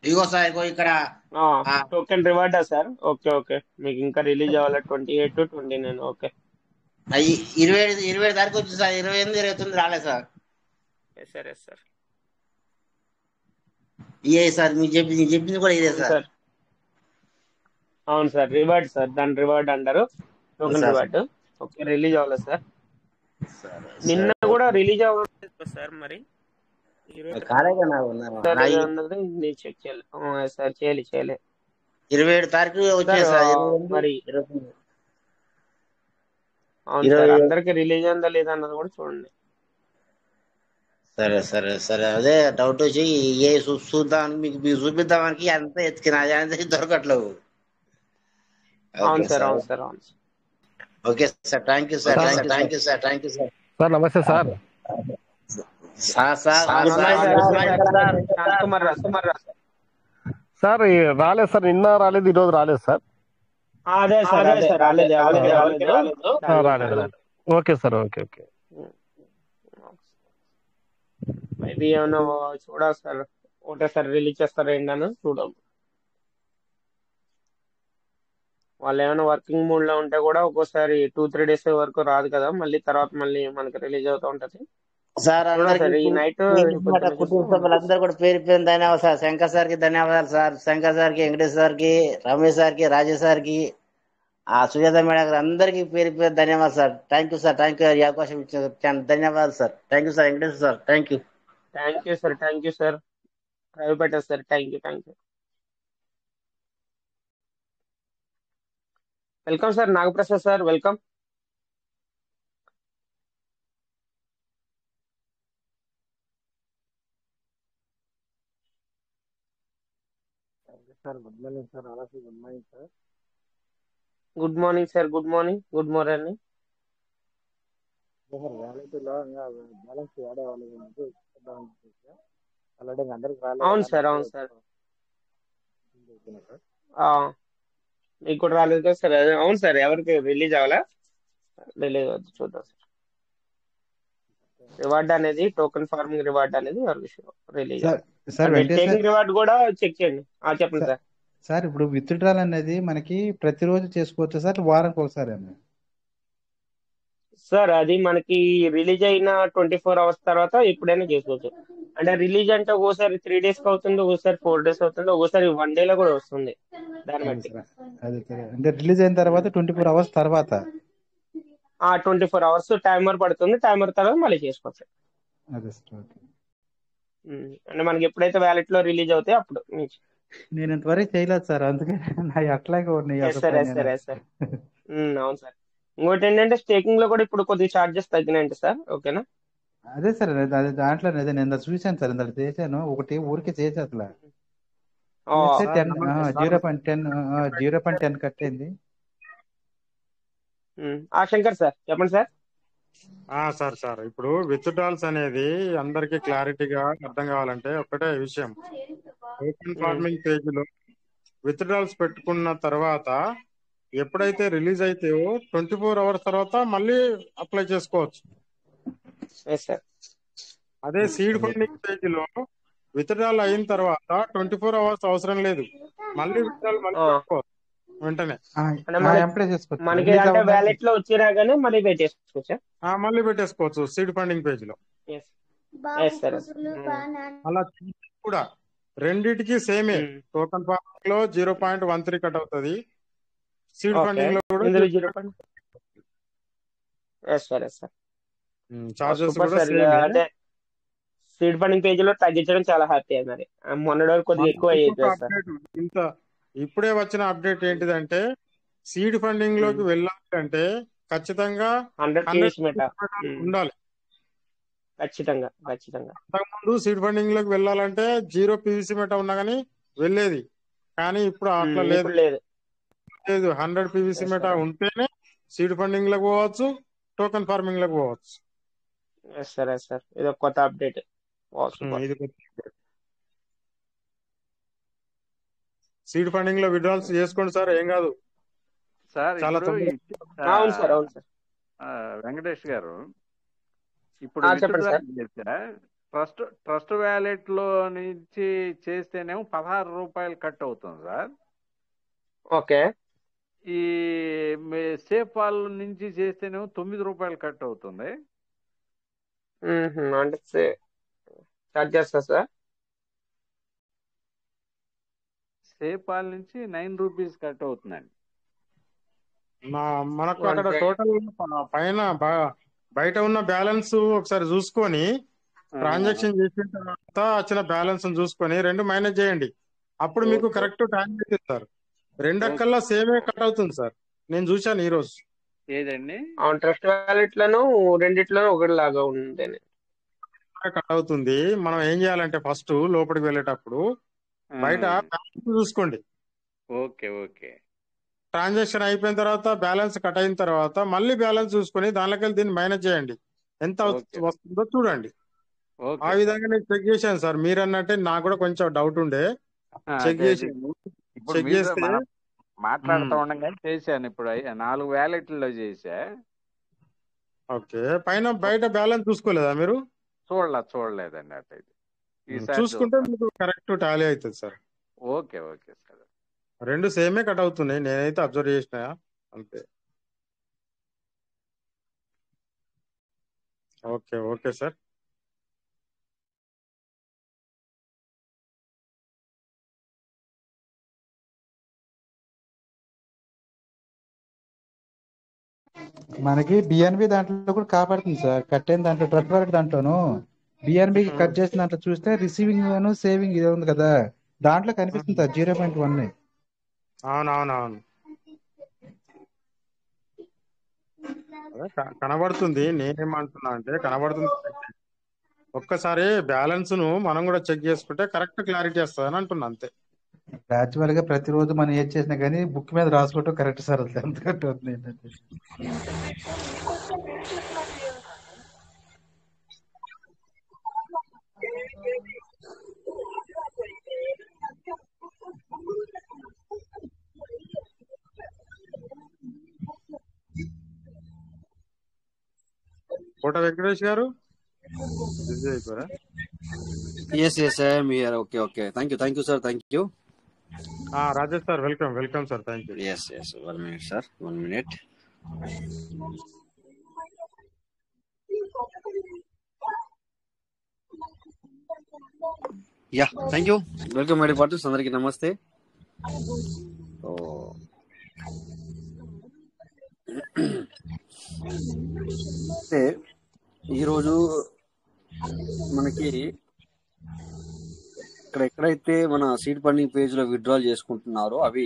ఇగో sir ఇగో ఇక్కడ ఆ, token రివార్డా sir? Okay okay, మీకు ఇంకా రిలీజ్ అవ్వాలి 28 టు 29. ఓకే. అయ్యి 27 తారీఖు వచ్చింది సార్, 28 29 రాలేదు sir. Yes sir, yes sir. ఇదే సార్ మీకు చెప్పింది కూడా ఇదే అవును సార్. సార్, అవును సార్, రివార్డ్ సార్, దాని రివార్డ్ అంటారు, token sir reward. Okay, release అవ్వాలి సార్. సరే నిన్న సరే కూడా ఓకే. రిలీజ్ అవ్వలేదు సార్, మరి ఈరోజు కాలేగా నాకు సార్ నా ఏదో అన్నది నేను చెక్ చేయాలి. సార్ చేయాలి చేయాలి 27 తారీఖు సార్. వచ్చాయి సార్, 28 మరి 29 అవును సార్, 27. అందరికి రిలీజ్ అయిందా లేదా అన్నది కూడా చూడండి. సరే సరే సరే, అదే డౌట్ వచ్చి ఏ చూద్దామని మీకు చూపిద్దామని అంతా ఎత్తికిన అది అంతా దొరకట్లేవు. ఓకే అవును సార్, సార్. అవును సార్, అవును sir. Okay sir, thank you sir, sir thank you sir, thank you sir. Sir నమస్తే సార్. సార్ సార్ గుడ్ నమస్తే మార్నింగ్ సార్, గుడ్ నమస్తే మార్నింగ్ సార్. సార్. శాంతకుమార్ రావు సార్. సార్ రాలేదు సార్, నిన్న రాలేదు, ఈరోజు రాలేదు సార్. అదే సార్, అదే రాలేదు, ఎవరికి రాలేదు దాని రాలేదు గురించి. రాలేదు. Okay sir, okay okay. Maybe ఏమన్నా చూడాలి సార్, ఒకటేసారి రిలీజ్ చేస్తారా ఏంటని చూడాలి. వాళ్ళు ఏమైనా వర్కింగ్ మూడ్ లో ఉంటే కూడా ఒక్కోసారి 2-3 డేస్ వరకు రాదు కదా, మళ్ళీ తర్వాత మళ్ళీ మనకి రిలీజ్ అవుతూ ఉంటది. సార్ చూడాలి అందరికి సార్, ఈ నైట్ పొద్దున్న కుటుంబ చూస్తే సభ్యులందరూ కూడా పేరు పేరు ధన్యవాదాలు సార్. శంకర్ సార్కి ధన్యవాదాలు సార్, శంకర్ సార్కి, వెంకటేష్ సార్కి, రమేష్ సార్కి, రాజేష్ సార్కి, ఆ సుజాత మేడం గారు అందరికీ పేరు పేరు ధన్యవాదాలు sir. Thank you sir, thank you, ఈ అవకాశం ఇచ్చిన ధన్యవాదాలు sir. Thank you sir, Venkatesh sir, thank you. Thank you sir, thank you sir. Drive పెట్టారు sir, thank you, thank you. Welcome sir, Nagaprasad sir, welcome. Sir good morning sir, అలాగే good morning sir. Good morning sir, good morning, good morning. Sir వ్యాలిటీలో ఇంకా balance add అవ్వాలి already అందరికి రాలేదు అవును కదా, sir, నాకు అవును సార్. సార్. ఆ, మీకు కూడా రాలేదు కదా సార్? అవును సార్, ఎవరికి రిలీజ్ అవ్వాలా? రిలీజ్ అవుతుంది, చూద్దాం సార్. రివార్డ్ అనేది, టోకెన్ ఫార్మింగ్ రివార్డ్ అనేది ఎవరికి రిలీజ్ సార్ అవ్వాలి. సార్ అంటే వెంకటేష్ సార్. టేకింగ్ రివార్డ్ కూడా చెక్ చేయండి. చెప్పండి సార్ సార్. సార్, ఇప్పుడు విత్డ్రాల్ అనేది మనకి ప్రతిరోజు చేసుకోవచ్చు సార్, వారానికి ఒకసారి అండి? సార్ అది మనకి రిలీజ్ అయిన 24 hours తర్వాత ఎప్పుడైనా చేసుకోవచ్చు. అంటే రిలీజ్ అంటే ఒక్కోసారి 3 days కి అవుతుంది, ఒక్కోసారి 4 days అవుతుంది, ఒక్కోసారి 1 day లో కూడా వస్తుంది, దాన్ని అదే బట్టి. సార్, అదే సార్, అంటే రిలీజ్ అయిన తర్వాత 24 hours తర్వాత. 24 hours టైమర్ పడుతుంది, టైమర్ తర్వాత మళ్ళీ చేసుకోవచ్చు. అదే సార్, ఓకే. అంటే మనకి ఎప్పుడైతే వ్యాలెట్ లో రిలీజ్ అవుతాయో అప్పుడు నుంచి. నేను ఇంతవరకు చేయలేదు సార్, అందుకే నా అట్లాగే ఉన్నాయి ఎస్ అసలు సార్, ఎస్ నేను. Sir, yes sir. అవును సార్. ఇంకోటి ఏంటంటే స్టేకింగ్ లో కూడా ఇప్పుడు కొద్దిగా చార్జెస్ తగ్గినాయంట సార్, ఓకేనా? అదే సార్, అదే దాంట్లో అదే నేను చూశాను సార్, ఇందాక చేశాను ఒకటి, ఊరికే చేసి అసలు ఆ, చేస్తే సార్ 10, నమస్తే సార్. 0.10, 0.10 కట్టయింది. శంకర్ సార్, చెప్పండి సార్. సార్ సార్ ఇప్పుడు విత్డ్రాల్స్ అనేది అందరికి క్లారిటీగా అర్థం కావాలంటే ఒకటే విషయం. ఓపెన్ ఉమ్, ఫార్మింగ్ పేజ్ లో విత్డ్రాల్స్ పెట్టుకున్న తర్వాత ఎప్పుడైతే రిలీజ్ అయితాయో 24 hours తర్వాత మళ్ళీ అప్లై చేసుకోవచ్చు. Yes sir. అదే సీడ్ అదే ఫండింగ్ పేజ్ లో విత్డ్రాల్ అయిన తర్వాత 24 hours అవసరం లేదు, మళ్ళీ విత్డ్రాల్ మళ్ళీ ఆ, పెట్టుకోవచ్చు వెంటనే. అంటే మనకి అప్లై చేసుకోవచ్చు మనకి రిలీజ్ అంటే అవ్వగానే. వ్యాలెట్ లో వచ్చినా కానీ మళ్ళీ పే చేసుకోవచ్చా? మళ్ళీ పెట్టేసుకోవచ్చు సీడ్ ఫండింగ్ పేజ్ లో. Yes, yes sir. అలా కూడా రెండిటికి సేమే. టోకన్ ఫార్మింగ్ లో 0.13 కట్ అవుతుంది, సీడ్ ఓకే, ఫండింగ్ లో కూడా ఇందులో 0. Yes sir, yes sir. Charges super కూడా సార్. ఇక సేమే. అంటే సీడ్ ఫండింగ్ పేజీలో తగ్గించడం చాలా హ్యాపీ మరి. మొన్నటి వరకు కొద్దిగా ఎక్కువ అయ్యేది ఇంకొక కదా సార్. అప్డేట్, ఇంత ఇప్పుడే వచ్చిన అప్డేట్ ఏంటిదంటే సీడ్ ఫండింగ్ లోకి వెళ్ళాలి అంటే ఖచ్చితంగా 100 100 పీవీసీ మెటా. ఉండాలి. ఖచ్చితంగా, ఖచ్చితంగా. అంతకుముందు సీడ్ ఫండింగ్ లోకి వెళ్ళాలంటే 0 పీవీసీ మెటా ఉన్నా కానీ వెళ్ళేది, కానీ ఇప్పుడు అట్లా లేదు. ఇప్పుడు లేదు. 100 పీవీసీ ఎస్ మెటా సార్, ఉంటేనే సీడ్ ఫండింగ్ లకు పోవచ్చు, టోకన్ ఫార్మింగ్ లకు పోవచ్చు. Yes sir, yes sir. ఇది ఒక కొత్త అప్డేట్. సూపర్. ఇది సీడ్ ఫండింగ్ లో విడ్రాల్స్ చేసుకోండి సార్, ఏం కాదు, సార్ చాలా ఇప్పుడు తొందరగా. అవును సార్, అవును సార్. వెంకటేష్ గారు, ఇప్పుడు చెప్పండి విత్డ్రా సార్. చేస్తే ట్రస్ట్ వ్యాలెట్ లో నుంచి చేస్తేనేమో 16 రూపాయలు కట్ అవుతుంది సార్. ఓకే. ఈ సేఫ్ పాల్ నుంచి చేస్తేనేమో 9 రూపాయలు కట్ అవుతుంది. అంటే స్టార్ట్ చేస్తా సార్. సేఫ్ పాల్ నుంచి 9 రూపీస్ కట్ అవుతుందండి. మనకు అక్కడ అంటే టోటల్ పైన బయట ఉన్న బ్యాలెన్స్ ఒకసారి చూసుకొని ట్రాన్సాక్షన్ చేసిన తర్వాత వచ్చిన బ్యాలెన్స్ చూసుకొని 2 మైనస్ చేయండి. అప్పుడు మీకు okay correct time sir. 2 okay అక్కల్లా సేమే కట్ అవుతుంది సార్. నేను చూశాను ఈ రోజు. ఏదండి అవును, ట్రస్ట్ వ్యాలెట్లను రెండిట్లోనూ ఒకటి లాగా ఉంటేనే కట్ అవుతుంది. మనం ఏం చేయాలంటే ఫస్ట్ లోపలికి వెళ్ళేటప్పుడు బయట బ్యాలెన్స్ చూసుకోండి. ఓకే ఓకే ట్రాన్సాక్షన్ అయిపోయిన తర్వాత బ్యాలెన్స్ కట్ అయిన తర్వాత మళ్ళీ బ్యాలెన్స్ చూసుకొని దానిలోకి దీన్ని మైనస్ చేయండి. ఎంత ఓకే వస్తుందో చూడండి. ఆ ఓకే సార్. విధంగా నేను చెక్ చేశాను సార్. మీరు అన్నట్టే నాకు కూడా కొంచెం డౌట్ ఉండే చెక్ అదే అదే చేశాను. ఇప్పుడు చెక్ మీతో చేస్తే మనం మాట్లాడుతూ మ్, ఉండగా చేశాను. ఇప్పుడు 4 వ్యాలెట్లో చేశా. ఓకే. బయట బ్యాలెన్స్ చూసుకోలేదా మీరు? చూడలేదండి అట్లయితే. ఈసారి చూసుకుంటే చూస్తాను. మీకు కరెక్ట్ టాలీ అవుతుంది సార్. Okay okay sir. 2 సేమే కట్ అవుతున్నాయి. నేనైతే అబ్జర్వ్ చేసిన అంతే. Okay okay sir. మనకి బిఎన్బి దాంట్లో కూడా కాపాడుతుంది సార్. కట్టేన దాంట్లో ట్రస్ట్ వాలెట్ దాంట్లోను బిఎన్బికి కట్ చేసిన దాంట్లో చూస్తే రిసీవింగ్ సేవింగ్ ఇది ఉంది కదా, దాంట్లో కనిపిస్తుంది సార్ 0.1. అవునవునవును, అదే కనబడుతుంది. నేనేమంటున్నా అంటే కనబడుతుంది correct. ఒక్కసారి బ్యాలెన్స్ ను మనం కూడా చెక్ చేసుకుంటే కరెక్ట్ క్లారిటీ వస్తుంది అని అంటున్నా అంతే. యాక్చువల్ గా ప్రతిరోజు మనం ఏది చేసినా కానీ బుక్ మీద రాసుకోవటం కరెక్ట్ సార్. అది ఎంత కరెక్ట్ అవుతుంది ఏంటంటే కోట వెంకటేష్ గారు బిజీ అయిపోయారా? Yes, yes, I am here. Okay, okay. Thank you, sir. Thank you. Rajesh sir, welcome sir. Thank you. Yes, yes. 1 minute, sir. 1 minute. Yeah, thank you. Welcome, my dear partners. అందరికీ నమస్తే. అంటే ఈరోజు మనకి ఇక్కడ ఎక్కడైతే మన సీడ్ ఫండింగ్ పేజ్ లో withdrawal చేసుకుంటున్నారో అవి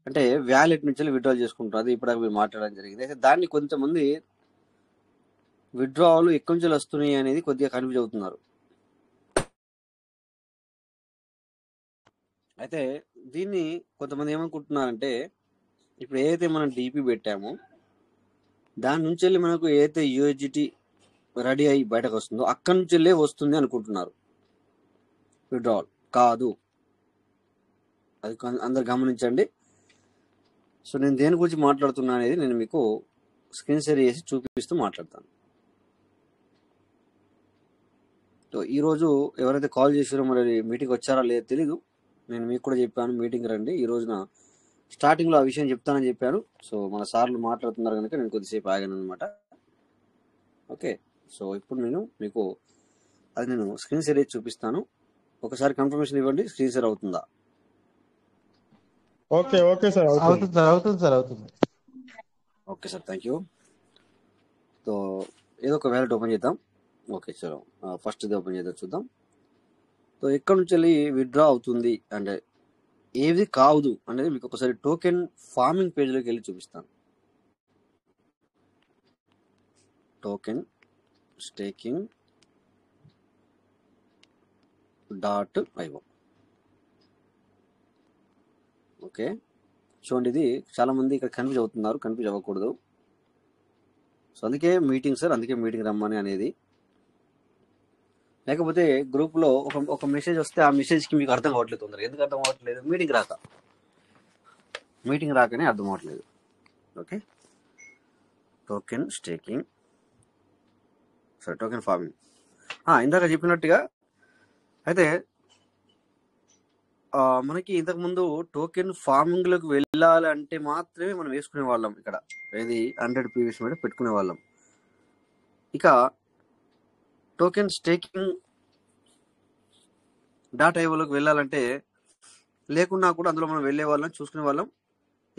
అంటే వ్యాలెట్ నుంచి విత్డ్రాల్ చేసుకుంటున్నారు. అది ఇప్పుడు మీరు మాట్లాడడం జరిగింది. అయితే దాన్ని కొంతమంది విత్డ్రావల్ ఎక్కడి నుంచి వస్తున్నాయి అనేది కొద్దిగా కన్ఫ్యూజ్ అవుతున్నారు. అయితే దీన్ని కొంతమంది ఏమనుకుంటున్నారంటే ఇప్పుడు ఏదైతే మనం డిపి పెట్టామో దాని నుంచి వెళ్ళి మనకు ఏదైతే యూఎస్జిటి రెడీ అయ్యి బయటకు వస్తుందో అక్కడి నుంచి వెళ్ళే వస్తుంది అనుకుంటున్నారు. విత్డ్రావల్ కాదు, అది అందరు గమనించండి. సో నేను దేని గురించి మాట్లాడుతున్నా అనేది నేను మీకు స్క్రీన్ షేర్ చేసి చూపిస్తూ మాట్లాడతాను. సో ఈరోజు ఎవరైతే కాల్ చేసారో మరి మీటింగ్ వచ్చారా లేదో తెలీదు. నేను మీకు కూడా చెప్పాను మీటింగ్ రండి. ఈ రోజున స్టార్టింగ్లో ఆ విషయం చెప్తానని చెప్పాను. సో మన సార్లు మాట్లాడుతున్నారు కనుక నేను కొద్దిసేపు ఆగాను అనమాట. ఓకే, సో ఇప్పుడు నేను మీకు అది నేను స్క్రీన్ షేర్ చేసి చూపిస్తాను. ఒకసారి కన్ఫర్మేషన్ ఇవ్వండి, స్క్రీన్ షేర్ అవుతుందా? ఓకే ఓకే సార్, అవుతుంది సార్. అవుతుంది సార్. అవుతుంది. Okay sir, thank you. So ఏదో ఒక వ్యాలెట్ ఓపెన్ చేద్దాం. ఓకే, చలో ఫస్ట్ ఇది ఓపెన్ చేద్దాం, చూద్దాం. సో ఎక్కడి నుంచి వెళ్ళి విత్డ్రా అవుతుంది అంటే ఏది కాదు అనేది మీకు ఒకసారి టోకెన్ ఫార్మింగ్ పేజ్లోకి వెళ్ళి చూపిస్తాను. Token staking .io. ఓకే, చూడండి. ఇది చాలా మంది ఇక్కడ కన్ఫ్యూజ్ అవుతున్నారు. కన్ఫ్యూజ్ అవ్వకూడదు. సో అందుకే మీటింగ్ సార్, అందుకే మీటింగ్ రమ్మని అనేది. లేకపోతే గ్రూప్లో ఒక మెసేజ్ వస్తే ఆ మెసేజ్కి మీకు అర్థం అవ్వట్లేదు తొందరగా. ఎందుకు అర్థం అవ్వట్లేదు? మీటింగ్ రాకనే అర్థం అవ్వట్లేదు. Okay, token staking, sorry token farming. ఇందాక చెప్పినట్టుగా అయితే మనకి ఇంతకుముందు టోకెన్ ఫార్మింగ్ లోకి వెళ్ళాలంటే మాత్రమే మనం వేసుకునే వాళ్ళం. ఇక్కడ ఇది 100 పీవీస్ మీద పెట్టుకునే వాళ్ళం. ఇక టోకెన్ స్టేకింగ్ .ioలోకి వెళ్ళాలంటే లేకున్నా కూడా అందులో మనం వెళ్ళే వాళ్ళం, చూసుకునే వాళ్ళం.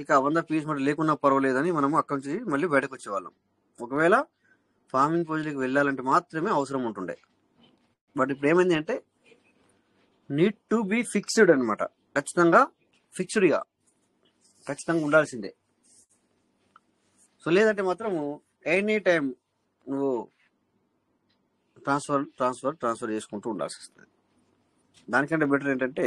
ఇక 100 పీవీస్ మీద లేకున్నా పర్వాలేదని మనం అక్కడి నుంచి మళ్ళీ బయటకు వచ్చేవాళ్ళం. ఒకవేళ ఫార్మింగ్ పొజిషన్కి వెళ్ళాలంటే మాత్రమే అవసరం ఉంటుండే. బట్ ఇప్పుడు ఏమైంది అంటే నీడ్ టు బి ఫిక్స్డ్ అనమాట. ఖచ్చితంగా ఫిక్స్డ్గా ఖచ్చితంగా ఉండాల్సిందే. సో లేదంటే మాత్రం ఎనీ టైం నువ్వు ట్రాన్స్ఫర్ చేసుకుంటూ ఉండాల్సి వస్తుంది. దానికంటే బెటర్ ఏంటంటే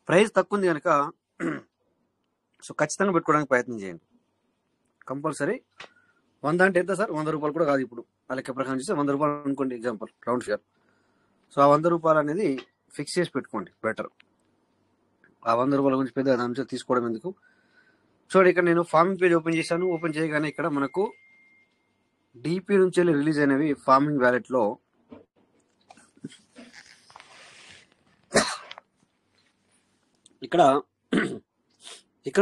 ప్రైస్ తక్కువ ఉంది కనుక సో ఖచ్చితంగా పెట్టుకోవడానికి ప్రయత్నం చేయండి. కంపల్సరీ 100 అంటే ఎంత సార్? 100 రూపాయలు కూడా కాదు. ఇప్పుడు ఆ లెక్క ప్రకారం చేస్తే 100 రూపాయలు అనుకోండి, ఎగ్జాంపుల్ రౌండ్ ఫిగర్. సో ఆ 100 రూపాయలు అనేది ఫిక్స్ చేసి పెట్టుకోండి బెటర్. ఆ 100 రూపాయల గురించి పెద్ద అంశం తీసుకోవడం ఎందుకు. చూడండి, ఇక్కడ నేను ఫార్మింగ్ పేజ్ ఓపెన్ చేశాను. ఓపెన్ చేయగానే ఇక్కడ మనకు డిపి నుంచి వెళ్ళి రిలీజ్ అయినవి ఫార్మింగ్ వ్యాలెట్లో ఇక్కడ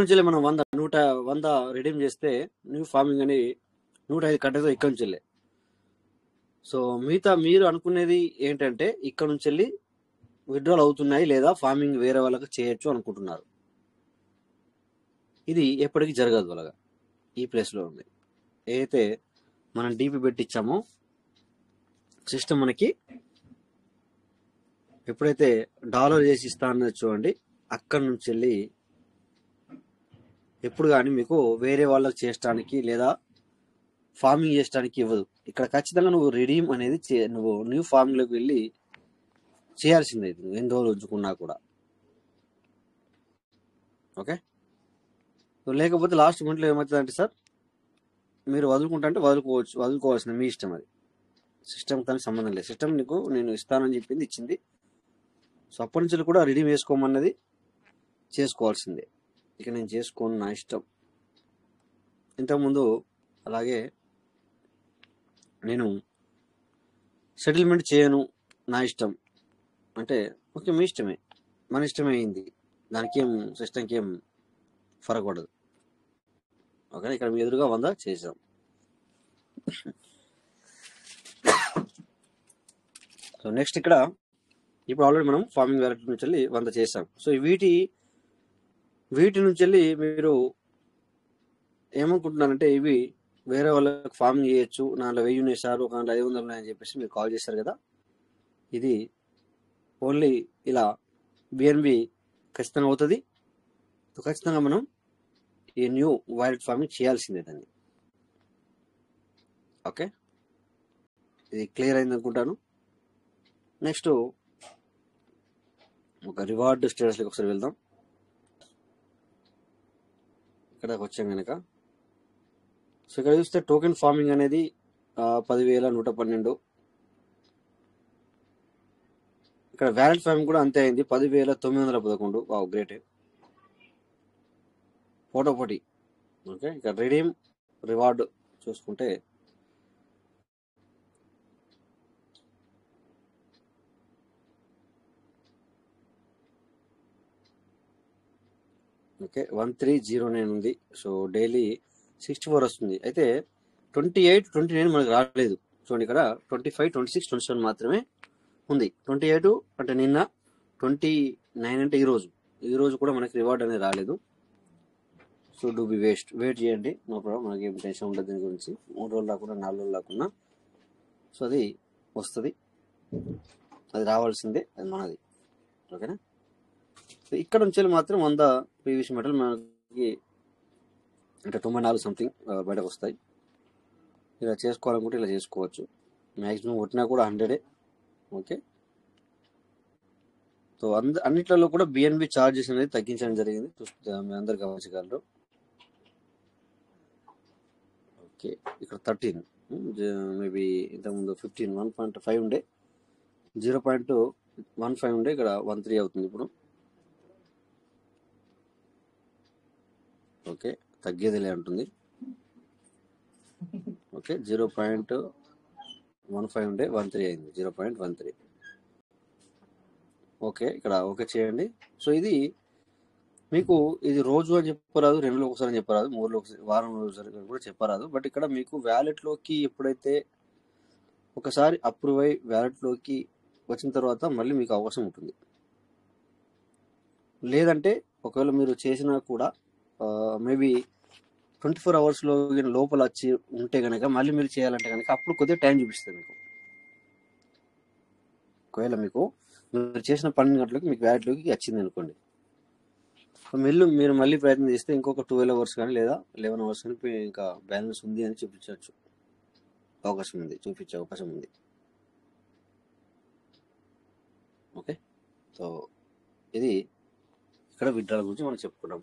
నుంచి మనం 100 రిడీమ్ చేస్తే న్యూ ఫార్మింగ్ అని 105 కట్టేదో ఇక్కడ నుంచి వెళ్ళే. సో మిగతా మీరు అనుకునేది ఏంటంటే ఇక్కడ నుంచి వెళ్ళి విత్డ్రాల్ అవుతున్నాయి లేదా ఫార్మింగ్ వేరే వాళ్ళకి చేయొచ్చు అనుకుంటున్నారు. ఇది ఎప్పటికీ జరగదు. అలాగా ఈ ప్లేస్లో ఉంది. ఏదైతే మనం డీపీ పెట్టించామో సిస్టమ్ మనకి ఎప్పుడైతే డాలర్ చేసి ఇస్తా అన్నది చూడండి, అక్కడి నుంచి వెళ్ళి ఎప్పుడు కానీ మీకు వేరే వాళ్ళకి చేయడానికి లేదా ఫార్మింగ్ చేయడానికి ఇవ్వదు. ఇక్కడ ఖచ్చితంగా నువ్వు రిడీమ్ అనేది నువ్వు న్యూ ఫార్మింగ్లోకి వెళ్ళి చేయాల్సిందే. నువ్వు ఎన్ని రోజులు ఉంచుకున్నా కూడా. ఓకే, లేకపోతే లాస్ట్ మినిట్లో ఏమవుతుందంటే సార్ మీరు వదులుకుంటా అంటే వదులుకోవాల్సింది మీ ఇష్టం. అది సిస్టమ్ కానీ సంబంధం లేదు. సిస్టమ్ నీకు నేను ఇస్తానని చెప్పింది ఇచ్చింది. సో అప్పటి నుంచి కూడా రిడీమ్ చేసుకోమన్నది చేసుకోవాల్సిందే. ఇక నేను చేసుకోను, నా ఇష్టం. ఇంతకుముందు అలాగే నేను సెటిల్మెంట్ చేయను, నా ఇష్టం అంటే ఓకే మీ ఇష్టమే, మన ఇష్టమే అయింది. దానికి ఏం సిస్టమ్కి ఏం ఫరక్ పడదు. ఓకే, ఇక్కడ మీ ఎదురుగా 100 చేసాం. సో నెక్స్ట్ ఇక్కడ ఇప్పుడు ఆల్రెడీ మనం ఫార్మింగ్ వ్యాలెట్ నుంచి వెళ్ళి 100 చేసాం. సో వీటి నుంచి వెళ్ళి మీరు ఏమనుకుంటున్నారంటే ఇవి వేరే వాళ్ళకి ఫార్మింగ్ చేయొచ్చు, దాంట్లో 1000 వేసారు, ఒక 500 ఉన్నాయని చెప్పేసి మీరు కాల్ చేశారు కదా. ఇది ఓన్లీ ఇలా బిఎన్బి ఖచ్చితంగా అవుతుంది. ఖచ్చితంగా మనం ఈ న్యూ వైల్డ్ ఫార్మింగ్ చేయాల్సిందే దాన్ని. ఓకే, ఇది క్లియర్ అయింది అనుకుంటాను. నెక్స్ట్ ఒక రివార్డ్ స్టేటస్లోకి ఒకసారి వెళ్దాం. ఇక్కడికి వచ్చాం కనుక సో ఇక్కడ చూస్తే టోకెన్ ఫార్మింగ్ అనేది 10,112. ఇక్కడ వ్యాలెట్ ఫార్మింగ్ కూడా అంతే అయింది, 10,911. Wow, great. పోటీ. ఓకే, ఇక్కడ రిడీమ్ రివార్డ్ చూసుకుంటే ఓకే 1309 ఉంది. సో డైలీ 64 వస్తుంది. అయితే 28, 29 మనకు రాలేదు. చూడండి, ఇక్కడ 25, 26, 27 మాత్రమే ఉంది. 28 అంటే నిన్న, 29 అంటే ఈరోజు కూడా మనకి రివార్డ్ అనేది రాలేదు. సో డూ బి వెయిట్ చేయండి, నో ప్రాబ్లం. మనకి ఏం టెన్షన్ ఉండదు దీని గురించి. 3 రోజులు రాకుండా 4 రోజులు రాకుండా సో అది వస్తుంది, అది రావాల్సిందే, అది మనది. ఓకేనా. సో ఇక్కడ నుంచి మాత్రం 100 పీవీసీ మెటల్ మనకి అంటే 94 సంథింగ్ బయటకు వస్తాయి. ఇలా చేసుకోవాలనుకుంటే ఇలా చేసుకోవచ్చు. మ్యాక్సిమం కొట్టినా కూడా 100. ఓకే, సో అన్నిట్లలో కూడా బిఎన్బి ఛార్జెస్ అనేది తగ్గించడం జరిగింది, మీ అందరు గమనించగలరు. ఓకే, ఇక్కడ 13 మేబీ ఇంతకుముందు 15, 1.5 ఉండే, 0.15 ఉండే, ఇక్కడ 13 అవుతుంది ఇప్పుడు. ఓకే, తగ్గేదిలే అంటుంది. ఓకే 0.15 ఉండే 13 అయింది 0.13. ఓకే ఇక్కడ ఓకే చేయండి. సో ఇది మీకు ఇది రోజు అని చెప్పరాదు, 2 రోజులకు ఒకసారి అని చెప్పరాదు, 3 రోజులకు ఒకసారి, వారం ఒకసారి కూడా చెప్పరాదు. బట్ ఇక్కడ మీకు వ్యాలెట్లోకి ఎప్పుడైతే ఒకసారి అప్రూవ్ అయ్యి వ్యాలెట్లోకి వచ్చిన తర్వాత మళ్ళీ మీకు అవకాశం ఉంటుంది. లేదంటే ఒకవేళ మీరు చేసినా కూడా మేబీ 24 అవర్స్లో లోపల వచ్చి ఉంటే కనుక మళ్ళీ మీరు చేయాలంటే కనుక అప్పుడు కొద్దిగా టైం చూపిస్తుంది మీకు. ఒకవేళ మీకు మీరు చేసిన 12 గంటలకు మీకు వ్యాలెట్లోకి వచ్చింది అనుకోండి, మీరు మళ్ళీ ప్రయత్నం చేస్తే ఇంకొక 12 అవర్స్ కానీ లేదా 11 అవర్స్ కానీ ఇంకా బ్యాలెన్స్ ఉంది అని చూపించే అవకాశం ఉంది. ఓకే, సో ఇది ఇక్కడ విత్డ్రాల్ గురించి మనం చెప్పుకున్నాం.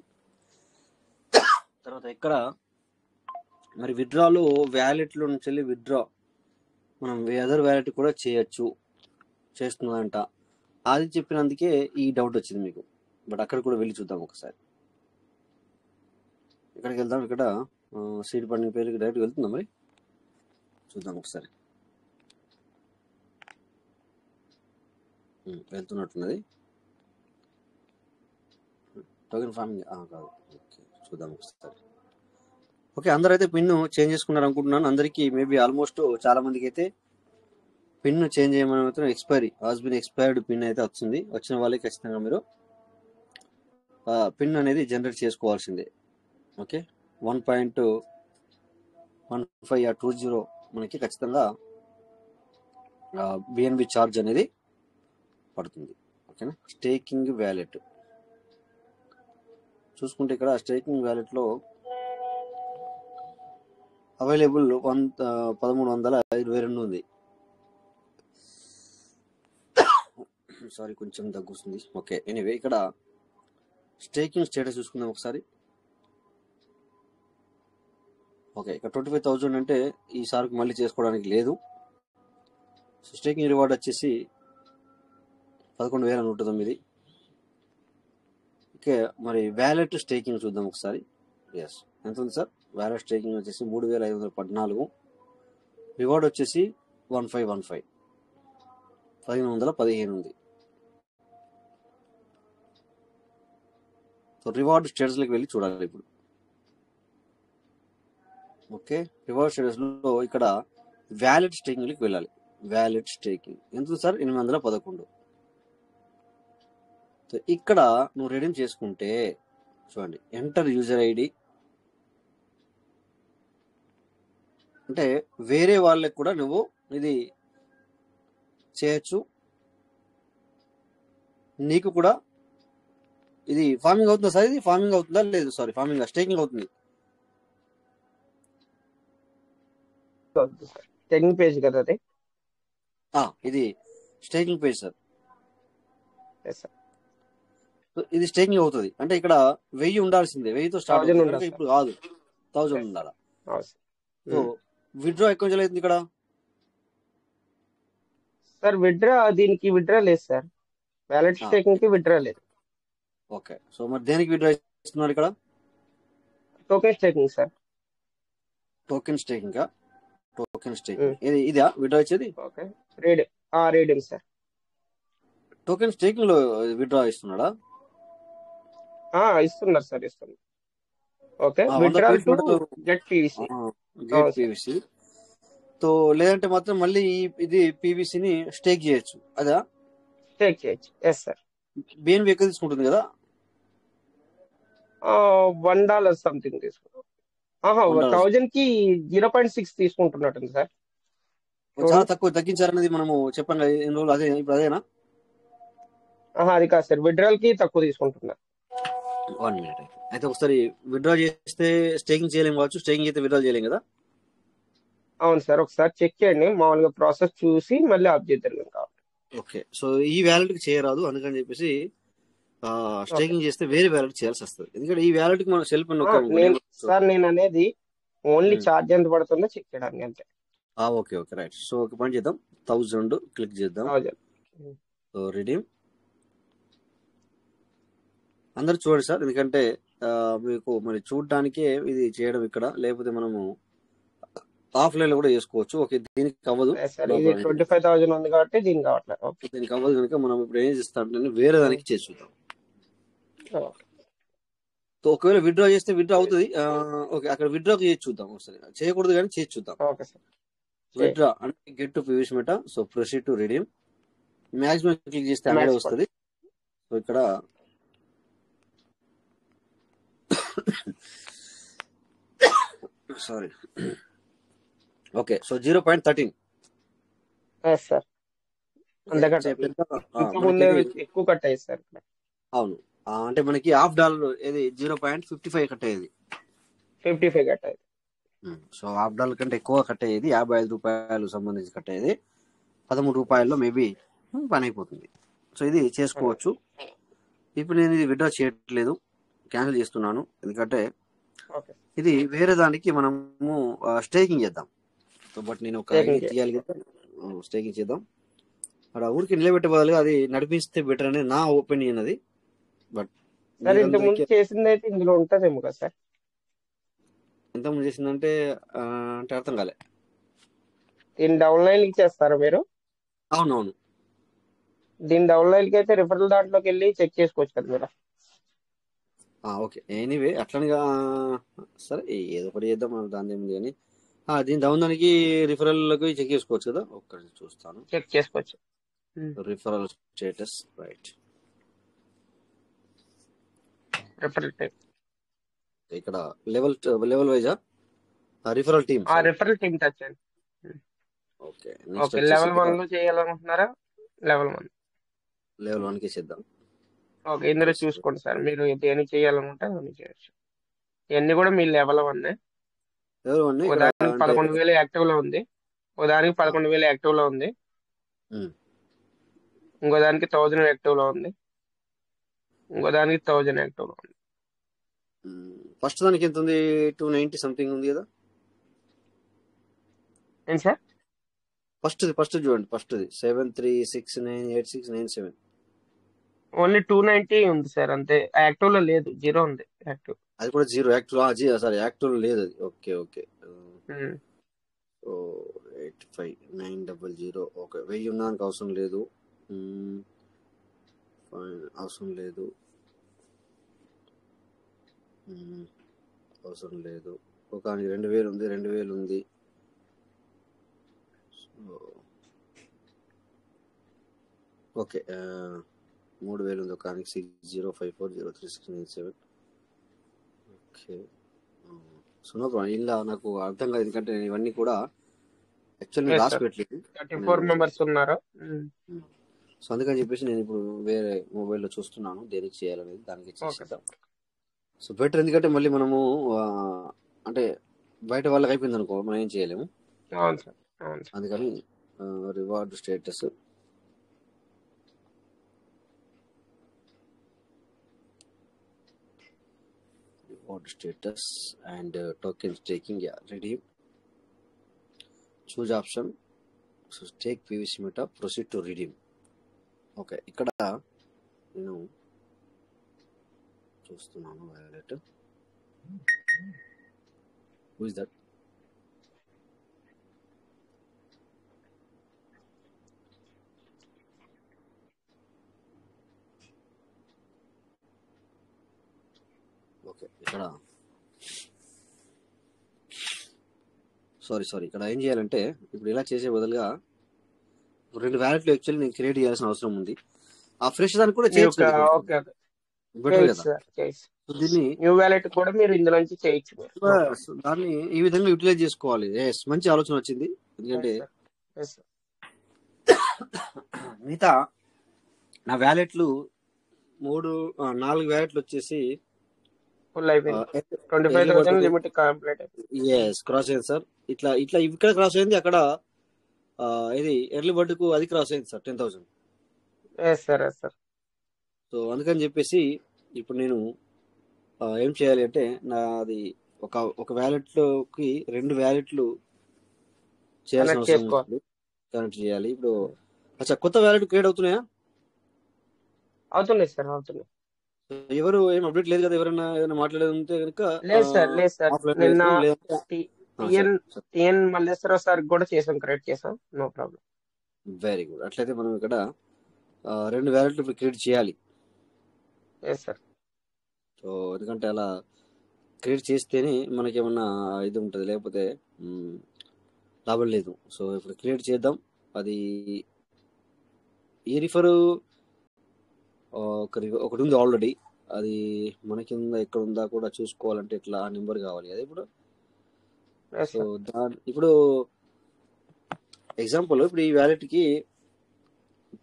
తర్వాత ఇక్కడ మరి విత్డ్రాలు వ్యాలెట్లో నుంచి వెళ్ళి విత్డ్రా మనం అదర్ వ్యాలెట్ కూడా చేస్తున్నదంట. అది చెప్పినందుకే ఈ డౌట్ వచ్చింది మీకు. బట్ అక్కడ కూడా వెళ్ళి చూద్దాం ఒకసారి. ఇక్కడికి వెళ్దాం. ఇక్కడ సీడ్ ఫండింగ్ పేరుకి డైరెక్ట్ వెళ్తుందా మరి చూద్దాం ఒకసారి. వెళ్తున్నట్టున్నది. టోకెన్ ఫార్మింగ్ కాదు. ఓకే చూద్దాం ఒకసారి. ఓకే, అందరూ అయితే పిన్ చేంజ్ చేసుకున్నారు అనుకుంటున్నాను. అందరికీ మేబీ ఆల్మోస్ట్ చాలా మందికి అయితే పిన్ చేంజ్ చేయమని ఎక్స్పైర్డ్ పిన్ అయితే వచ్చింది. వచ్చిన వాళ్ళకి ఖచ్చితంగా మీరు పిన్ అనేది జనరేట్ చేసుకోవాల్సిందే. ఓకే, 1.15 మనకి ఖచ్చితంగా బిఎన్బి ఛార్జ్ అనేది పడుతుంది. ఓకేనా, స్టేకింగ్ వ్యాలెట్ చూసుకుంటే ఇక్కడ స్టేకింగ్ వ్యాలెట్లో అవైలబుల్ 1322 ఉంది. సారీ కొంచెం దగ్గుస్తుంది. ఓకే, ఎనీవే ఇక్కడ స్టేకింగ్ స్టేటస్ చూసుకుందాం ఒకసారి. ఓకే, ఇక్కడ 25,000 అంటే ఈసారికి మళ్ళీ చేసుకోవడానికి లేదు. సో స్టేకింగ్ రివార్డ్ వచ్చేసి 11,109. ఓకే, మరి వ్యాలెట్ స్టేకింగ్ చూద్దాం ఒకసారి. ఎస్, ఎంత ఉంది సార్? వ్యాలెట్ స్టేకింగ్ వచ్చేసి 3,514. రివార్డ్ వచ్చేసి 1515 1515 ఉంది. సో రివార్డ్ స్టేటస్లోకి వెళ్ళి చూడాలి ఇప్పుడు. ఓకే, రివార్డ్ స్టేటస్లో ఇక్కడ వ్యాలెట్ స్టేకింగ్లోకి వెళ్ళాలి. వ్యాలెట్ స్టేకింగ్ ఎంత సార్? 811. సో ఇక్కడ నువ్వు రెడీమ్ చేసుకుంటే చూడండి, ఎంటర్ యూజర్ ఐడి అంటే వేరే వాళ్ళకి కూడా నువ్వు ఇది చేయొచ్చు. నీకు కూడా ఇది ఫార్మింగ్ అవుతుందా సార్? ఇది ఫార్మింగ్ అవుతుందా? లేదు, సారీ, ఫార్మింగ్ స్టేకింగ్ అవుతుంది. స్టేకింగ్ పేజ్ కదా అది. ఇది staking page sir. Yes sir. ఇది స్టేకింగ్ అవుతుంది అంటే ఇక్కడ 1000 ఉండాల్సిందే. 1000తో స్టార్ట్ 1000 అవుతుంది. ఉండాలి ఇప్పుడు కాదు, 1000 ఉండాలా. అవును సో విత్డ్రా ఎక్కువ అవుతుంది ఇక్కడ. సార్ దీనికి విత్డ్రా లేదు సార్. వ్యాలెట్ స్టేకింగ్ కి విత్డ్రా లేదు. ఓకే, సో మరి దేనికి విత్డ్రా ఇస్తున్నారు ఇక్కడ? Token staking sir. Token staking. Token staking ఇదా విత్డ్రా ఇచ్చేది? Okay, reading sir. Token staking లో విత్డ్రా ఇస్తున్నాడా? ఇస్తున్నారు సార్, ఇస్తున్నారు. Okay, withdraw to get PVC. So లేదంటే మాత్రం మళ్ళీ ఇది పీవీసీని స్టేక్ చేయొచ్చు. అదా? స్టేక్ చేయొచ్చు. Yes sir. బిఎన్బి ఎక్కువ తీసుకుంటుంది కదా? $1 సంథింగ్ తీసుకుంటాం. 1000 కి 0.6 తీసుకుంటున్నట్టుంది సార్. చాలా తక్కువ తగ్గించారనేది మనము చెప్పాం కదా ఎన్ని రోజులు. అదే ఇప్పుడు అదేనా? అది కాదు సార్, విత్డ్రాల్ కి తక్కువ తీసుకుంటున్నారు. 1 మినిట్ అయితే ఒకసారి విత్డ్రా చేస్తే స్టేకింగ్ చేయలేము కావచ్చు. స్టేకింగ్ అయితే విత్డ్రా చేయలేం కదా? అవును సార్, ఒకసారి చెక్ చేయండి. మామూలుగా ప్రాసెస్ చూసి మళ్ళీ ఆప్ చేద్దరు కావాలి. ఓకే, సో ఈ వ్యాలెట్ కి చేయరాదు. అందుకని చెప్పేసి స్టేకింగ్ చేస్తే వేరే వ్యాలెట్ చేయాల్సి వస్తుంది. ఎందుకంటే ఈ వ్యాలెట్ కి మనం సెల్ఫ్ సార్ నేను అనేది ఓన్లీ ఛార్జ్ ఎంత పడుతుందో చెక్ చేయడానికి అంతే. Okay okay right. సో ఒక పని చేద్దాం, 1000 క్లిక్ చేద్దాం. సో రిడీమ్ అందరు చూడండి సార్, ఎందుకంటే మీకు మరి చూడడానికే ఇది చేయడం ఇక్కడ. లేకపోతే మనము ఆఫ్లైన్ లో కూడా చేసుకోవచ్చు. ఓకే, దీనికి అవ్వదు, సార్ ఇది 25,000 ఉంది కాబట్టి దీనికి కావట్లేదు. ఓకే దీనికి అవ్వదు కనుక మనం ఇప్పుడు ఏం చేస్తాం, వేరే దానికి చేసి చూద్దాం. సో ఒకవేళ విత్డ్రా చేస్తే విత్డ్రా అవుతుంది. ఓకే, అక్కడ విత్డ్రా చేసి చూద్దాం ఒకసారి. చేయకూడదు కానీ చేసి చూద్దాం. Okay sir. విత్డ్రా అంటే get to previous meta. So proceed to redeem. Maximum click చేస్తే అక్కడే వస్తుంది. సో ఇక్కడ సారీ, ఓకే. సో 0.13 సార్, అంతకంటే ఎక్కువ కట్ అయ్యింది సార్. అవును, అంటే మనకి $1/2 ఏది 0.55 కట్ అయ్యేది. 55 కట్ అయ్యేది. సో $1/2 కంటే ఎక్కువ కట్ అయ్యేది. $55 సంబంధించి కట్ అయ్యేది. $13 మేబీ పని అయిపోతుంది. సో ఇది చేసుకోవచ్చు. ఇప్పుడు నేను ఇది విత్డ్రా చేయట్లేదు, క్యాన్సిల్ చేస్తున్నాను. ఎందుకంటే ఇది వేరే దానికి మనము స్టేకింగ్ చేద్దాం. సో బట్ నేను ఒక తీయాలి కదా, స్టేకింగ్ చేద్దాం. అక్కడ ఊరికి నిలబెట్టే బదులుగా అది నడిపిస్తే బెటర్ అని నా ఒపీనియన్. అది బట్ ఇంతకుముందు చేసింది అయితే ఇందులో ఉంటదేమో కదా సార్. ఇంతకుముందు చేసిందంటే అంటే అర్థం కాలే. దీన్ని డౌన్లైన్ చేస్తారా మీరు? అవునవును, దీని డౌన్లైన్ కి అయితే రిఫరల్ దాంట్లోకి వెళ్ళి చెక్ చేసుకోవచ్చు కదా మీరు. ఓకే, ఎనీవే అట్లనిగా సరే, ఏదో ఒకటి చేద్దాం, దాని ఏముంది కానీ. దీని డౌన్ దానికి రిఫరల్కి చెక్ చేసుకోవచ్చు కదా. ఒక్కటి చూస్తాను, చెక్ చేసుకోవచ్చు. Referral status, right. Referral type ఇక్కడ లెవెల్ వైజా referral team. Referral team touch అండి. ఓకే, ఓకే, లెవెల్ 1 లో చేయాలనుకుంటున్నారా? లెవెల్ 1కి చేద్దాం. ఓకే, ఇందులో చూసుకోండి సార్, మీరు దేని చేయాలనుకుంటే అన్ని చేయొచ్చు. ఇవన్నీ కూడా మీ లెవెల్ 1. ఉదాహరణకి 11,000 యాక్టివ్ లో ఉంది. ఉదాహరణకి 11,000 యాక్టివ్ లో ఉంది. ఇంకో దానికి 1000 యాక్టివ్ లో ఉంది. ఇంకో దానికి 1000 యాక్టివ్ లో ఉంది. ఫస్ట్ దానికి ఎంత ఉంది? 290 సంథింగ్ ఉంది కదా. ఏంటి సార్? ఫస్ట్ చూడండి, ఫస్ట్ది 73698697. ఓన్లీ 290 ఉంది సార్, అంతే. యాక్టివ్ లో లేదు, 0 ఉంది యాక్టివ్. అది కూడా 0 యాక్టివ్. సారీ, యాక్టివ్ లేదు అది. ఓకే 85900. ఓకే, 1000 ఉన్నదానికి అవసరం లేదు, అవసరం లేదు, అవసరం లేదు. ఒక 2000 ఉంది, 2000 ఉంది. ఓకే, 3000 ఉంది. ఒక 6054036997. Okay, so no problem. ఇలా నాకు అర్థం కాదు, ఎందుకంటే నేను ఇవన్నీ కూడా యాక్చువల్లీ రాసి పెట్టలేదు. 34 మెంబర్స్ ఉన్నారు. సో అందుకని చెప్పేసి నేను ఇప్పుడు వేరే మొబైల్లో చూస్తున్నాను దేనికి చేయాలనేది, దానికి చేసేద్దాం. సో బెటర్, ఎందుకంటే మళ్ళీ మనము అంటే బయట వాళ్ళకి అయిపోయింది అనుకో, మనం ఏం చేయలేము. అందుకని reward status, and token staking, redeem, choose option, so stake PVC meta, proceed to redeem. Okay, ఇక్కడ నేను చూస్తున్నాను wallet. Who is that? Okay, ఇక్కడ సారీ ఇక్కడ ఏం చేయాలంటే, ఇప్పుడు ఇలా చేసే బదులుగా 2 వ్యాలెట్లు యాక్చువల్లీ నేను క్రియేట్ చేయాల్సిన అవసరం ఉంది. ఆ ఫ్రెష్ దానికి కూడా చేయొచ్చు కదా, బెటర్ కదా. దీన్ని న్యూ వ్యాలెట్ కూడా మీరు ఇందులో నుంచి చేయొచ్చు. దాన్ని ఈ విధంగా యూటిలైజ్ చేసుకోవాలి. మంచి ఆలోచన వచ్చింది. ఎందుకంటే మిగతా నా వ్యాలెట్లు 4 వ్యాలెట్లు వచ్చేసి ఫుల్ అయిపోయింది. 25,000 లిమిట్ కంప్లీట్ అయిపోయింది. క్రాస్ అయింది సార్. ఇట్లా ఇక్కడ క్రాస్ అయింది, అక్కడ ఇది ఎర్లీ బర్డ్ కు అది క్రాస్ అయింది సార్, 10,000. సో అందుకని చెప్పేసి ఇప్పుడు నేను ఏం చేయాలి అంటే, నాది ఒక వ్యాలెట్ లోకి 2 వ్యాలెట్లు చేయాల్సిన అవసరం ఉంది. కనెక్ట్ చేయాలి. ఇప్పుడు కొత్త వ్యాలెట్ క్రియేట్ అవుతున్నాయా? అవుతున్నాయి సార్, అవుతున్నాయి. ఎవరు ఏం అప్డేట్ లేదు కదా? ఎవరైనా ఏదైనా మాట్లాడేది ఉంటే కనుక టిఎన్ టిఎన్ మల్లేశ్వరరావు సార్ కూడా చేసాం, క్రియేట్ చేసాం, నో ప్రాబ్లం. Very good. అట్లయితే మనం ఇక్కడ 2 వ్యాలెట్లు క్రియేట్ చేయాలి. Yes sir. సో ఎందుకంటే అలా క్రియేట్ చేస్తేనే మనకేమన్నా ఇది ఉంటుంది, లేకపోతే లాభం లేదు. సో ఇప్పుడు క్రియేట్ చేద్దాం. అది ఈ రిఫర్ ఒకటి ఉంది ఆల్రెడీ, అది మనకి ఉందా ఎక్కడ ఉందా కూడా చూసుకోవాలంటే ఇట్లా ఆ నెంబర్ కావాలి కదా ఇప్పుడు. సో ఇప్పుడు ఎగ్జాంపుల్ ఇప్పుడు ఈ వ్యాలెట్కి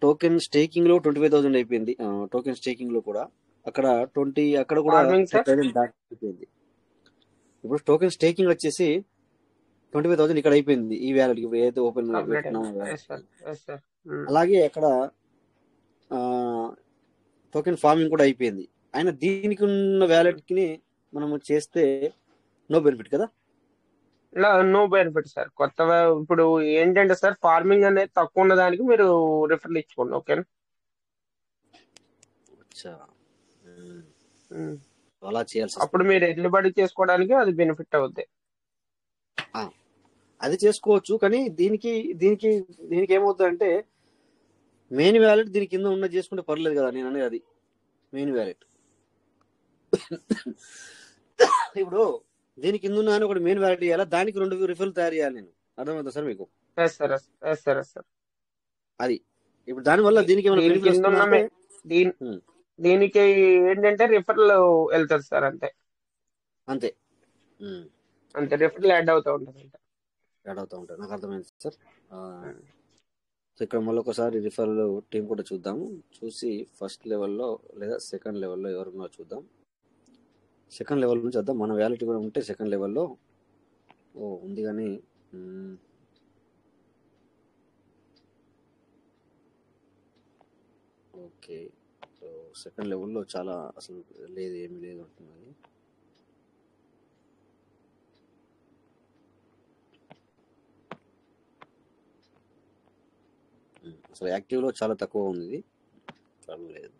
టోకెన్ స్టేకింగ్ లో 25,000 అయిపోయింది. టోకెన్ స్టేకింగ్ లో కూడా అక్కడ 20 అక్కడ కూడా అయిపోయింది. ఇప్పుడు టోకెన్ స్టేకింగ్ వచ్చేసి 25,000 ఇక్కడ అయిపోయింది ఈ వ్యాలెట్ ఇప్పుడు ఏదైతే ఓపెన్ పెట్టుకున్నామో. అలాగే అక్కడ టోకెన్ ఫార్మింగ్ కూడా అయిపోయింది. అయినా దీనికి ఉన్న వ్యాలెట్ కి మనం చేస్తే నో బెనిఫిట్ కదా? No benefit sir. కొత్త ఇప్పుడు ఏంటంటే సార్, ఫార్మింగ్ అనేది తక్కువ ఉన్న దానికి మీరు రిఫరల్ ఇచ్చుకోండి, ఓకేనా? అలా చేయాల్సి అప్పుడు మీరు ఎల్లుబడి చేసుకోవడానికి అది బెనిఫిట్ అవుద్ది. అది చేసుకోవచ్చు, కానీ దీనికి దీనికి దీనికి ఏమవుతుంది అంటే మెయిన్ వ్యాలెట్ దీని కింద ఉన్న చేసుకుంటే పర్లేదు కదా నేను అనేది. అది మెయిన్ వ్యాలెట్ ఇప్పుడు దీని కింద ఉన్న ఒకటి మెయిన్ వ్యాలెట్ చేయాలా, దానికి 2 రిఫరల్ తయారు చేయాలి నేను. అర్థమవుతుంది సార్ మీకు? అది ఇప్పుడు దానివల్ల దీనికి దీనికి ఏంటంటే రిఫరల్ వెళ్తుంది సార్, అంతే అంతే అంతే. రిఫరల్ యాడ్ అవుతూ ఉంటుంది. నాకు అర్థమైంది సార్. సో ఇక్కడ మళ్ళీ ఒకసారి రిఫరల్ టీం కూడా చూద్దాము. చూసి ఫస్ట్ లెవెల్లో లేదా సెకండ్ లెవెల్లో ఎవరున్నా చూద్దాం. సెకండ్ లెవెల్ నుంచి వద్దాం. మన వ్యాలిటీ కూడా ఉంటే సెకండ్ లెవెల్లో ఉంది, కానీ ఓకే. సో సెకండ్ లెవెల్లో చాలా అసలు లేదు, ఏమి లేదు అంటున్నది. అసలు యాక్టివ్లో చాలా తక్కువ ఉంది, ఇది చాలా లేదు.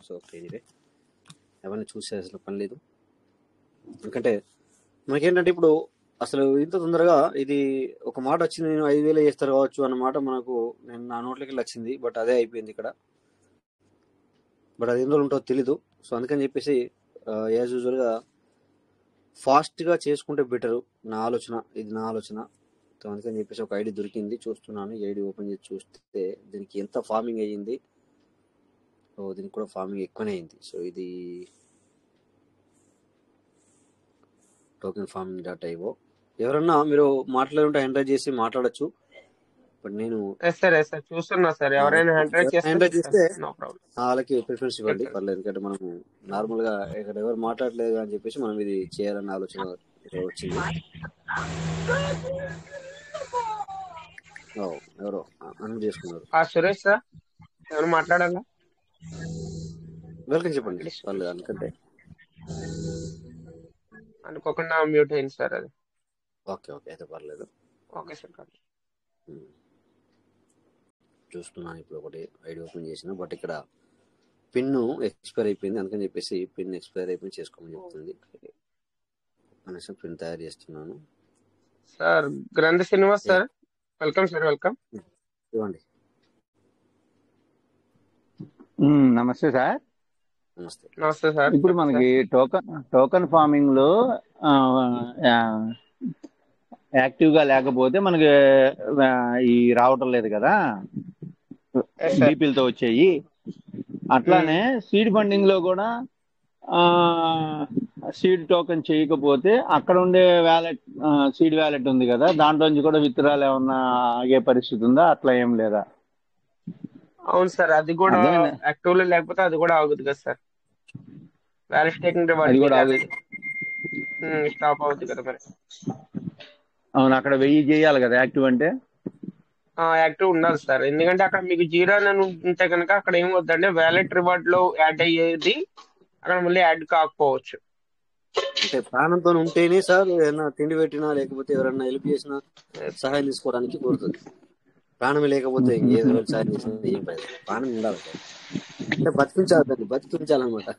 సో ఓకే, ఎవరిని చూసే అసలు పని లేదు. ఎందుకంటే మనకేంటంటే ఇప్పుడు అసలు ఇంత తొందరగా ఇది ఒక మాట వచ్చింది, నేను 5,000 చేస్తారు కావచ్చు అన్న మాట మనకు నేను నా నోట్లకి వచ్చింది. బట్ అదే అయిపోయింది ఇక్కడ. బట్ అది ఎన్ని రోజులు ఉంటుందో తెలీదు. సో అందుకని చెప్పేసి యాజ్ యూజువల్గా ఫాస్ట్గా చేసుకుంటే బెటరు, నా ఆలోచన. ఇది నా ఆలోచన. సో అందుకని చెప్పేసి ఒక ఐడి దొరికింది, చూస్తున్నాను. ఈ ఐడి ఓపెన్ చేసి చూస్తే దీనికి ఎంత ఫార్మింగ్ అయ్యింది. సో దీనికి కూడా ఫార్మింగ్ ఎక్కువనే అయింది. సో ఇది టోకెన్ ఫార్మింగ్ .io. ఎవరన్నా మీరు మాట్లాడుంటే ఎంటర్ చేసి మాట్లాడచ్చు. బట్ నేను చూస్తున్నా సార్, ఎవరైనా ఎంటర్ చేస్తే వాళ్ళకి ప్రిఫరెన్స్ ఇవ్వండి, పర్లేదు. ఎందుకంటే మనం నార్మల్ గా ఇక్కడ ఎవరు మాట్లాడలేదు అని చెప్పేసి మనం ఇది చేయాలన్న ఆలోచన వచ్చింది. ఎవరో అన్మ్యూట్ చేసుకున్నారు. సురేష్ సార్, ఎవరు మాట్లాడాలా? వెల్కమ్ చెప్పండి, పర్లేదు. ఎందుకంటే అనుకోకుండా మ్యూట్ అయింది సార్ అది. ఓకే ఓకే, అయితే పర్లేదు. ఓకే సార్, చూస్తున్నాను. ఇప్పుడు ఒకటి ఐడి ఓపెన్ చేసిన, బట్ ఇక్కడ పిన్ ఎక్స్పైర్ అయిపోయింది. అందుకని చెప్పేసి పిన్ ఎక్స్పైర్ అయిపోయింది, చేసుకోమని చెప్తుంది. అనేసి పిన్ తయారు చేస్తున్నాను. సార్ గ్రంథ Srinivas sir, welcome sir. Welcome, ఇవ్వండి. నమస్తే సార్. నమస్తే సార్. ఇప్పుడు మనకి టోకన్ ఫార్మింగ్ లో యాక్టివ్ గా లేకపోతే మనకి ఈ రావటం లేదు కదా, డీపీలతో వచ్చాయి. అట్లానే సీడ్ ఫండింగ్ లో కూడా సీడ్ టోకెన్ చేయకపోతే అక్కడ ఉండే వ్యాలెట్, సీడ్ వ్యాలెట్ ఉంది కదా, దాంట్లో నుంచి కూడా విత్డ్రాల్ ఏమన్నా ఆగే పరిస్థితి ఉందా? అట్లా ఏం లేదా? అవును సార్, అది కూడా యాక్టివ్ లో లేకపోతే అది కూడా ఆగుతుంది కదా సార్. వ్యాలెట్ టేకింగ్ స్టాప్ అవుతుంది కదా మరి. అవును, అక్కడ 1000 చేయాలి కదా యాక్టివ్ అంటే. యాక్టివ్ ఉండాలి సార్, ఎందుకంటే అక్కడ మీకు జీరో అని ఉంటే కనుక అక్కడ ఏమవుతుందంటే వ్యాలెట్ రివార్డ్ లో యాడ్ అయ్యేది అక్కడ మళ్ళీ యాడ్ కాకపోవచ్చు. అంటే ప్రాణంతో ఉంటేనే సార్ ఏదైనా తిండి పెట్టినా లేకపోతే ఎవరైనా హెల్ప్ చేసినా సహాయం తీసుకోవడానికి కోరుతుంది. ప్రాణమే లేకపోతే ఇంకేదో రోజు సాయం చేసినా ఏం ప్రయోజనం. ప్రాణం ఉండాలి సార్, అంటే బతికించాలి, దాన్ని బతికించాలన్నమాట.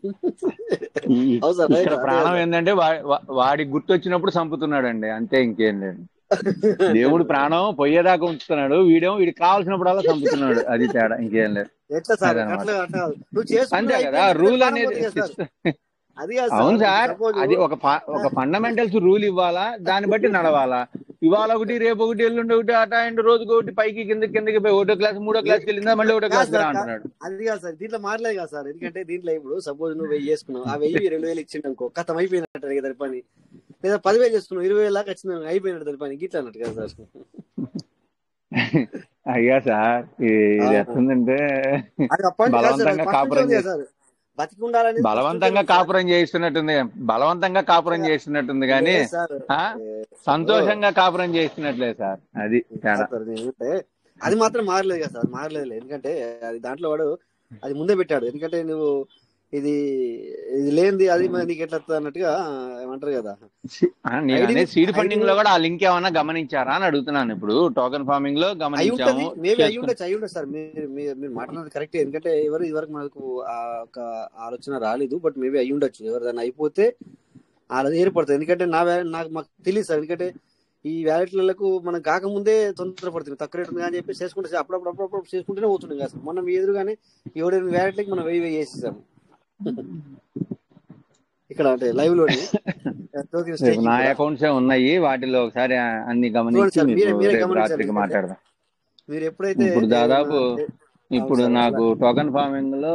అవును సార్, ఇక్కడ అదే ప్రాణం సార్. ఏంటంటే వాడికి గుర్తొచ్చినప్పుడు చంపుతున్నాడండి, అంతే, ఇంకేం లేదు. దేవుడు ప్రాణం పోయేదాకా ఉంచుతున్నాడు, వీడికి కావాల్సినప్పుడల్లా చంపుతున్నాడు, అది తేడా, ఇంకేం లేదు. ఎట్లా సార్ అదనమాట. అట్లా అట్లా నువ్వు చేసుకుంటే అంతే కదా అయిపోయింది, రూల్ ప్రాణం అనేది. పోతుంది కదా సార్. అది కాదు అవును సార్, సార్, సపోజ్ అది ఒక ఫండమెంటల్స్ రూల్ ఇవ్వాలా, దాన్ని బట్టి నడవాలా. ఇవాళ ఒకటి, రేపు ఒకటి, ఎల్లుండి ఒకటి, అటా అండ్ రోజుకి ఒకటి, పైకి కిందకి పోయి 1వ క్లాస్ 3వ క్లాస్కి వెళ్ళిందా మళ్ళీ 1వ క్లాస్ రా అంటున్నాడు. అది కాదు సార్, దీంట్లో మారలేదు కదా సార్. ఎందుకంటే దీంట్లో ఇప్పుడు సపోజ్ నువ్వు 1000 చేసుకున్నావు, ఆ 1000 2000 ఇచ్చిండు అనుకో, కథం అయిపోయినట్టు కదా పని. లేదా 10,000 చేసుకున్నావు, 20,000 దాకా వచ్చింది, అయిపోయినట్టు పని, గిట్లా అన్నట్టు కదా సార్. అయ్యా సార్, ఇది ఎట్టుందంటే అది అప్పటి నుంచి కాదు సార్, బలవంతంగా ఫస్ట్ నుంచి కాపురం ఉంది కదా సార్. బతికి ఉండాలని బలవంతంగా కాపురం చేస్తున్నట్టుంది కానీ సార్. సంతోషంగా కాపురం చేస్తున్నట్లేదు సార్, అది తేడా. నేనంటే అది మాత్రం మారలేదు కదా సార్, మారలేదు. ఎందుకంటే అది దాంట్లో వాడు అది ముందే పెట్టాడు. ఎందుకంటే నువ్వు ఇది లేనిది అది నీకు ఎట్లా అన్నట్టుగా ఏమంటారు కదా. నేను సీడ్ ఫండింగ్ లో కూడా ఆ లింక్ ఏమన్నా గమనించారా అని అడుగుతున్నాను. ఇప్పుడు టోకెన్ ఫార్మింగ్ లో గమనించాము, మేబీ అయ్యి ఉండొచ్చు సార్. మీరు మాట్లాడేది కరెక్ట్. ఎందుకంటే ఇదివరకు మనకు ఒక ఆలోచన రాలేదు, బట్ మేబీ అయ్యి ఉండొచ్చు. ఎవరిదైనా అయిపోతే అలా ఏర్పడుతుంది. ఎందుకంటే మాకు తెలియదు సార్. ఎందుకంటే ఈ వ్యాలెట్లకు మనం కాకముందే తొందరపడుతుంది, తక్కువ రేట్ ఉంది అని చెప్పి చేసుకుంటే అప్పుడప్పుడు చేసుకుంటూనే పోతుండే కదా సార్. మనం ఎదురుగానే 7 వ్యాలెట్లకి మనం 1000 వేసేసాము ఇక్కడ, అంటే లైవ్ లో. నా అకౌంట్స్ ఉన్నాయి, వాటిలో ఒకసారి అన్ని గమనించి రాత్రికి మాట్లాడదాం. మీరు ఎప్పుడైతే ఇప్పుడు దాదాపు ఇప్పుడు నాకు టోకెన్ ఫార్మింగ్ లో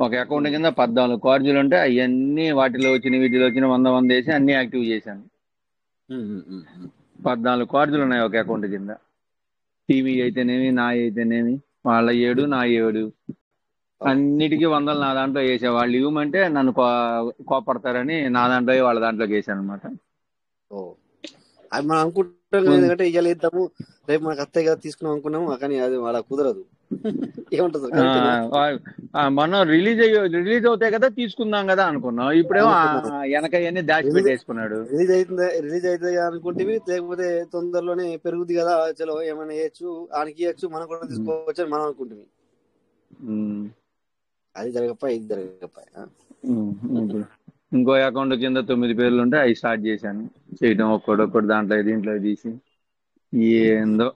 ఒక అకౌంట్ కింద 14 కార్డులు ఉంటే అవన్నీ వాటిలో వచ్చిన వీటిలో వచ్చిన 100 వేసి అన్ని యాక్టివ్ చేశాను. 14 కార్డులు ఉన్నాయి ఒక అకౌంట్ కింద. టీవీ అయితేనేమి, నా అయితేనేమి, వాళ్ళ 7 నా 7 అన్నిటికీ 100 నా దాంట్లో వేసా. వాళ్ళు ఇవ్వమంటే నన్ను కోపడతారని నా దాంట్లో వాళ్ళ దాంట్లోకి వేసాను అనమాట. అది మనం అనుకుంటాం ఎందుకంటే ఇవాళ ఇద్దాము, రేపు మనకు అత్తయ్య కదా తీసుకున్నాం అనుకున్నాము, కానీ అది అలా కుదరదు. ఏమంటారు మనం రిలీజ్ అవుతాయి కదా తీసుకుందాం కదా అనుకున్నాం, ఇప్పుడేమో వెనకయ్యని దాచి పెట్టేసుకున్నాడు. రిలీజ్ అవుతుంది అనుకుంటే, లేకపోతే తొందరలోనే పెరుగుద్ది కదా, చలో ఏమైనా వేయచ్చు, ఆయనకి ఇవ్వచ్చు, మనం కూడా తీసుకోవచ్చు అని మనం అనుకుంటుంది. అది జరగపాయి, ఇది జరగపాయి. ఇంకో అకౌంట్ కింద 9 పేర్లు ఉంటే అవి స్టార్ట్ చేశాను చేయడం, ఒక్కడొక్కడు దాంట్లో దీంట్లో తీసి. ఏందో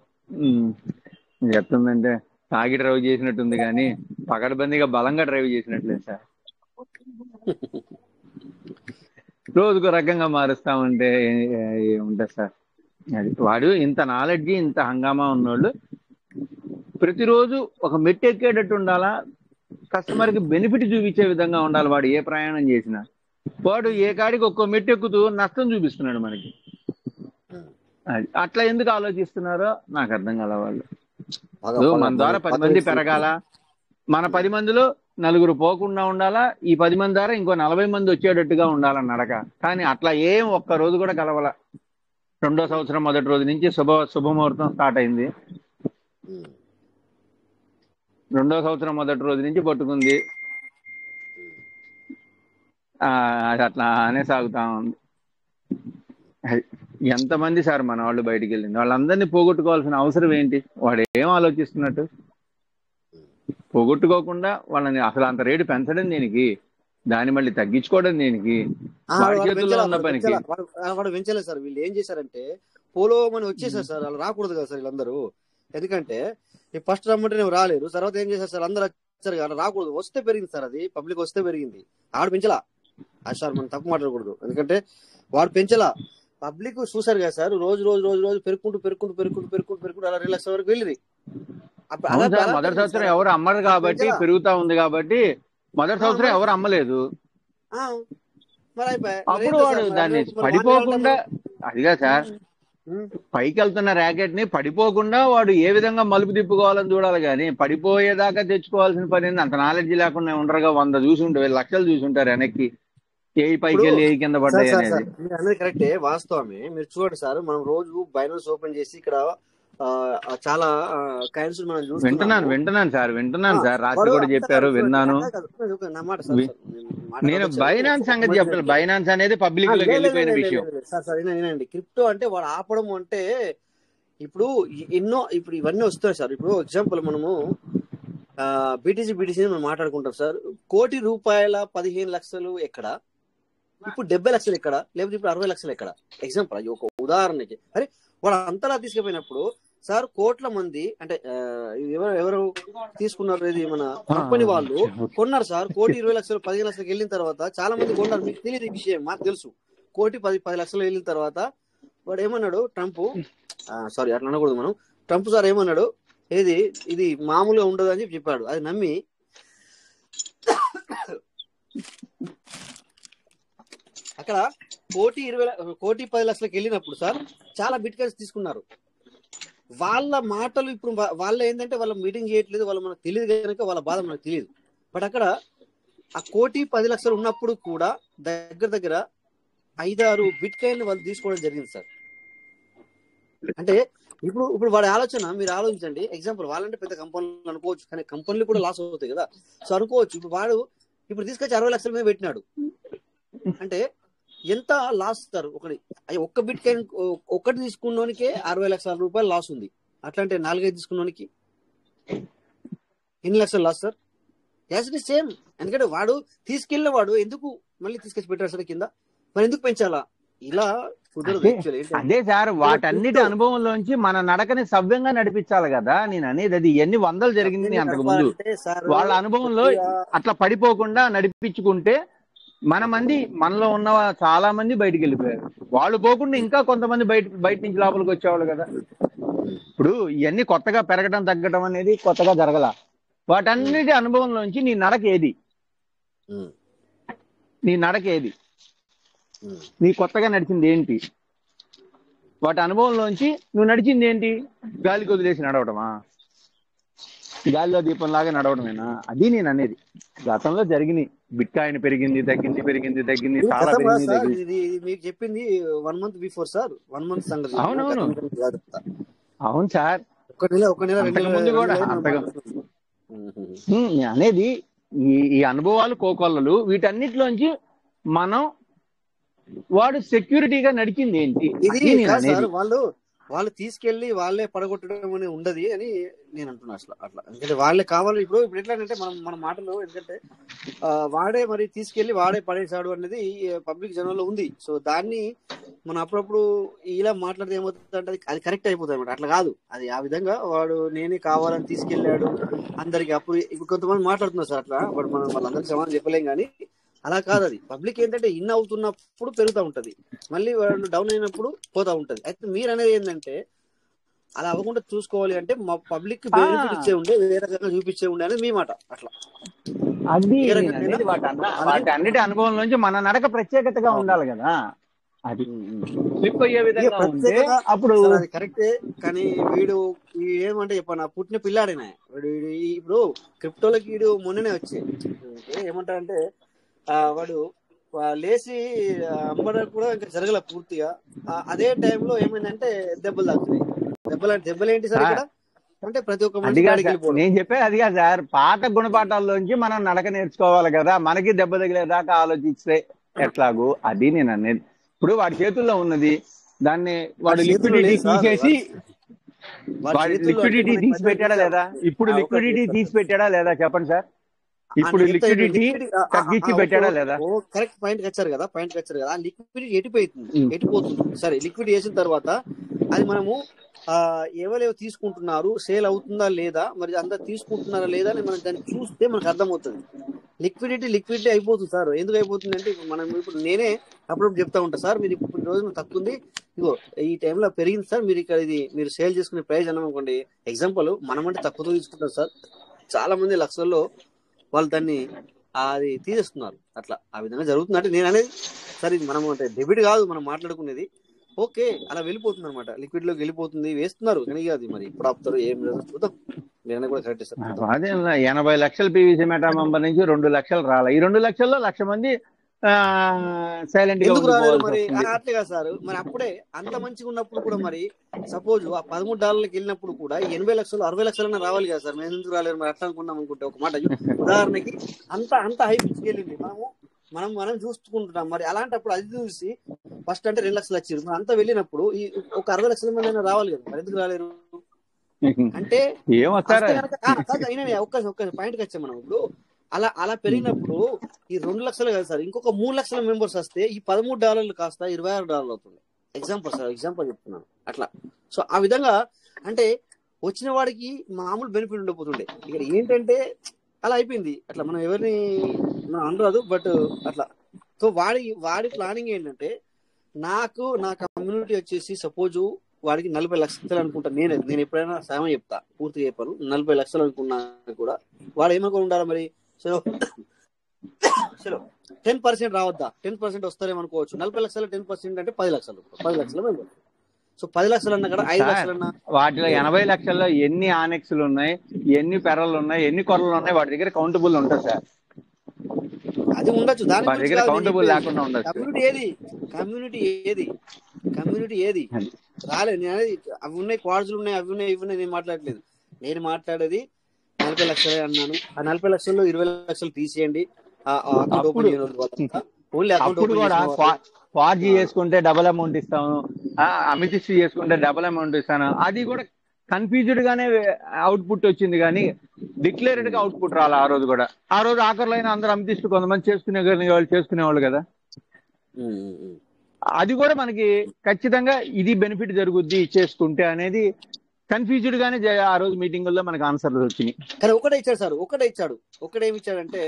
చెప్తుందంటే తాగి డ్రైవ్ చేసినట్టుంది కానీ పకడ్బందీగా బలంగా డ్రైవ్ చేసినట్లేదు సార్. రోజుకో రకంగా మారుస్తామంటే ఏముంటుంది సార్. అది వాడు ఇంత నాలెడ్జ్, ఇంత హంగామా ఉన్నోళ్ళు ప్రతిరోజు ఒక మెట్టు ఎక్కేటట్టు ఉండాలా, కస్టమర్ కి బెనిఫిట్ చూపించే విధంగా ఉండాలి. వాడు ఏ ప్రయాణం చేసినా వాడు ఏ కాడికి ఒక్కో మెట్టు ఎక్కుతూ నష్టం చూపిస్తున్నాడు మనకి. అది అట్లా ఎందుకు ఆలోచిస్తున్నారో నాకు అర్థం కాల. వాళ్ళు మన ద్వారా 10 మంది పెరగాల, మన 10 మందిలో 4 పోకుండా ఉండాలా, ఈ 10 మంది ద్వారా ఇంకో 40 మంది వచ్చేటట్టుగా ఉండాలని నడక. కానీ అట్లా ఏం ఒక్క రోజు కూడా కలవాల. 2వ సంవత్సరం మొదటి రోజు నుంచి శుభముహూర్తం స్టార్ట్ అయింది. 2వ సంవత్సరం మొదటి రోజు నుంచి పట్టుకుంది. అది అట్లానే సాగుతా ఉంది. ఎంతమంది సార్ మన వాళ్ళు బయటికి వెళ్ళింది, వాళ్ళందరినీ పోగొట్టుకోవాల్సిన అవసరం ఏంటి? వాడు ఏం ఆలోచిస్తున్నట్టు? పోగొట్టుకోకుండా వాళ్ళని అసలు అంత రేటు పెంచడం దేనికి, దాన్ని మళ్ళీ తగ్గించుకోవడం దేనికి? వాడి చేతుల్లో ఉన్న పనికి వాడు పెంచలేదు సార్. వీళ్ళు ఏం చేశారంటే పోలో మని వచ్చేసారు సార్. వాళ్ళు రాకూడదు కదా సార్ వీళ్ళందరూ. ఎందుకంటే ఫస్ట్ రమ్మంటే నేను రాలేరు, తర్వాత ఏం చేశారు సార్, అందరూ వచ్చారు కదా, రాకూడదు. వస్తే పెరిగింది సార్, అది పబ్లిక్ వస్తే పెరిగింది. ఆడు పెంచలా. అది సార్ మనం తప్పు మాట్లాడకూడదు. ఎందుకంటే వాడు పెంచలా, పబ్లిక్ చూసారు కదా సార్. రోజు పెరుక్కుంటూ అలా 2 లక్షల వరకు వెళ్ళింది. మొదటి సంవత్సరం ఎవరు అమ్మరు కాబట్టి పెరుగుతా ఉంది కాబట్టి మొదటి సంవత్సరం ఎవరు అమ్మలేదు. అప్పుడు వాడు దాన్ని పడిపోకుండా, అదిగా సార్ పైకి వెళ్తున్న ర్యాకెట్ ని పడిపోకుండా వాడు ఏ విధంగా మలుపు తిప్పుకోవాలని చూడాలి. కానీ పడిపోయేదాకా తెచ్చుకోవాల్సిన పని అంత నాలెడ్జ్ లేకుండా ఉండరుగా. 100 చూసుంటారు, 1000 లక్షలు చూసుంటారు వెనక్కి, ఏ పైకి వెళ్ళి ఏ కింద పడ్డాయి అనేది. అనేది కరెక్టే, వాస్తవమే. మీరు చూడండి సార్, మనం రోజు బైనాన్స్ ఓపెన్ చేసి ఇక్కడ చాలా కైన్స్ మనం వింటున్నాను సార్. రాత్రి కూడా చెప్పారు, విన్నాను. నేను బైనాన్స్ సంగతి చెప్పాను. బైనాన్స్ అనేది పబ్లిక్ లోకి వెళ్ళిపోయిన విషయం. సార్ క్రిప్టో అంటే వాడు ఆపడం అంటే ఇప్పుడు ఎన్నో ఇప్పుడు ఇవన్నీ వస్తున్నాయి సార్. ఇప్పుడు ఎగ్జాంపుల్ మనము బీటీసీ మనం మాట్లాడుకుంటాం సార్. ₹1,00,00,000 15 లక్షలు ఎక్కడ, ఇప్పుడు 70 లక్షలు ఎక్కడ, లేకపోతే ఇప్పుడు 60 లక్షలు ఎక్కడ? ఎగ్జాంపుల్ అది ఒక ఉదాహరణకి. అరే వాడు అంతలా తీసుకుపోయినప్పుడు సార్ కోట్ల మంది అంటే ఎవరు తీసుకున్నారు, ఇది మన కంపెనీ వాళ్ళు కొన్నారు సార్. 1,20,00,000 15 లక్షలకు వెళ్ళిన తర్వాత చాలా మంది కొన్నారు. మీకు తెలియదు ఈ విషయం, మాకు తెలుసు. 1,10 లక్షలు వెళ్ళిన తర్వాత వాడు ఏమన్నాడు, ట్రంప్ సారీ అట్లా అనకూడదు మనం, ట్రంప్ సార్ ఏమన్నాడు, ఇది మామూలుగా ఉండదు అని చెప్పాడు. అది నమ్మి అక్కడ 1,10 లక్షలకు వెళ్ళినప్పుడు సార్ చాలా బిట్ కాయిన్స్ తీసుకున్నారు. వాళ్ళ మాటలు ఇప్పుడు వాళ్ళ ఏంటంటే వాళ్ళ మీటింగ్ చేయట్లేదు, వాళ్ళ మనకు తెలియదు కనుక వాళ్ళ బాధ మనకు తెలియదు. బట్ అక్కడ ఆ 1,10 లక్షలు ఉన్నప్పుడు కూడా దగ్గర 5-6 బిట్ కాయిన్ వాళ్ళు తీసుకోవడం జరిగింది సార్. అంటే ఇప్పుడు వాడి ఆలోచన మీరు ఆలోచించండి. ఎగ్జాంపుల్ వాళ్ళంటే పెద్ద కంపెనీలు అనుకోవచ్చు, కానీ కంపెనీలు కూడా లాస్ అవుతాయి కదా. సో అనుకోవచ్చు ఇప్పుడు వాడు ఇప్పుడు తీసుకొచ్చి 60 లక్షల మీద పెట్టినాడు అంటే ఎంత లాస్ సార్. ఒక్క బిట్ కాయిన్ ఒక్కటి తీసుకున్నోనికే 60 లక్షల రూపాయలు లాస్ ఉంది. అట్లా అంటే 4-5 తీసుకున్నోనికి ఎన్ని లక్షలు loss sir? As it is same. ఎందుకంటే వాడు తీసుకెళ్ళిన వాడు ఎందుకు మళ్ళీ తీసుకొచ్చి పెట్టాడు సార్ కింద, మరి ఎందుకు పెంచాలా? ఇలా కుదరదు. అదే సార్, వాటన్నిటి అనుభవంలోంచి మన నడకని సవ్యంగా నడిపించాలి కదా నేను అనేది. అది ఎన్ని వందలు జరిగింది అంతకు ముందు. వాళ్ళ అనుభవంలో అట్లా పడిపోకుండా నడిపించుకుంటే మనలో ఉన్న చాలా మంది బయటికి వెళ్ళిపోయారు. వాళ్ళు పోకుండా ఇంకా కొంతమంది బయట నుంచి లోపలికి వచ్చేవాళ్ళు కదా. ఇప్పుడు ఇవన్నీ కొత్తగా పెరగడం తగ్గడం అనేది కొత్తగా జరగల. వాటన్నిటి అనుభవంలోంచి నీ నడక ఏది, నీ కొత్తగా నడిచింది ఏంటి? వాటి అనుభవంలోంచి నువ్వు నడిచింది ఏంటి? గాలికి వదిలేసి నడవటమా? గాలిలో దీపంలాగా నడవడమేనా? అది నేను అనేది. గతంలో జరిగినాయి. బిట్ కాయిన్ పెరిగింది తగ్గింది చాలా పెరిగింది. మీకు చెప్పింది 1 month బిఫోర్ సార్, 1 month సంగతి. అవును సార్, ఒక నెల అనేది ఈ అనుభవాలు కోకొల్లలు. వీటన్నిటిలోంచి మనం వాడు సెక్యూరిటీగా నడిచింది ఏంటి? వాళ్ళు తీసుకెళ్లి వాళ్ళే పడగొట్టడం అని ఉండదు అని నేను అంటున్నా. అట్లా ఎందుకంటే వాళ్ళే కావాలి. ఇప్పుడు ఎట్లాంటే మన మాటలు ఎందుకంటే వాడే మరి తీసుకెళ్లి వాడే పడేసాడు అనేది పబ్లిక్ జనంలో ఉంది. సో దాన్ని మనం అప్పుడప్పుడు ఇలా మాట్లాడితే ఏమవుతుంది అంటే అది కరెక్ట్ అయిపోతుంది అనమాట. అట్లా కాదు, అది ఆ విధంగా వాడు నేనే కావాలని తీసుకెళ్లాడు అందరికి. అప్పుడు ఇప్పుడు కొంతమంది మాట్లాడుతున్నారు సార్ అట్లా, బట్ మనం వాళ్ళందరికీ సమాధానం చెప్పలేం. కానీ అలా కాదు. అది పబ్లిక్ ఏంటంటే ఇన్ అవుతున్నప్పుడు పెరుగుతూ ఉంటది, మళ్ళీ వాళ్ళు డౌన్ అయినప్పుడు పోతా ఉంటది. అయితే మీరు అనేది ఏంటంటే అలా అవ్వకుండా చూసుకోవాలి అంటే మా పబ్లిక్ బెనిఫిట్ ఇచ్చే ఉండే, వేరే రకంగా చూపించే ఉండే అనేది మీ మాట. అట్లా అది వాటి అన్నిటి అనుభవం నుంచి మన నడక ప్రత్యేకతగా ఉండాలి కదా. అది స్లిప్ అయ్యే విధంగా ఉంటే అప్పుడు అది కరెక్టే. కానీ వీడు ఏమంటే చెప్పాను, పుట్టిన పిల్లాడినా ఇప్పుడు క్రిప్టోలకి వీడు మొన్ననే వచ్చి ఏమంటారంటే వాడు లేచి అమ్మడం కూడా ఇంకా జరగల పూర్తిగా. అదే టైంలో ఏమైందంటే దెబ్బలు తాకుతున్నాయి. దెబ్బలు ఏంటి సార్ ఇక్కడ అంటే ప్రతి ఒక్క నేను చెప్పేది అదిగా సార్. పాత గుణపాఠాల్లోంచి మనం నడక నేర్చుకోవాలి కదా. మనకి దెబ్బ తగిలేదాకా ఆలోచిస్తే ఎట్లాగూ అది నేను అనేది. ఇప్పుడు వాడి చేతుల్లో ఉన్నది, దాన్ని వాడు లిక్విడిటీ తీసేసి లిక్విడిటీ తీసి పెట్టాడా లేదా? ఇప్పుడు లిక్విడిటీ తీసి పెట్టాడా లేదా చెప్పండి సార్. ఇప్పుడు లిక్విడిటీ తగ్గించి పెట్టాడా లేదా? కరెక్ట్ పాయింట్ వచ్చారు కదా. ఆ లిక్విడిటీ ఎటుపోతుంది సరే. లిక్విడిటీ వేసిన తర్వాత అది మనము ఎవరెవరు తీసుకుంటున్నారు, సేల్ అవుతుందా లేదా, మరి అంతా తీసుకుంటున్నారా లేదా అని మనం దాన్ని చూస్తే మనకు అర్థమవుతుంది. లిక్విడిటీ అయిపోతుంది సార్. ఎందుకు అయిపోతుంది అంటే ఇప్పుడు నేనే అప్పుడప్పుడు చెప్తా ఉంటా సార్, మీరు ఇప్పుడు ఈ రోజు తక్కువ ఉంది, ఇగో ఈ టైంలో పెరిగింది సార్, మీరు ఇక్కడ ఇది మీరు సేల్ చేసుకునే ప్రైస్ అన్నామనుకోండి. ఎగ్జాంపుల్ మనం అంటే తక్కువతో తీసుకుంటాం సార్. చాలా మంది లక్షల్లో వాళ్ళు దాన్ని అది తీసేస్తున్నారు. అట్లా ఆ విధంగా జరుగుతుంది. అంటే నేను అనేది సార్ ఇది మనం అంటే డెబిట్ కాదు మనం మాట్లాడుకునేది. ఓకే అలా వెళ్ళిపోతుంది అనమాట, లిక్విడ్ లోకి వెళ్ళిపోతుంది, వేస్తున్నారు. కానీ అది మరి ఇప్పుడు ఆపుతారు ఏం చూద్దాం. నేను కూడా కరెక్ట్ సార్. అదే 80 లక్షల పీవీసీ మెటా మెంబర్ నుంచి 2 లక్షలు రాలా. ఈ 2 లక్షల్లో 1,00,000 మంది సైలెంట్ గా మరి అట్లేగా సార్. మరి అప్పుడే అంత మంచిగా ఉన్నప్పుడు కూడా మరి సపోజ్ ఆ $13 వెళ్ళినప్పుడు కూడా 80 లక్షలు 60 లక్షలన్నా రావాలి కదా సార్. మేము ఎందుకు రాలేదు మరి అట్లా అనుకున్నాం అనుకుంటే ఒక మాట ఉదాహరణకి అంత హై పిచ్కి వెళ్ళింది. మనం చూసుకుంటున్నాం. మరి అలాంటప్పుడు అది చూసి ఫస్ట్ అంటే 2 లక్షలు వచ్చారు, మరి అంతా వెళ్ళినప్పుడు ఈ ఒక 60 లక్షల మంది అయినా రావాలి కదా, మరి ఎందుకు రాలేరు అంటే ఏమొస్తారా ఒక్క పాయింట్కి వచ్చాం మనం. ఇప్పుడు అలా పెరిగినప్పుడు ఈ 2 లక్షలు కాదు సార్, ఇంకొక 3 లక్షల మెంబర్స్ వస్తే ఈ $13 కాస్త $26 అవుతుంది. ఎగ్జాంపుల్ చెప్తున్నాను అట్లా. సో ఆ విధంగా అంటే వచ్చిన వాడికి మామూలు బెనిఫిట్ ఉండకపోతుండే. ఇక్కడ ఏంటంటే అలా అయిపోయింది. అట్లా మనం ఎవరిని మనం అనరాదు, బట్ అట్లా. సో వాడి ప్లానింగ్ ఏంటంటే నా కమ్యూనిటీ వచ్చేసి సపోజ్ వాడికి 40 లక్షలు అనుకుంటా. నేను ఎప్పుడైనా సాయం చెప్తా, పూర్తిగా చెప్పాను. 40 లక్షలు అనుకున్నా కూడా వాడు ఏమనుకుని ఉండాలి మరి, చలో 10% రావద్దా, 10% వస్తారేమనుకోవచ్చు. 40 లక్షలు 10% అంటే 10 లక్షలు మెంబర్. సో 10 లక్షలు అన్నా కూడా 5 లక్షలు అన్నా వాటిలో 80 లక్షల్లో ఎన్ని ఆనెక్స్లు ఉన్నాయి, ఎన్ని పెరలు ఉన్నాయి, ఎన్ని కొరలు ఉన్నాయి, వాటి దగ్గర కౌంటబుల్ ఉంటుంది సార్. అది ఉండొచ్చు, దాని వాటి దగ్గర కౌంటబుల్ లేకుండా ఉండొచ్చు. కమ్యూనిటీ ఏది రాలేదు. నేను అనేది అవి ఉన్నాయి, క్వార్డ్స్లు ఉన్నాయి, అవి ఉన్నాయి, ఇవి ఉన్నాయి. నేను మాట్లాడలేదు. నేను మాట్లాడేది 40 లక్షలే అన్నాను. ఆ 40 లక్షల్లో 20 లక్షలు తీసేయండి. అప్పుడు కూడా ఫార్జీ చేసుకుంటే డబుల్ అమౌంట్ ఇస్తాను, అమితిస్ట్ చేసుకుంటే డబుల్ అమౌంట్ ఇస్తాను. అది కూడా కన్ఫ్యూజ్డ్ గానే అవుట్పుట్ వచ్చింది, కానీ డిక్లేర్డ్ గా అవుట్పుట్ రాలి. ఆ రోజు కూడా ఆ రోజు ఆఖరిలో అయినా అందరూ అమితిస్ట్ కొంతమంది చేసుకునేవాళ్ళు కదా. అది కూడా మనకి ఖచ్చితంగా ఇది బెనిఫిట్ జరుగుద్ది చేసుకుంటే అనేది కన్ఫ్యూజ్డ్ గానే ఆ రోజు మీటింగుల్లో మనకు ఆన్సర్లు వచ్చినాయి. కానీ ఒకటే ఇచ్చాడు సార్, ఒకటేమి ఇచ్చాడంటే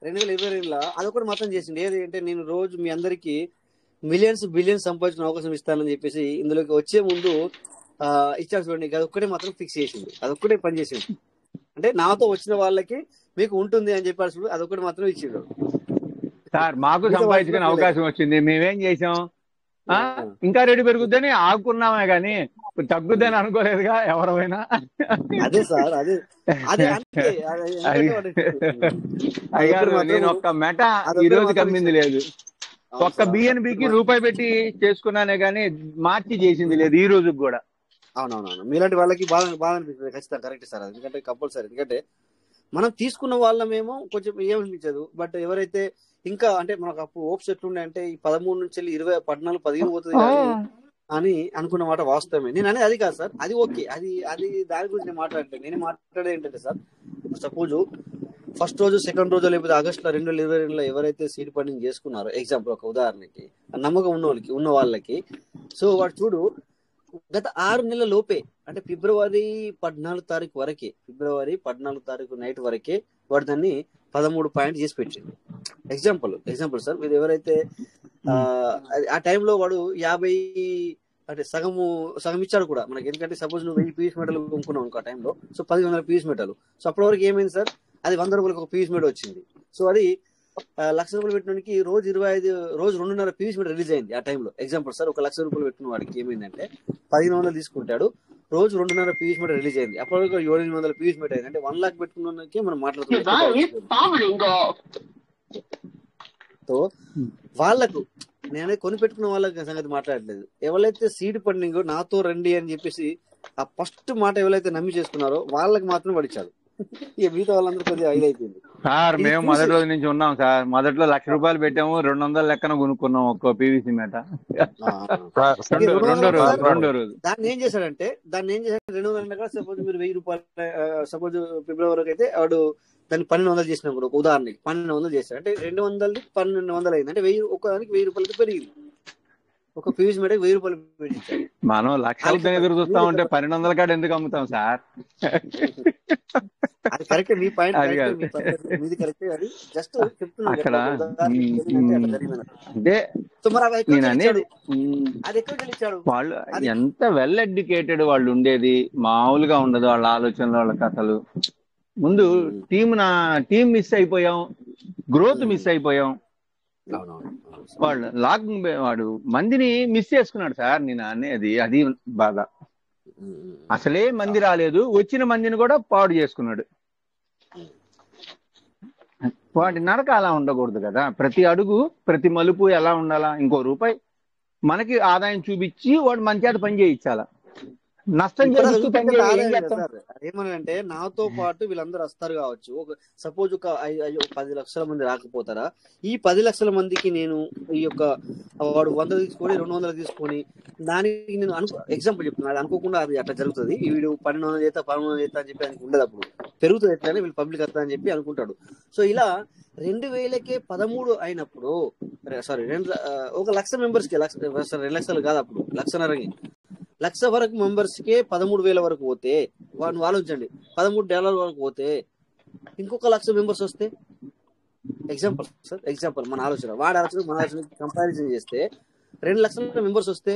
2022లో అదొకటి మాత్రం చేసింది. ఏది అంటే నేను రోజు మీ అందరికి బిలియన్స్ సంపాదించిన అవకాశం ఇస్తానని చెప్పేసి ఇందులోకి వచ్చే ముందు ఇచ్చాడు చూడండి. అదొక్కటే మాత్రం ఫిక్స్ చేసింది, అదొక్కటే పని చేసింది. అంటే నాతో వచ్చిన వాళ్ళకి మీకు ఉంటుంది అని చెప్పాడు చూడు, అదొక్కటి మాత్రం ఇచ్చిండు సార్. మాకు సంపాదించుకునే అవకాశం వచ్చింది, మేమేం చేసాం, ఇంకా రేటు పెరుగుద్దని ఆగుకున్నామే కానీ తగ్గుద్దని అనుకోలేదుగా ఎవరైనా. అదే సార్, నేను ఒక్క మెటా ఈ రోజు కమ్మింది లేదు, ఒక్క బిఎన్బికి రూపాయి పెట్టి చేసుకున్నానే గానీ మార్చి చేసింది లేదు ఈ రోజుకి కూడా. అవునవునవును, మీలాంటి వాళ్ళకి బాగా అనిపిస్తుంది ఖచ్చితంగా. కరెక్ట్ సార్, ఎందుకంటే కంపల్సరీ. ఎందుకంటే మనం తీసుకున్న వాళ్ళమేమో కొంచెం ఏమనిపించదు, బట్ ఎవరైతే ఇంకా అంటే మనకు అప్పుడు ఓప్స్ ఎట్లుండే అంటే ఈ 13 నుంచి 20, 14, 15 పోతుంది అని అనుకున్న మాట వాస్తవమే. నేను అనేది అది కాదు సార్, అది ఓకే, అది దాని గురించి నేను మాట్లాడలేదు. నేను మాట్లాడేది ఏంటంటే సార్, ఇప్పుడు సపోజ్ ఫస్ట్ రోజు, సెకండ్ రోజు, లేకపోతే ఆగస్టులో 2022లో ఎవరైతే సీడ్ ఫండింగ్ చేసుకున్నారో, ఎగ్జాంపుల్ ఒక ఉదాహరణకి నమ్మకం ఉన్న వాళ్ళకి, సో వాడు చూడు గత 6 నెలల లోపే అంటే ఫిబ్రవరి 14 తారీఖు వరకే, ఫిబ్రవరి 14 తారీఖు నైట్ వరకే వాడు దాన్ని 13 పాయింట్ చేసి పెట్టింది. ఎగ్జాంపుల్ సార్, మీరు ఎవరైతే ఆ టైంలో వాడు 50 అంటే సగం ఇచ్చాడు కూడా మనకి. ఎందుకంటే సపోజ్ నువ్వు 1000 పీస్ మెటల్ కొనుక్కున్నావు అనుకో ఆ టైంలో, సో 1100 పీస్ మెటల్. సో అప్పటి వరకు ఏమైంది సార్, అది 100 రూపాయలకు ఒక పీస్ మెటల్ వచ్చింది. సో అది ₹1,00,000 పెట్టడానికి రోజు 2.5 పీస్ మెటల్ రిలీజ్ అయింది ఆ టైంలో. ఎగ్జాంపుల్ సార్, ₹1,00,000 పెట్టిన వాడికి ఏమైందంటే 1500 తీసుకుంటాడు, రోజు 2.5 పీస్ మీటర్ రిలీజ్ అయింది. అప్పటి వరకు 700 పీస్ మీటర్ అయింది. అంటే 1 లాక్ పెట్టుకున్నకే మనం మాట్లాడుతున్నాం. సో వాళ్ళకు నేనే కొని పెట్టుకున్న వాళ్ళకి సంగతి మాట్లాడలేదు. ఎవరైతే సీడ్ ఫండింగ్ నాతో రండి అని చెప్పేసి ఆ ఫస్ట్ మాట ఎవరైతే నమ్మి చేసుకున్నారో వాళ్ళకి మాత్రం పడిచాడు. ఇక మిగతా వాళ్ళందరూ కొద్దిగా అయిపోయింది సార్. మేము మొదటి రోజు నుంచి ఉన్నాం సార్. మొదట్లో ₹1,00,000 పెట్టాము, 200 లెక్కన కొనుక్కున్నాం ఒక్కో పీవీసీ మేట. రెండో రోజు దాన్ని ఏం చేశాడంటే 200 సపోజ్ మీరు ₹1,000 సపోజ్ ఫిబ్రవరికి అయితే వాడు దాన్ని 1,200 చేసినా కూడా, ఒక ఉదాహరణకి 1,200 చేశాడు అంటే 200 1,200 అయింది. అంటే ఒక్కదానికి ₹1,000 పెరిగింది. ఒక పీవీసీ మీటకి ₹1,000 పెట్టించాడు. మనం లక్షలతో ఎదురు చూస్తా ఉంటే 1,200 కాడ ఎందుకు అమ్ముతాం సార్? అది కరెక్ట్, మీ పాయింట్ మీది కరెక్ట్. అది జస్ట్ చెప్తున్నా అక్కడ. అంటే వాళ్ళు ఎంత వెల్ ఎడ్యుకేటెడ్ వాళ్ళు ఉండేది మామూలుగా ఉండదు. వాళ్ళ ఆలోచనలు, వాళ్ళ కథలు. ముందు టీం మిస్ అయిపోయాం, గ్రోత్ మిస్ అయిపోయాం. వాడు మందిని మిస్ చేసుకున్నాడు సార్. నేను అనేది అది బాధ. అసలే మంది రాలేదు, వచ్చిన మందిని కూడా పాడు చేసుకున్నాడు. వాటి నడక అలా ఉండకూడదు కదా. ప్రతి అడుగు, ప్రతి మలుపు ఎలా ఉండాలా? ఇంకో రూపాయి మనకి ఆదాయం చూపించి వాడు మంచి పని చేయించాలా. నష్టం ఇప్పుడు జరిగిస్తూ చూపించేది పనిచేయ ఏం ఆదాయం కదా చేస్తాం? సార్. ఏమనంటే నాతో పాటు వీళ్ళందరూ వస్తారు కావచ్చు. సపోజ్ ఒక 10 లక్షల మంది రాకపోతారా, ఈ 10 లక్షల మందికి నేను ఈ యొక్క వాడు 100 తీసుకొని 200 తీసుకొని దానికి నేను ఎగ్జాంపుల్ చెప్తున్నా, అది అనుకోకుండా అది అట్లా జరుగుతుంది. వీడు 1200 చేస్తా 1300 చేస్తా అని చెప్పి ఆయనకు ఉండదు. అప్పుడు పెరుగుతుంది ఎట్లనే వీళ్ళు పబ్లిక్ వస్తా అని చెప్పి అనుకుంటాడు. సో ఇలా 2000కే 13 అయినప్పుడు సారీ 1,00,000 మెంబర్స్ కి 2 లక్షలు కాదు, అప్పుడు 1,50,000 1,00,000 వరకు మెంబర్స్ కే 13,000 వరకు పోతే, వాడిని ఆలోచించండి, $13 వరకు పోతే ఇంకొక 1,00,000 మెంబర్స్ వస్తే, ఎగ్జాంపుల్ సార్, ఎగ్జాంపుల్ మన ఆలోచన, వాడి ఆలోచన మన ఆలోచన కంపారిజన్ చేస్తే 2,00,000 మెంబర్స్ వస్తే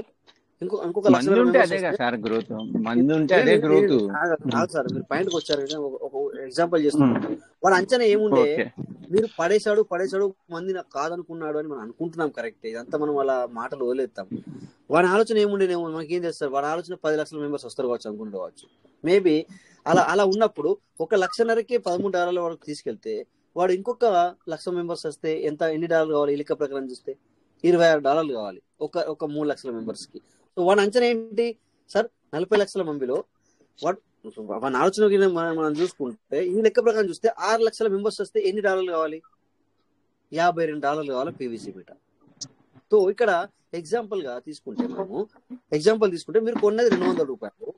ఇంకొక మంది 1,00,000 ఉంటే మెంబర్స్ అదే కదా వస్తే, సార్ గ్రోత్, మంది ఉంటే అదే గ్రోత్. కాదు సార్, మీరు పాయింట్కి వచ్చారు. ఒక ఎగ్జాంపుల్ చేస్తున్నాను. వాడు అంచనా ఏముండే, ఓకే. మీరు పడేశాడు మంది నాకు కాదనుకున్నాడు అని మనం అనుకుంటున్నాం, కరెక్ట్. ఇదంతా మనం అలా మాటలు వదిలేస్తాం. వాడి ఆలోచన ఏముండేనేమో మనకి ఏం చేస్తారు, వాడి ఆలోచన 10 లక్షల మెంబర్స్ వస్తారు కావచ్చు అనుకుంటూ మేబీ అలా ఉన్నప్పుడు 1,50,000కే $13 వరకు తీసుకెళ్తే వాడు ఇంకొక 1,00,000 మెంబర్స్ వస్తే ఎన్ని డాలర్లు కావాలి? ఈ లెక్క ప్రకారం చూస్తే $26 కావాలి ఒక 3 లక్షల మెంబర్స్ కి. సో వాడి అంచనా ఏంటి సార్, 40 లక్షల మందిలో వాడి ఆలోచన మనం చూసుకుంటే ఈ లెక్క ప్రకారం చూస్తే 6 లక్షల మెంబర్స్ వస్తే ఎన్ని డాలర్లు కావాలి? $52 కావాలి పీవీసీ మీట. సో ఇక్కడ ఎగ్జాంపుల్ తీసుకుంటే మీరు కొన్నది $200.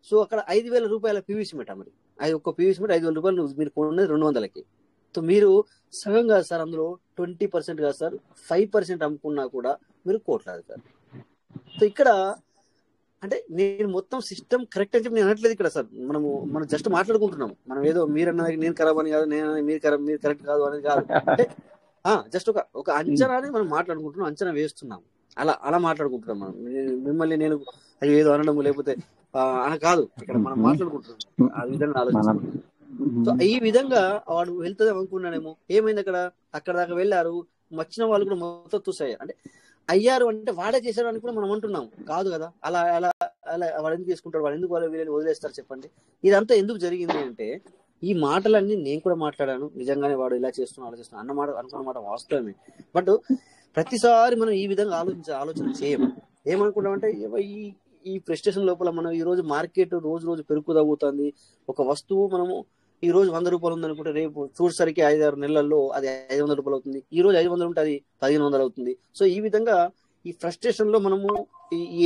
సో అక్కడ $5,000 పీవీసీ మీట. మరి ఒక్క పీవీసీ మీట $5,000 మీరు కొన్నది 200కి. సో మీరు సగం కాదు సార్, అందులో 20% కాదు సార్, 5% అమ్ముకున్నా కూడా మీరు కోట్లాది. సో ఇక్కడ అంటే నేను మొత్తం సిస్టమ్ కరెక్ట్ అని చెప్పి నేను అనట్లేదు ఇక్కడ సార్. మనం జస్ట్ మాట్లాడుకుంటున్నాం. మనం ఏదో మీరు అన్నది నేను ఖరాబ్ అని కాదు, మీరు కరెక్ట్ కాదు అనేది కాదు. అంటే జస్ట్ ఒక అంచనాని మనం మాట్లాడుకుంటున్నాం, అంచనా వేస్తున్నాం, అలా మాట్లాడుకుంటున్నాం. మనం మిమ్మల్ని నేను ఏదో అనడం లేకపోతే అని కాదు, ఇక్కడ మనం మాట్లాడుకుంటున్నాం, ఆ విధంగా ఆలోచిస్తున్నాం. సో ఈ విధంగా వాడు వెళ్తుంది అనుకున్నాడేమో. ఏమైంది అక్కడ దాకా వెళ్ళారు, వచ్చిన వాళ్ళు కూడా మొత్తం చూసాయి. అంటే అయ్యారు అంటే వాడే చేశారు అని కూడా మనం అంటున్నాం, కాదు కదా. అలా అలా అలా వాడు ఎందుకు చేసుకుంటాడు, వాడు ఎందుకు వాళ్ళు వీళ్ళని వదిలేస్తారు చెప్పండి. ఇదంతా ఎందుకు జరిగింది అంటే, ఈ మాటలన్నీ నేను కూడా మాట్లాడాను, నిజంగానే వాడు ఇలా చేస్తున్నా అలా చేస్తున్నా అనుకున్న మాట వాస్తవమే. బట్ ప్రతిసారి మనం ఈ విధంగా ఆలోచన చేయము. ఏమనుకుంటామంటే ఈ ఫ్రస్ట్రేషన్ లోపల మనం ఈ రోజు మార్కెట్ రోజు పెరుగు తగ్గుతుంది. ఒక వస్తువు మనము ఈ రోజు $100 ఉందనుకుంటే రేపు చూసేసరికి 5-6 నెలల్లో అది $500 అవుతుంది. ఈ రోజు 500 ఉంటే అది 1,500 అవుతుంది. సో ఈ విధంగా ఈ ఫ్రస్ట్రేషన్ లో మనము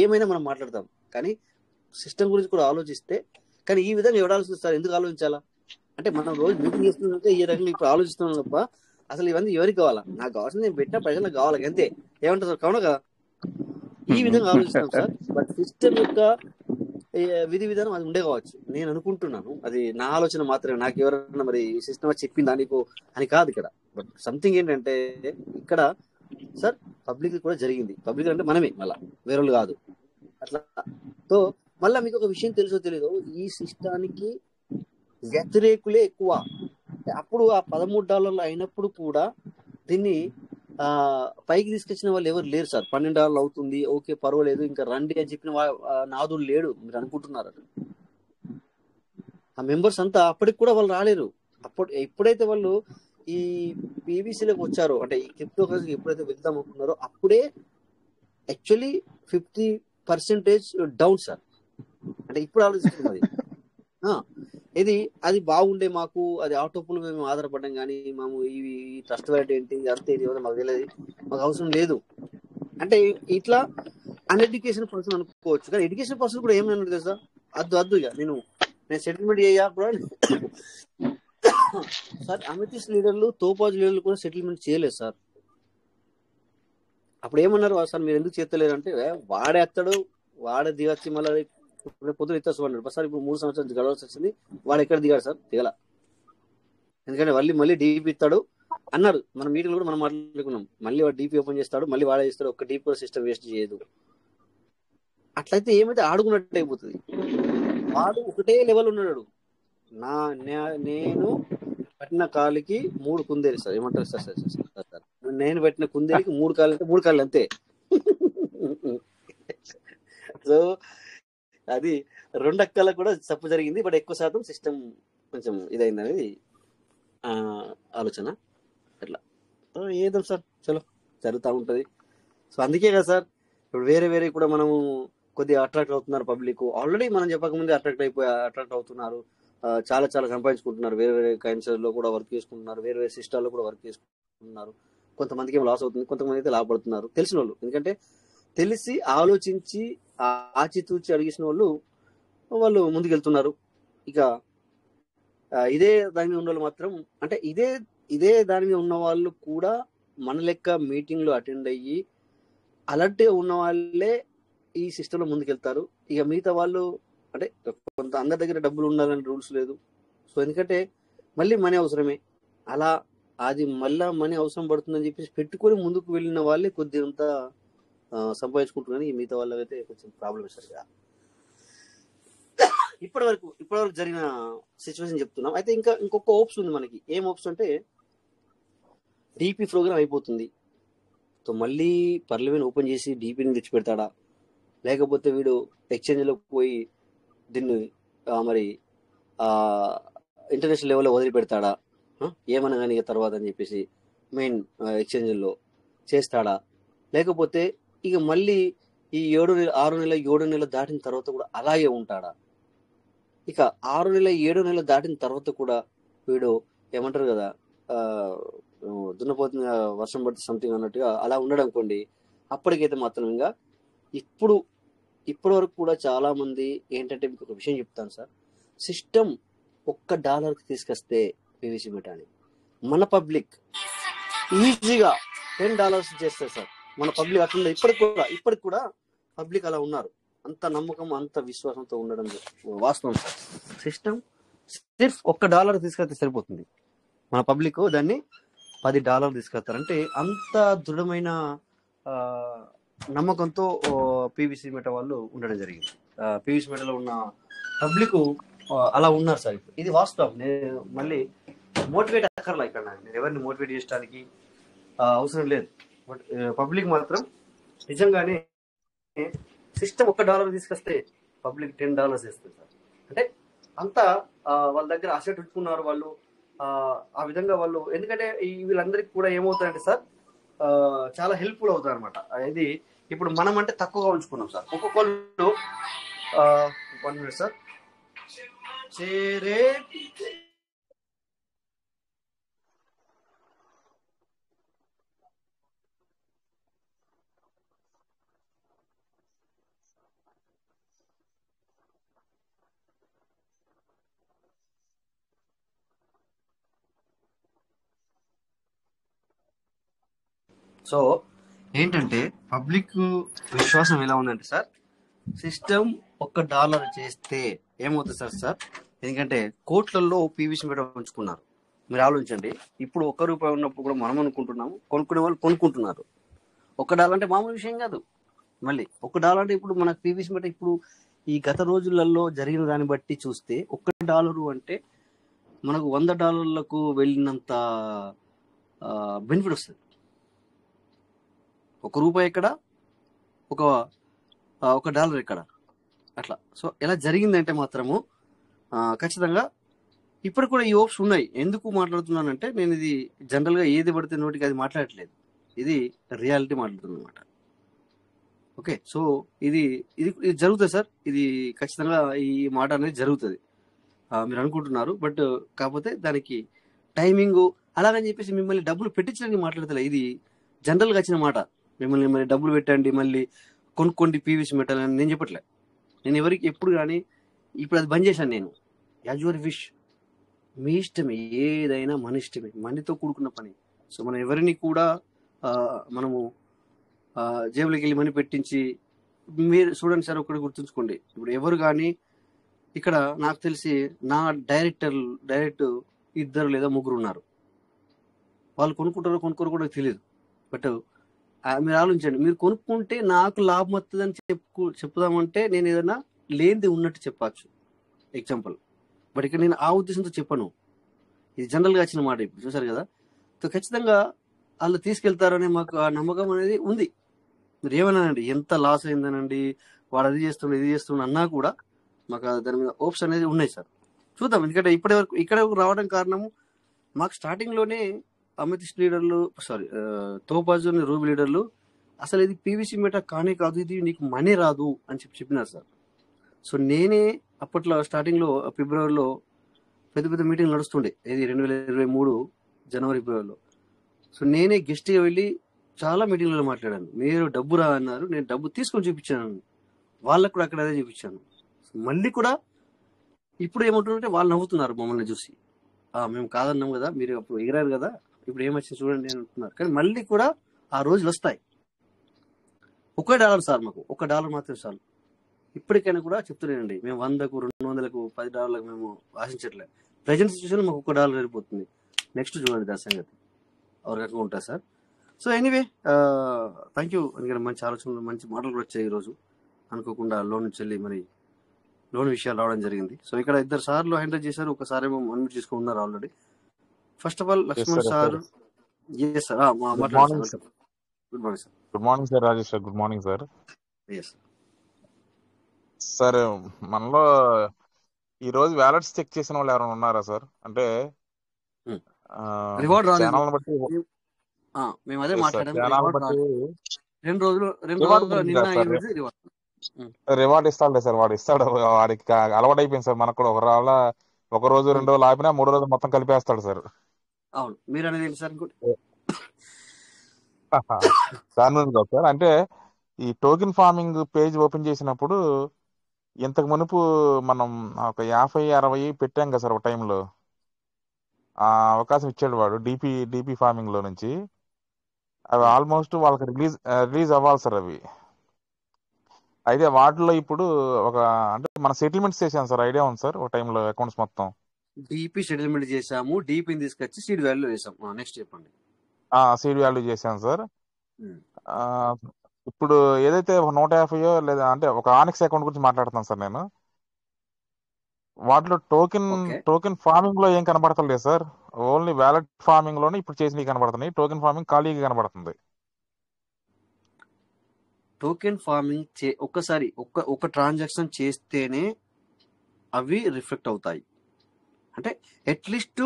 ఏమైనా మనం మాట్లాడతాం, కానీ సిస్టమ్ గురించి కూడా ఆలోచిస్తే, కానీ ఈ విధంగా ఎవరు ఆలోచిస్తారు, ఎందుకు ఆలోచించాలా? అంటే మనం రోజు మీటింగ్ చేస్తున్నట్టే ఈ రకంగా ఇప్పుడు ఆలోచిస్తున్నాం తప్ప అసలు ఇవన్నీ ఎవరికి కావాలా? నాకు కావాల్సింది నేను పెట్టిన ప్రజలకు కావాలి అంతే. ఏమంటారు సార్, కావున కదా ఈ విధంగా ఆలోచిస్తాం సార్. బట్ సిస్టమ్ యొక్క విధి విధానం అది ఉండే కావచ్చు, నేను అనుకుంటున్నాను. అది నా ఆలోచన మాత్రమే, నాకు ఎవరైనా మరి సిస్టమ్ చెప్పిందా నీకు అని కాదు ఇక్కడ. బట్ సంథింగ్ ఏంటంటే ఇక్కడ సార్ పబ్లిక్ కూడా జరిగింది. పబ్లిక్ అంటే మనమే, మళ్ళా వేరే కాదు అట్లా. సో మళ్ళా మీకు ఒక విషయం తెలుసో తెలీదో, ఈ సిస్టానికి వ్యతిరేకులే ఎక్కువ. అప్పుడు ఆ $13 అయినప్పుడు కూడా దీన్ని పైకి తీసుకొచ్చిన వాళ్ళు ఎవరు లేరు సార్. $12 అవుతుంది, ఓకే పర్వాలేదు, ఇంకా రండి అని చెప్పిన నాదుడు లేడు. మీరు అనుకుంటున్నారు ఆ మెంబర్స్ అంతా అప్పటికి కూడా వాళ్ళు రాలేరు. ఎప్పుడైతే వాళ్ళు ఈ పీవీసీలోకి వచ్చారో, అంటే ఈ క్రిప్టో కరెన్సీకి ఎప్పుడైతే వెళ్దాం అనుకున్నారో అప్పుడే యాక్చువల్లీ 50% డౌన్ సార్. అంటే ఇప్పుడు ఆలోచిస్తున్నది అది బాగుండే, మాకు అది ఆటోపుల్ మేము ఆధారపడ్డాం, కానీ మేము ఈ ట్రస్ట్ వాలెట్ ఏంటి అంతే ఇది మాకు తెలియదు, మాకు అవసరం లేదు అంటే ఇట్లా అన్ఎడ్యుకేషన్ పర్సన్ అనుకోవచ్చు. కానీ ఎడ్యుకేషన్ పర్సన్ కూడా ఏమన్నా తెలుసా, అద్దు ఇక నేను సెటిల్మెంట్ చేయ కూడా సార్. అమితిస్ట్ లీడర్లు, తోపాజు లీడర్లు కూడా సెటిల్మెంట్ చేయలేదు సార్. అప్పుడు ఏమన్నారు సార్, మీరు ఎందుకు చేస్తలేరు అంటే, వాడే ఎత్తాడు, వాడే దిగచ్చి మళ్ళీ పొద్దున ఎత్తాసు అన్నాడు సార్. ఇప్పుడు 3 సంవత్సరాలు గడవలసి వచ్చింది, వాడు ఎక్కడ దిగాడు సార్, దిగల. ఎందుకంటే మళ్ళీ డీపీ ఇస్తాడు అన్నారు. మన మీటింగ్ కూడా మనం మాట్లాడుకున్నాం. మళ్ళీ వాడు డీపీ ఓపెన్ చేస్తాడు, మళ్ళీ వాడే చేస్తాడు, ఒక్క డీపీ సిస్టమ్ వేస్ట్ చేయదు. అట్లయితే ఏమైతే ఆడుకున్నట్టు అయిపోతుంది. వాడు ఒకటే లెవెల్ ఉన్నాడు. నేను పెట్టిన కాలికి 3 కుందేలు సార్. ఏమంటారు సార్, నేను పెట్టిన కుందేలికి 3 కాళ్ళు అంటే 3 కాళ్ళు అంతే. సో అది 2 అక్కలకు కూడా తప్పు జరిగింది. బట్ ఎక్కువ శాతం సిస్టమ్ కొంచెం ఇదైంది అనేది ఆలోచన. అట్లా ఏదో సార్ చలో జరుగుతూ ఉంటుంది. సో అందుకే కదా సార్ ఇప్పుడు వేరే కూడా మనము కొద్దిగా అట్రాక్ట్ అవుతున్నారు పబ్లిక్. ఆల్రెడీ మనం చెప్పకముందే అట్రాక్ట్ అవుతున్నారు. చాలా చాలా సంపాదించుకుంటున్నారు. వేరే వేరే కైండ్స్ లో కూడా వర్క్ చేసుకుంటున్నారు. వేరే వేరే సిస్టాల్లో కూడా వర్క్ చేసుకుంటున్నారు. కొంతమందికి ఏమో లాస్ అవుతుంది, కొంతమంది అయితే లాభపడుతున్నారు. తెలిసిన వాళ్ళు, ఎందుకంటే తెలిసి ఆలోచించి ఆచితూచి అడిగిన వాళ్ళు ముందుకెళ్తున్నారు. ఇక ఇదే దాని మీద ఉన్న వాళ్ళు మాత్రం, అంటే ఇదే దాని మీద ఉన్న వాళ్ళు కూడా మన లెక్క మీటింగ్లో అటెండ్ అయ్యి అలర్ట్గా ఉన్న వాళ్ళే ఈ సిస్టంలో ముందుకెళ్తారు. ఇక మిగతా వాళ్ళు అంటే కొంత అందరి దగ్గర డబ్బులు ఉండాలని రూల్స్ లేదు. సో ఎందుకంటే మళ్ళీ మనీ అవసరమే, అలా అది మళ్ళా మనీ అవసరం పడుతుందని చెప్పేసి పెట్టుకొని ముందుకు వెళ్ళిన వాళ్ళే కొద్దిగా సంపాదించుకుంటున్నారు. ఈ మిగతా వాళ్ళకైతే కొంచెం ప్రాబ్లం సరిగా ఇప్పటివరకు జరిగిన సిచ్యువేషన్ చెప్తున్నాం. అయితే ఇంకొక హోప్స్ ఉంది మనకి. ఏం హోప్స్ అంటే డీపీ ప్రోగ్రామ్ అయిపోతుంది, సో మళ్ళీ పర్లమెంట్ ఓపెన్ చేసి డీపీని తెచ్చిపెడతాడా, లేకపోతే వీడు ఎక్స్చేంజ్లోకి పోయి దీన్ని మరి ఇంటర్నేషనల్ లెవెల్లో వదిలిపెడతాడా, ఏమన్నా కానీ తర్వాత అని చెప్పేసి మెయిన్ ఎక్స్చేంజ్లో చేస్తాడా, లేకపోతే ఇక మళ్ళీ ఈ 6 నెలలు 7 నెలలు దాటిన తర్వాత కూడా అలాగే ఉంటాడా. ఇక 6 నెలలు 7 నెలలు దాటిన తర్వాత కూడా వీడు ఏమంటారు కదా, దున్నపోతుంది వర్షం పడితే సంథింగ్ అన్నట్టుగా అలా ఉండడం అనుకోండి. అప్పటికైతే మాత్రం ఇంకా ఇప్పటి వరకు కూడా చాలా మంది ఏంటంటే, మీకు ఒక విషయం చెప్తాను సార్. సిస్టమ్ $1 తీసుకొస్తే పీవీసీ మెటాని మన పబ్లిక్ ఈజీగా $10 చేస్తారు సార్. మన పబ్లిక్ అట్లా ఇప్పటికి కూడా పబ్లిక్ అలా ఉన్నారు. అంత నమ్మకం, అంత విశ్వాసంతో ఉండడం వాస్తవం సార్. సిస్టమ్ సిర్ఫ్ $1 తీసుకెళ్తే సరిపోతుంది. మన పబ్లిక్ దాన్ని $10 తీసుకెళ్తారంటే అంత దృఢమైన నమ్మకంతో పీవీసీ మెటా వాళ్ళు ఉండడం జరిగింది. పీవీసీ మెటాలో ఉన్న పబ్లిక్ అలా ఉన్నారు సార్. ఇది వాస్తవం. నేను మళ్ళీ మోటివేట్ అక్కర్లా ఇక్కడ, నేను ఎవరిని మోటివేట్ చేయడానికి అవసరం లేదు. బట్ పబ్లిక్ మాత్రం నిజంగానే సిస్టమ్ $1 తీసుకొస్తే పబ్లిక్ $10 చేస్తుంది సార్. అంటే అంతా వాళ్ళ దగ్గర అసెట్ పెట్టుకున్నారు వాళ్ళు. ఆ విధంగా వాళ్ళు, ఎందుకంటే వీళ్ళందరికీ కూడా ఏమవుతాయంటే సార్, చాలా హెల్ప్ఫుల్ అవుతారు అనమాట. ఇది ఇప్పుడు మనం అంటే తక్కువగా ఉంచుకున్నాం సార్. ఒక్కొక్కళ్ళు 1 minute సార్. చేరే సో ఏంటంటే పబ్లిక్ విశ్వాసం ఎలా ఉందంటే సార్, సిస్టమ్ $1 చేస్తే ఏమవుతుంది సార్, ఎందుకంటే కోట్లలో పీవీసీ మెటా ఉంచుకున్నారు. మీరు ఆలోచించండి. ఇప్పుడు ₹1 ఉన్నప్పుడు కూడా మనం అనుకుంటున్నాము, కొనుక్కునే వాళ్ళు కొనుక్కుంటున్నారు. $1 అంటే మామూలు విషయం కాదు. మళ్ళీ $1 అంటే ఇప్పుడు మన పీవీసీ మెటా ఇప్పుడు ఈ గత రోజులలో జరిగిన దాన్ని బట్టి చూస్తే $1 అంటే మనకు $100 వెళ్ళినంత బెనిఫిట్ వస్తుంది. ₹1 ఎక్కడ, $1 ఎక్కడ, అట్లా. సో ఎలా జరిగిందంటే మాత్రము ఖచ్చితంగా ఇప్పుడు కూడా ఈ హోప్స్ ఉన్నాయి. ఎందుకు మాట్లాడుతున్నానంటే, నేను ఇది జనరల్గా ఏది పడితే నోటికి అది మాట్లాడట్లేదు, ఇది రియాలిటీ మాట్లాడుతుంది అనమాట. ఓకే, సో ఇది జరుగుతుంది సార్. ఇది ఖచ్చితంగా ఈ మాట అనేది జరుగుతుంది మీరు అనుకుంటున్నారు. బట్ కాకపోతే దానికి టైమింగ్ అలాగని చెప్పేసి మిమ్మల్ని డబ్బులు పెట్టించడానికి మాట్లాడతలే. ఇది జనరల్గా వచ్చిన మాట. మిమ్మల్ని డబ్బులు పెట్టండి, మళ్ళీ కొనుక్కోండి పీవీసీ మెటల్ అని నేను చెప్పట్లే. నేను ఎవరికి ఎప్పుడు కానీ ఇప్పుడు అది బంద్ చేశాను. నేను యాజ్ యువర్ విష్, మీ ఇష్టమే, ఏదైనా మన ఇష్టమే, మనీతో కూడుకున్న పని. సో మనం ఎవరిని కూడా మనము జేబులోకి వెళ్ళి మనీ పెట్టించి, మీరు చూడండి సార్, ఒకటి గుర్తుంచుకోండి. ఇప్పుడు ఎవరు కానీ ఇక్కడ నాకు తెలిసి నా డైరెక్ట్ 2 లేదా 3 ఉన్నారు. వాళ్ళు కొనుక్కుంటారో కొనుక్కోరు కూడా తెలియదు. బట్ మీరు ఆలోచించండి, మీరు కొనుక్కుంటే నాకు లాభం వస్తుందని చెప్పుదామంటే నేను ఏదైనా లేనిది ఉన్నట్టు చెప్పచ్చు, ఎగ్జాంపుల్. బట్ ఇక్కడ నేను ఆ ఉద్దేశంతో చెప్పను. ఇది జనరల్గా వచ్చిన మాట. ఇప్పుడు చూసారు కదా. సో ఖచ్చితంగా వాళ్ళు తీసుకెళ్తారనే మాకు ఆ నమ్మకం అనేది ఉంది. మీరు ఏమన్నానండి, ఎంత లాస్ అయిందనండి, వాడు అది చేస్తుండే ఇది చేస్తుండే అన్నా కూడా మాకు దాని మీద హోప్స్ అనేది ఉన్నాయి సార్. చూద్దాం. ఎందుకంటే ఇక్కడ రావడం కారణము మాకు స్టార్టింగ్లోనే అమిత్ లీడర్లు, తోపాజు రూబీ లీడర్లు అసలు ఇది పీవీసీ మీటర్ కానే కాదు, ఇది నీకు మనీ రాదు అని చెప్పినారు సార్. సో నేనే అప్పట్లో స్టార్టింగ్లో ఫిబ్రవరిలో పెద్ద పెద్ద మీటింగ్ నడుస్తుండే, ఇది 2023 జనవరి ఫిబ్రవరిలో. సో నేనే గెస్ట్గా వెళ్ళి చాలా మీటింగ్లలో మాట్లాడాను. మీరు డబ్బు రా అన్నారు, నేను డబ్బు తీసుకొని చూపించాను, వాళ్ళకు కూడా అక్కడ అదే చూపించాను. మళ్ళీ కూడా ఇప్పుడు ఏమంటున్నారంటే వాళ్ళు నవ్వుతున్నారు మమ్మల్ని చూసి, మేము కాదన్నాం కదా, మీరు అప్పుడు ఎగిరారు కదా, ఇప్పుడు ఏమొచ్చింది చూడండి అని అంటున్నారు. కానీ మళ్ళీ కూడా ఆ రోజులు వస్తాయి. $1 సార్, మాకు $1 మాత్రం చాలు. ఇప్పటికైనా కూడా చెప్తున్నానండి, మేము 100కు, 200కు, $10 మేము ఆశించట్లేదు. ప్రజెంట్ సిచ్యువేషన్ మాకు $1 సరిపోతుంది. నెక్స్ట్ చూడండి దాని సంగతి ఒక రకంగా ఉంటుంది sir. So anyway thank you. ఎందుకంటే మంచి ఆలోచనలు, మంచి మాటలు కూడా వచ్చాయి ఈరోజు. అనుకోకుండా లోన్ నుంచి వెళ్ళి మరి లోన్ విషయాలు రావడం జరిగింది. సో ఇక్కడ 2 సార్లు హ్యాండిల్ చేశారు, ఒకసారి ఏమో అన్మ్యూట్ చేసుకుని ఉన్నారు already. First of all Lakshman sir. Yes sir, మాట్లాడండి sir. Good morning sir. Good morning sir Rajesh sir. Good morning sir. Yes sir, మనలో ఈ రోజు వ్యాలెట్స్ చెక్ చేసిన వాళ్ళు ఎవరైనా ఉన్నారా సార్? అంటే రివార్డ్ రాలేదు ఛానల్ బట్టి మేము అదే మాట్లాడాము. ఛానల్ బట్టి రెండు రోజులు రివార్డ్ ఇస్తాడులే సార్, వాడు ఇస్తాడు. వాడికి అలవాటు అయిపోయింది సార్. మనకు కూడా ఒక రోజు 2 రోజులు ఆపినా 3 రోజులు మొత్తం కలిపేస్తాడు సార్. అవును, మీరు అనేది ఏంటి సార్? దాని నుంచి కాదు సార్, అంటే ఈ టోకెన్ ఫార్మింగ్ పేజ్ ఓపెన్ చేసినప్పుడు ఇంతకు మునుపు మనం ఒక 50-60 పెట్టాం కదా సార్ ఒక టైంలో. ఆ అవకాశం ఇచ్చాడు వాడు డిపి ఫార్మింగ్ లో నుంచి. అవి ఆల్మోస్ట్ వాళ్ళకి రిలీజ్ అవ్వాలి సార్ అవి. అయితే వాటిలో ఇప్పుడు అంటే మన సెటిల్మెంట్స్ చేసాం సార్, ఐడియా ఉంది సార్ ఒక టైంలో అకౌంట్స్ మొత్తం డిపి సెటిల్మెంట్ చేసాము, డిపిని తీసుకొచ్చి సీడ్ వాల్యూ వేసాం. నెక్స్ట్ చెప్పండి. సీడ్ వాల్యూ చేసాం సార్. ఇప్పుడు ఏదైతే 150 లేదా అంటే ఒక ఆనిక్స్ అకౌంట్ గురించి మాట్లాడుతాను సార్ నేను. వాటిలో టోకెన్ ఫార్మింగ్ లో ఏం కనబడతలేదు సార్, ఓన్లీ వ్యాలెట్ ఫార్మింగ్ లోనే ఇప్పుడు చేసినవి కనబడుతున్నాయి. టోకెన్ ఫార్మింగ్ ఖాళీగా కనబడుతుంది. టోకెన్ ఫార్మింగ్ ఒక్కసారి ఒక ట్రాన్సాక్షన్ చేస్తేనే అవి రిఫ్లెక్ట్ అవుతాయి. అంటే అట్లీస్ట్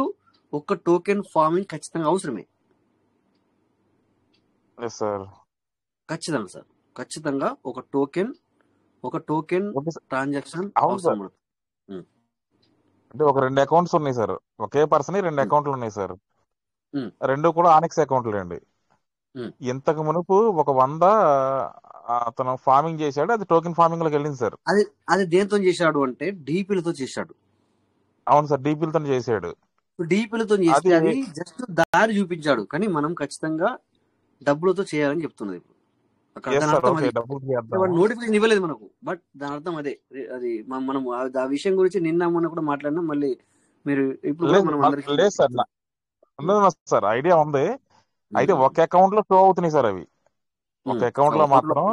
ఒక టోకెన్ ఫార్మింగ్ ఖచ్చితంగా అవసరమే. ఖచ్చితంగా సార్, ఖచ్చితంగా ఒక టోకెన్ ట్రాన్సాక్షన్ అవసరం. అంటే ఒక 2 అకౌంట్స్ ఉన్నాయి సార్, ఒకే పర్సన్ 2 అకౌంట్లు ఉన్నాయి సార్. 2 కూడా ఆనిక్స్ అకౌంట్లు అండి. ఇంతకు మునుపు ఒక 100 అతను ఫార్మింగ్ చేశాడు, అది టోకెన్ ఫార్మింగ్ లోకి వెళ్ళింది సార్. అది దేంతో చేశాడు అంటే డిపిలతో చేశాడు. అవును సార్, డిపిలతో చేశాడు. డిపిలతో చేస్తే అది జస్ట్ దారి చూపించాడు, కానీ మనం ఖచ్చితంగా డబ్బులతో చేయాలని చెప్తున్నది. నోటిఫికేషన్ ఇవ్వలేదు మనకు, బట్ దాని అర్థం అదే. అది మనం ఆ విషయం గురించి నిన్న మొన్న కూడా మాట్లాడినా. మళ్ళీ మీరు ఇప్పుడు సార్ ఐడియా ఉంది. అయితే ఒక అకౌంట్ లో షో అవుతున్నాయి సార్ అవి, ఒక అకౌంట్ లో మాత్రం,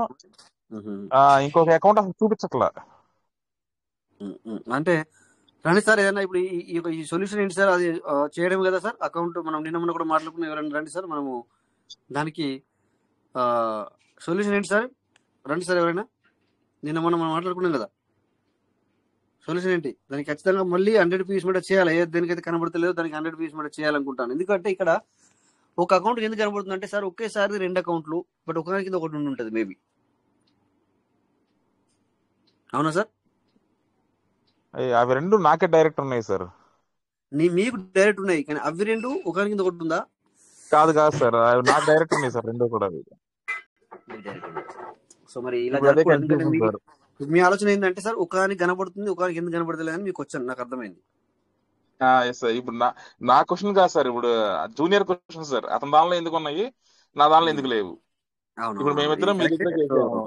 ఇంకొక అకౌంట్ అసలు చూపించట్లా. అంటే రండి సార్, ఏదైనా ఇప్పుడు ఈ సొల్యూషన్ ఏంటి సార్? అది చేయడం కదా సార్ అకౌంట్. మనం నిన్న మొన్న కూడా మాట్లాడుకున్నాం. ఎవరైనా రండి సార్, మనము దానికి సొల్యూషన్ ఏంటి సార్? రండి సార్ ఎవరైనా. నిన్న మొన్న మనం మాట్లాడుకున్నాం కదా, సొల్యూషన్ ఏంటి దానికి? ఖచ్చితంగా మళ్ళీ 100 పీస్ మీద చేయాలి. దేనికైతే కనబడతలేదో దానికి 100 పీస్ మీద చేయాలనుకుంటాను. ఎందుకంటే ఇక్కడ ఒక అకౌంట్ ఎందుకు కనబడుతుంది అంటే సార్, ఒకేసారి 2 అకౌంట్లు, బట్ ఒకదాని కింద ఒకటి ఉంటుంది మేబీ. అవునా సార్? అవి 2 నాకే డైరెక్ట్ ఉన్నాయి సార్. మీకు డైరెక్ట్ ఉన్నాయి, కానీ అవి 2 ఒకదాని కింద ఒకటి ఉందా? కాదు సార్, అవి నాకు డైరెక్ట్ ఉన్నాయి సార్ 2 కూడా. సో మరి ఇలా మీ ఆలోచన ఏంటంటే సార్, ఒకదానికి కనబడుతుంది, ఒకదానికి ఎందుకు కనబడతలేదు అని మీకు వచ్చాను, నాకు అర్థమైంది. ఇప్పుడు నా క్వశ్చన్ కాదు సార్, ఇప్పుడు జూనియర్ క్వశ్చన్ సార్. అతని దానిలో ఎందుకు ఉన్నాయి, నా దానిలో ఎందుకు లేవు? ఇప్పుడు మేమిద్దరం మీ దగ్గర చేసాము,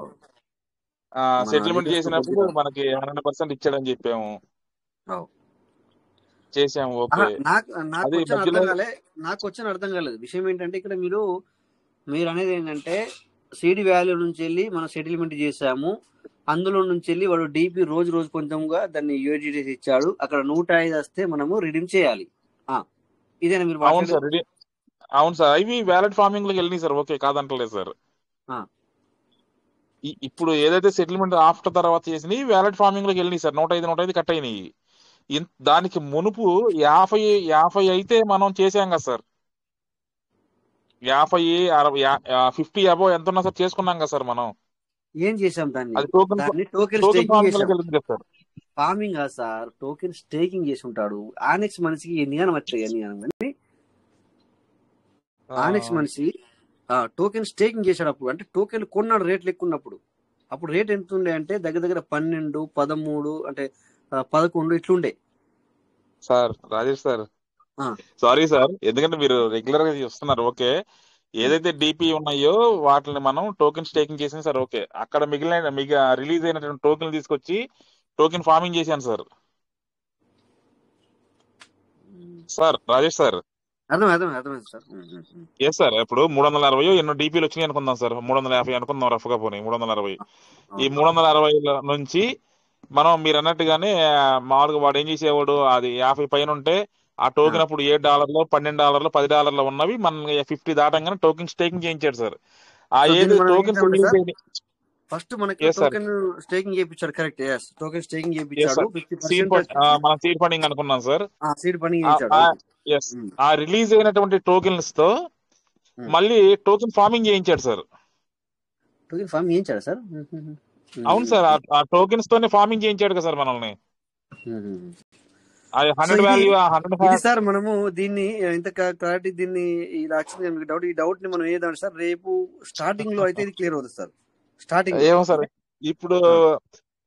సెటిల్మెంట్ చేసినప్పుడు మనకి 100% ఇచ్చాడని చెప్పాము, చేసాము. ఓకే, నాకు వచ్చిన అర్థం కాలేదు. విషయం ఏంటంటే ఇక్కడ మీరు అనేది ఏంటంటే, సీడ్ వాల్యూ నుంచి వెళ్ళి మనం సెటిల్మెంట్ చేసాము, అందులో నుంచి వెళ్ళి వాడు డిపి రోజు కొంచెంగా దాన్ని యూజిటీస్ ఇచ్చాడు, అక్కడ 105 వస్తే మనము రిడీమ్ చేయాలి. ఇదేనా మీరు? అవును సార్, ఇవి వ్యాలెట్ ఫార్మింగ్ లోకి వెళ్ళినాయి సార్. Okay, కాదంటలేదు sir. ఇప్పుడు ఏదైతే సెటిల్మెంట్ ఆఫ్టర్ తర్వాత చేసినాయి వ్యాలెట్ ఫార్మింగ్ లోకి వెళ్ళినాయి సార్. 105 కట్ అయినాయి. దానికి మునుపు 50 అయితే మనం చేసాం కదా సార్. 50 60 50 అబో ఎంత ఉన్నా సార్ చేసుకున్నాం కదా సార్ మనం. ఏం చేసాం దాన్ని? అది token token token staking farming చేసాం. వెళ్ళింది కదా సార్. ఫార్మింగ్ కాదు సార్, టోకెన్ స్టేకింగ్ చేసి ఉంటాడు. ఆనెక్స్ మనిషికి ఎన్ని గానం వచ్చాయి కానీ ఆనెక్స్ మనిషి టోకెన్ స్టేకింగ్ చేశాడు. అప్పుడు అంటే టోకెన్ కొన్నాడు రేట్లు ఎక్కువ ఉన్నప్పుడు. అప్పుడు రేట్ ఎంత ఉండే అంటే దగ్గర దగ్గర 12, 13 అంటే 11 ఇట్లుండే. Sir Rajesh sir, sorry sir, ఎందుకంటే మీరు రెగ్యులర్ గా చూస్తున్నారు. ఓకే, ఏదైతే డిపి ఉన్నాయో వాటిని మనం టోకెన్ స్టేకింగ్ చేసాం సార్. ఓకే, అక్కడ రిలీజ్ అయినటువంటి టోకెన్ తీసుకొచ్చి టోకెన్ ఫార్మింగ్ చేశాను సార్. సార్ రాజేష్ సార్, అర్థమైంది సార్. Yes sir. ఇప్పుడు 360 ఎన్నో డిపిలు వచ్చినాయి అనుకుందాం సార్, 350 అనుకుందాం రఫ్ గా, పోనీ 360. ఈ 360 నుంచి మనం మీరు అన్నట్టుగానే మామూలుగా వాడు ఏం చేసేవాడు, అది 50 పైన ఉంటే ఆ టోకెన్ అప్పుడు $7, $12, $10 ఉన్నవి మన 50 దాటంగానే టోకెన్ స్టేకింగ్ చేయించాడు సార్. ఆ ఏది టోకెన్ ఫస్ట్ మనకి టోకెన్ స్టేకింగ్ చేయించాడు. కరెక్ట్, టోకెన్ స్టేకింగ్ చేయించాడు. మనం సీడ్ ఫండింగ్ అనుకున్నాం సార్. సీడ్ ఫండింగ్ చేయించాడు. ఆ రిలీజ్ అయినటువంటి టోకెన్స్ తో మళ్ళీ టోకెన్ ఫార్మింగ్ చేయించాడు సార్. టోకెన్ ఫార్మింగ్ చేయించాడు సార్. అవును సార్, ఆ టోకెన్స్ తోనే ఫార్మింగ్ చేయించాడు కదా సార్ మనల్ని. 100 వాల్యూ సార్ మనము దీన్ని ఇంత క్లారిటీ దీన్ని ఇలా వచ్చింది డౌట్. ఈ డౌట్ ని మనం ఏదంటే సార్ రేపు స్టార్టింగ్ లో అయితే ఇది క్లియర్ అవుతుంది సార్. స్టార్టింగ్ ఏమో సార్, ఇప్పుడు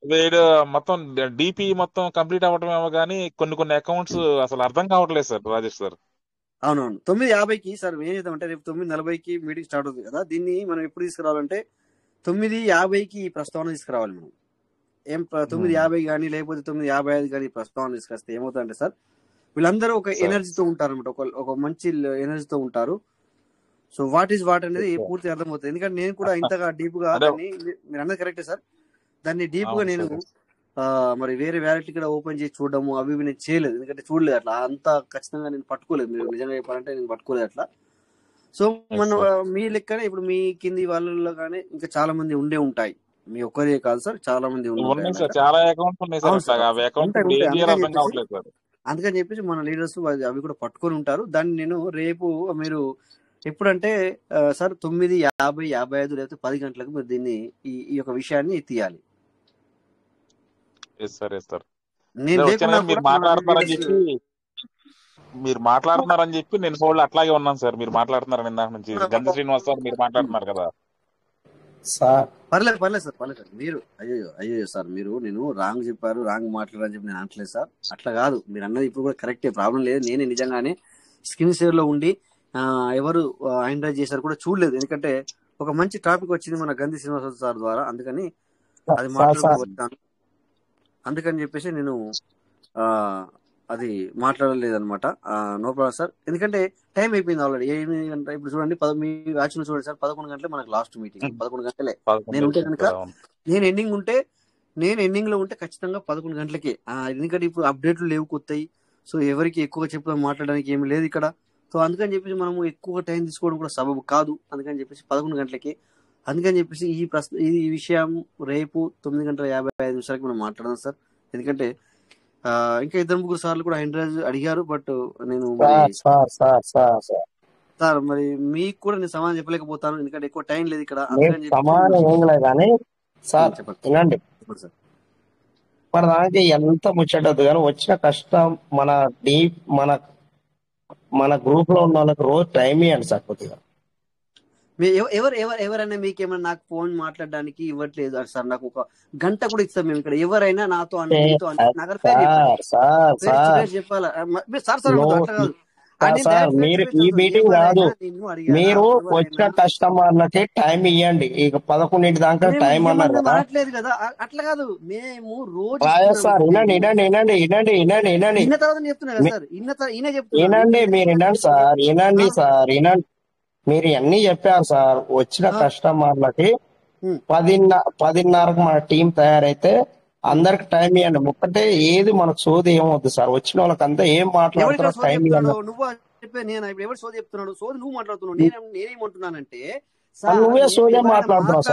వీడు మొత్తం డిపి మొత్తం కంప్లీట్ అవ్వటం ఏమో కానీ కొన్ని అకౌంట్స్ అసలు అర్థం కావట్లేదు సార్ రాజేష్ సార్. అవునవును, 9:50కి సార్ ఏం చేద్దామంటే రేపు 9:40కి మీటింగ్ స్టార్ట్ అవుతుంది కదా. దీన్ని మనం ఎప్పుడు తీసుకురావాలంటే 9:50కి ఈ ప్రస్తావన తీసుకురావాలి మనం. ఏం 9:50 కానీ లేకపోతే 9:55 కానీ ప్రస్తావన తీసుకొస్తే ఏమవుతుందంటే సార్ వీళ్ళందరూ ఒక ఎనర్జీతో ఉంటారు అనమాట, ఒక మంచి ఎనర్జీతో ఉంటారు. సో వాట్ ఈస్ వాట్ అనేది పూర్తి అర్థమవుతుంది. ఎందుకంటే నేను కూడా ఇంతగా డీప్ గా దాన్ని, మీరు అన్నది కరెక్టే సార్, దాన్ని డీప్ గా నేను మరి వేరే వ్యాలెట్ కూడా ఓపెన్ చేసి చూడడము అవి నేను చేయలేదు. ఎందుకంటే చూడలేదు అట్లా, అంత ఖచ్చితంగా నేను పట్టుకోలేదు. మీరు నిజంగా చెప్పాలంటే నేను పట్టుకోలేదు అట్లా. సో మన మీ లెక్కనే ఇప్పుడు మీ కింది వాళ్ళలో కానీ ఇంకా చాలా మంది ఉండే ఉంటాయి, మీ ఒక్కరే కాదు సార్, చాలా మంది అందుకని చెప్పేసి మన లీడర్స్ అవి కూడా పట్టుకొని ఉంటారు. దాన్ని నేను రేపు మీరు ఎప్పుడంటే సార్ 9:50, 55 లేకపోతే 10 గంటలకు మీరు దీన్ని ఈ యొక్క విషయాన్ని తీయాలి. మీరు మాట్లాడుతున్నారని చెప్పి నేను హోల్డ్ అట్లాగే ఉన్నాను సార్. మీరు మాట్లాడుతున్నారని ఇందాక నుంచి గంధ శ్రీనివాస్ సార్ మీరు మాట్లాడుతున్నారు కదా సార్. పర్లేదు సార్. మీరు అయ్యో సార్, మీరు నేను రాంగ్ చెప్పారు, రాంగ్ మాట్లాడారని చెప్పి నేను అనట్లేదు సార్. అట్లా కాదు, మీరు అన్నది ఇప్పుడు కూడా కరెక్టే, ప్రాబ్లం లేదు. నేనే నిజంగానే స్క్రీన్ షేర్ లో ఉండి ఎవరు ఎంకరేజ్ చేశారు కూడా చూడలేదు. ఎందుకంటే ఒక మంచి టాపిక్ వచ్చింది మన గంధి శ్రీనివాస్ సార్ ద్వారా, అందుకని అది మాట్లాడుతున్నాను. అందుకని చెప్పేసి నేను అది మాట్లాడలేదు అనమాట. నో ప్రాబ్లం సార్, ఎందుకంటే టైం అయిపోయింది ఆల్రెడీ. 8 గంటల ఇప్పుడు చూడండి, మీ యాక్చువల్ చూడండి సార్, 11 గంటలే మనకు లాస్ట్ మీటింగ్. 11 గంటలే నేను ఉంటే కనుక, నేను ఎండింగ్ లో ఉంటే ఖచ్చితంగా 11 గంటలకే. ఎందుకంటే ఇప్పుడు అప్డేట్లు లేవు కొత్తవి. సో ఎవరికి ఎక్కువగా చెప్పడం మాట్లాడడానికి ఏమి లేదు ఇక్కడ. సో అందుకని చెప్పేసి మనము ఎక్కువ టైం తీసుకోవడం కూడా సబబు కాదు. అందుకని చెప్పేసి 11 గంటలకి, అందుకని చెప్పేసి ఈ విషయం రేపు 9:55 మనం మాట్లాడదాం సార్. ఎందుకంటే ఇంకా 2-3 సార్లు కూడా హైండ్రాజ్ అడిగారు, బట్ నేను సార్ మరి మీకు కూడా నేను సమాధానం చెప్పలేకపోతాను, ఎందుకంటే ఎక్కువ టైం లేదు ఇక్కడ. చెప్పండి సార్. ఇప్పటిదానికి ఎంత ముచ్చటద్దు కానీ వచ్చిన కష్టం మన గ్రూప్ లో ఉన్న వాళ్ళకి రోజు టైం ఇవ్వండి సార్ కొద్దిగా. ఎవరైనా మీకేమైనా నాకు ఫోన్ మాట్లాడడానికి ఇవ్వట్లేదు సార్, నాకు 1 గంట కూడా ఇస్తాం మేము ఇక్కడ. ఎవరైనా నాతో చెప్పాలా సార్? మీరు ఈ మీటింగ్ కాదు, మీరు వచ్చిన కస్టమర్లకి టైం ఇవ్వండి. ఇక 11 దాకా టైం అన్నారు కదా. అట్లా కాదు, మేము రోజు సార్ వినండి, మీరు వినండి సార్, మీరు అన్ని చెప్పారు సార్. వచ్చిన కస్టమర్లకి 10:30కు మన టీం తయారైతే అందరికి టైం ఇవ్వండి. ఒక్కటే ఏది మనకు సోది ఏమవుద్దు సార్. వచ్చిన వాళ్ళకి అంతా ఏం మాట్లాడుతున్నారు టైం ఇవ్వండి. ఎవరు సోది చెప్తున్నాడు? సోది నువ్వు మాట్లాడుతున్నావు. నేనేమంటున్నానంటే నువ్వే సోదే మాట్లాడుతున్నావు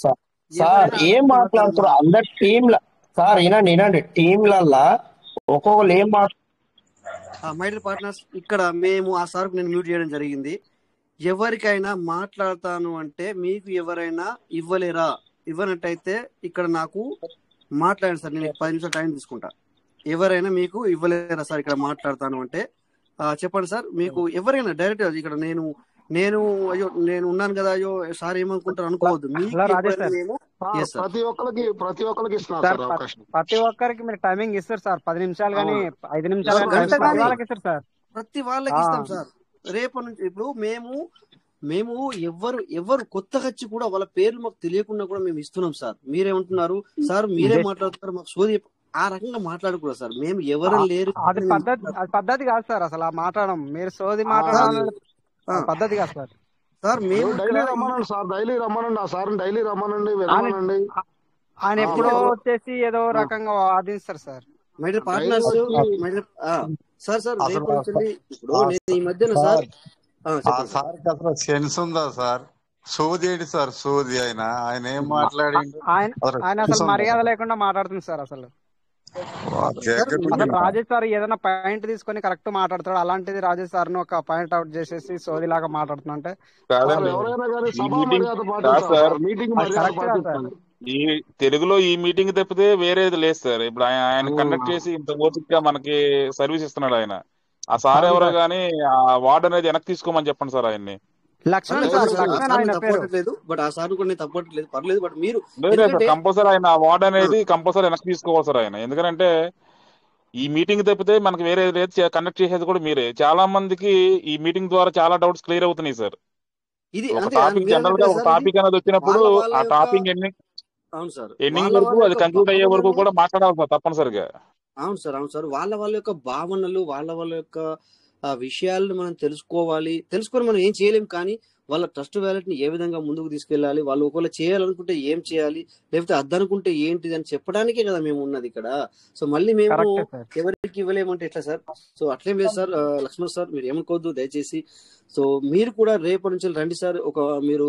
సార్. సార్ ఏం మాట్లాడుతున్నావు? అందరు టీంల సార్ వినండి, టీంలల్లా ఒక్కొక్కరు ఏం మై డియర్ పార్ట్నర్స్, ఇక్కడ మేము ఆ సార్కు నేను మ్యూట్ చేయడం జరిగింది. ఎవరికైనా మాట్లాడతాను అంటే మీకు ఎవరైనా ఇవ్వలేరా? ఇవ్వనట్టయితే ఇక్కడ నాకు మాట్లాడండి సార్, నేను 10 నిమిషాలు టైం తీసుకుంటా. ఎవరైనా మీకు ఇవ్వలేరా సార్ ఇక్కడ మాట్లాడతాను అంటే చెప్పండి సార్. మీకు ఎవరైనా డైరెక్ట్ ఇక్కడ నేను అయ్యో నేను ఉన్నాను కదా, అయ్యో సార్ ఏమనుకుంటారు అనుకోవద్దు. మీకు ప్రతి ఒక్కరికి ఇస్తున్నారు సార్ అవకాశం. ప్రతి ఒక్కరికి మీరు టైమింగ్ ఇస్తారు సార్, 10 నిమిషాలు కానీ 5 నిమిషాలు కానీ వాళ్ళకి ఇస్తారు సార్. ప్రతి వాళ్ళకి ఇస్తాం సార్. రేపటి నుంచి ఇప్పుడు మేము ఎవరు కొత్తగా వచ్చి కూడా వాళ్ళ పేర్లు మాకు తెలియకుండా కూడా మేము ఇస్తున్నాం సార్. మీరేమంటున్నారు సార్, మీరే మాట్లాడుతున్నారు, మాకు సోది ఆ రకంగా మాట్లాడకూడదు సార్. మేము ఎవరు లేరు, అది పద్ధతి కాదు సార్. అసలు ఆ మాట్లాడడం మీరు సోది మాట్లాడాలి పద్ధతి కాదు సార్. సార్ మేము డైలీ రమ్మనండి సార్, డైలీ రమ్మనండి, ఆ సార్ డైలీ రమ్మనండి, వెళ్ళమనండి. ఆయన ఎప్పుడో వచ్చేసి ఏదో రకంగా వాదిస్తారు sir. My dear partners, sir ఇప్పుడు నేను ఈ మధ్యన సార్ సార్కి అసలు సెన్స్ ఉందా సార్? సోది ఏంటి సార్ సోది? ఆయన ఏం మాట్లాడి ఆయన అసలు మర్యాద లేకుండా మాట్లాడుతుంది సార్. అసలు రాజేష్ సార్ ఏదైనా పాయింట్ తీసుకొని కరెక్ట్ మాట్లాడతాడు, అలాంటిది రాజేష్ సార్ ను ఒక పాయింట్ అవుట్ చేసేసి సోది లాగా మాట్లాడుతున్నా అంటే ఈ తెలుగులో ఈ మీటింగ్ తప్పితే వేరేది లేదు సార్. ఇప్పుడు ఆయన కండక్ట్ చేసి ఇంత ఓపికగా మనకి సర్వీస్ ఇస్తున్నాడు ఆయన. ఆ సార్ ఎవరో గానీ ఆ వార్డ్ అనేది వెనక్కి తీసుకోమని చెప్పండి సార్ ఆయన్ని. కంపల్సరీ ఆయన వార్డ్ అనేది కంపల్సరీ వెనక్కి తీసుకోవాలి సార్ ఆయన. ఎందుకంటే ఈ మీటింగ్ తప్పితే మనకి వేరే లేదు, కండక్ట్ చేసేది కూడా మీరే. చాలా మందికి ఈ మీటింగ్ ద్వారా చాలా డౌట్స్ క్లియర్ అవుతున్నాయి సార్. ఒక టాపిక్ జనరల్ గా ఒక టాపిక్ అనేది వచ్చినప్పుడు ఆ టాపిక్ ఎండింగ్ వరకు అది కంక్లూడ్ అయ్యే వరకు కూడా మాట్లాడాలి సార్ తప్పనిసరిగా. అవును సార్. వాళ్ళ యొక్క భావనలు వాళ్ళ యొక్క విషయాలను మనం తెలుసుకొని మనం ఏం చేయలేం, కానీ వాళ్ళ ట్రస్ట్ వ్యాలెట్ ని ఏ విధంగా ముందుకు తీసుకెళ్లాలి, వాళ్ళు ఒకవేళ చేయాలనుకుంటే ఏం చేయాలి, లేకపోతే అద్దనుకుంటే ఏంటిది అని చెప్పడానికే కదా మేము ఉన్నది ఇక్కడ. సో మళ్ళీ మేము ఎవరికి ఇవ్వలేమంటే ఎట్లా సార్? సో అట్లేం లేదు సార్. లక్ష్మణ్ సార్ మీరు ఏమనుకోవద్దు దయచేసి. సో మీరు కూడా రేపటి నుంచి రండి సార్. మీరు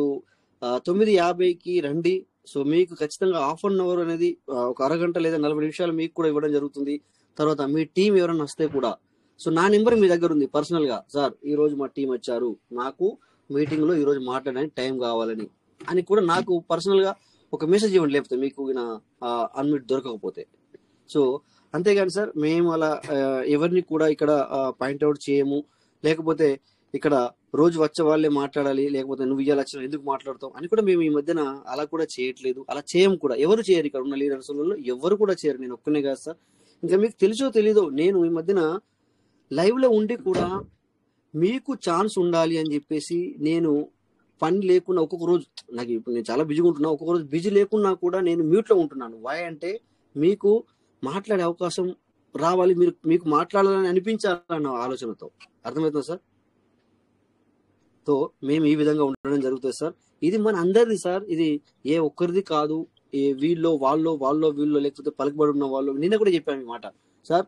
9:50కి రండి. సో మీకు ఖచ్చితంగా ½ అన్ అవర్ అనేది ఒక అరగంట లేదా 40 నిమిషాలు మీకు కూడా ఇవ్వడం జరుగుతుంది. తర్వాత మీ టీం ఎవరైనా వస్తే కూడా సో నా నెంబర్ మీ దగ్గర ఉంది పర్సనల్ గా, సార్ ఈ రోజు మా టీం వచ్చారు, నాకు మీటింగ్ లో ఈ రోజు మాట్లాడడానికి టైం కావాలని అని కూడా నాకు పర్సనల్ గా ఒక మెసేజ్ ఇవ్వండి, లేకపోతే మీకు అన్మిట్ దొరకకపోతే. సో అంతేగాని సార్ మేము అలా ఎవరిని కూడా ఇక్కడ పాయింట్అవుట్ చేయము, లేకపోతే ఇక్కడ రోజు వచ్చే వాళ్ళే మాట్లాడాలి, లేకపోతే నువ్వు ఇయ్యాలి వచ్చిన ఎందుకు మాట్లాడతావు అని కూడా మేము ఈ మధ్యన అలా కూడా చేయట్లేదు, అలా చేయం కూడా. ఎవరు చేయరు ఇక్కడ ఉన్న లీడర్స్ ఎవరు కూడా చేయరు, నేను ఒక్కనే కాదు సార్. ఇంకా మీకు తెలుసో తెలీదో నేను ఈ మధ్యన లైవ్ లో ఉండి కూడా మీకు ఛాన్స్ ఉండాలి అని చెప్పేసి నేను పని లేకుండా ఒక్కొక్క రోజు నాకు ఇప్పుడు నేను చాలా బిజీగా ఉంటున్నా, ఒక్కొక్క రోజు బిజీ లేకున్నా కూడా నేను మ్యూట్ లో ఉంటున్నాను. వై అంటే మీకు మాట్లాడే అవకాశం రావాలి, మీకు మాట్లాడాలని అనిపించాలన్న ఆలోచనతో. అర్థమవుతుంది సార్? సో మేము ఈ విధంగా ఉండడం జరుగుతుంది సార్. ఇది మన అందరిది సార్, ఇది ఏ ఒక్కరిది కాదు. వీళ్ళు వీళ్ళు లేకపోతే పలుకుబడి ఉన్న వాళ్ళు. నిన్న కూడా చెప్పాను ఈ మాట సార్,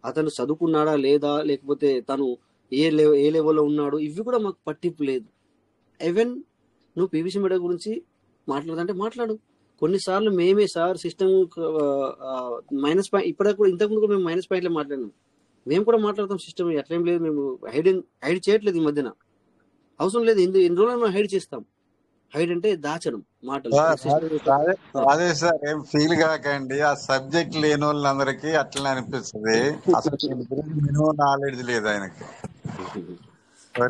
అతను చదువుకున్నాడా లేదా, లేకపోతే తను ఏ లెవెల్లో ఉన్నాడు, ఇవి కూడా మాకు పట్టింపు లేదు. ఈవెన్ నువ్వు పీవీసీ మీడియా గురించి మాట్లాడదంటే మాట్లాడు. కొన్నిసార్లు మేమే సార్ సిస్టమ్ మైనస్ పాయింట్, ఇప్పటికి కూడా ఇంతకుముందు కూడా మేము మైనస్ పాయింట్లో మాట్లాడినాం, మేము కూడా మాట్లాడతాం సిస్టమ్. అట్లేం లేదు, మేము హైడ్ చేయట్లేదు. ఈ మధ్యన అవసరం లేదు, ఎన్ని రోజులు మేము హైడ్ చేస్తాం. హైడ్ అంటే దాచడం మాటలు. అదే సార్ ఏం ఫీల్ కాకండి, ఆ సబ్జెక్ట్ లేని వాళ్ళందరికీ అట్లనే అనిపిస్తుంది. అసలు మినిమం నాలెడ్జ్ లేదు ఆయనకి.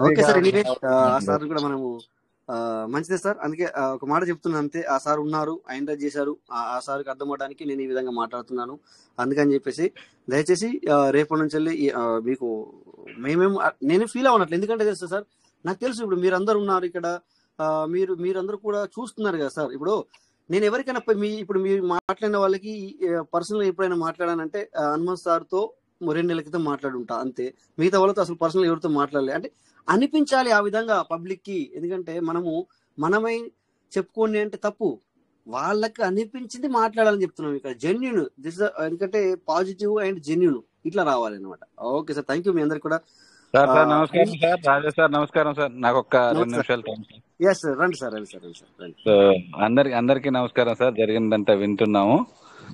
ఓకే సార్, ఆ సార్ కూడా మనము మంచిదే సార్. అందుకే ఒక మాట చెప్తున్నాను అంతే. ఆ సార్ ఉన్నారు, ఆయన చేశారు, ఆ సార్కి అర్థం అవడానికి నేను ఈ విధంగా మాట్లాడుతున్నాను. అందుకని చెప్పేసి దయచేసి రేపటి నుంచి వెళ్ళి మీకు నేనే ఫీల్ అవ్వనట్లు. ఎందుకంటే తెలుసు సార్, నాకు తెలుసు ఇప్పుడు మీరందరూ ఉన్నారు ఇక్కడ, మీరందరూ కూడా చూస్తున్నారు కదా సార్. ఇప్పుడు నేను ఎవరికైనా ఇప్పుడు మీరు మాట్లాడిన వాళ్ళకి పర్సనల్ ఎప్పుడైనా మాట్లాడానంటే హనుమంత్ సార్తో 2 నెలల క్రితం మాట్లాడుంటా అంతే. మిగతా వాళ్ళతో అసలు పర్సనల్ ఎవరితో మాట్లాడలే. అంటే అనిపించాలి ఆ విధంగా పబ్లిక్ కి. ఎందుకంటే మనమై చెప్పుకోండి అంటే తప్పు, వాళ్ళకి అనిపించింది మాట్లాడాలని చెప్తున్నాం ఇక్కడ. జెన్యూన్ ఎందుకంటే పాజిటివ్ అండ్ జెన్యూన్ ఇట్లా రావాలి అనమాట. ఓకే సార్, థ్యాంక్ యూ మీ అందరికి కూడా. నమస్కారం సార్, రాజేష్ సార్ నమస్కారం సార్. నాకు ఒక 2 నిమిషాలు టైం సార్. రండి సార్. సో అందరికి నమస్కారం సార్. జరిగిందంతా వింటున్నాము.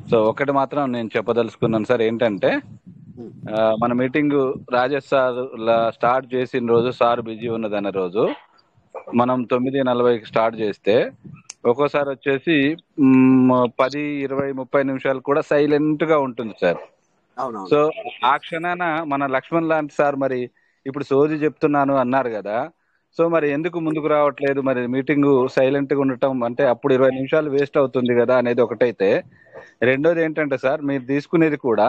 సో ఒకటి మాత్రం నేను చెప్పదలుచుకున్నాను సార్, ఏంటంటే మన మీటింగ్ రాజేష్ సార్ స్టార్ట్ చేసిన రోజు సార్ బిజీ ఉన్నదన్న రోజు మనం 9:40కి స్టార్ట్ చేస్తే ఒక్కోసారి వచ్చేసి 10, 20, 30 నిమిషాలు కూడా సైలెంట్ గా ఉంటుంది సార్. సో ఆ క్షణాన మన లక్ష్మణ్ లాంటి సార్ మరి ఇప్పుడు సోది చెప్తున్నాను అన్నారు కదా, సో మరి ఎందుకు ముందుకు రావట్లేదు, మరి మీటింగ్ సైలెంట్ గా ఉండటం అంటే అప్పుడు 20 నిమిషాలు వేస్ట్ అవుతుంది కదా అనేది ఒకటైతే, రెండోది ఏంటంటే సార్ మీరు తీసుకునేది కూడా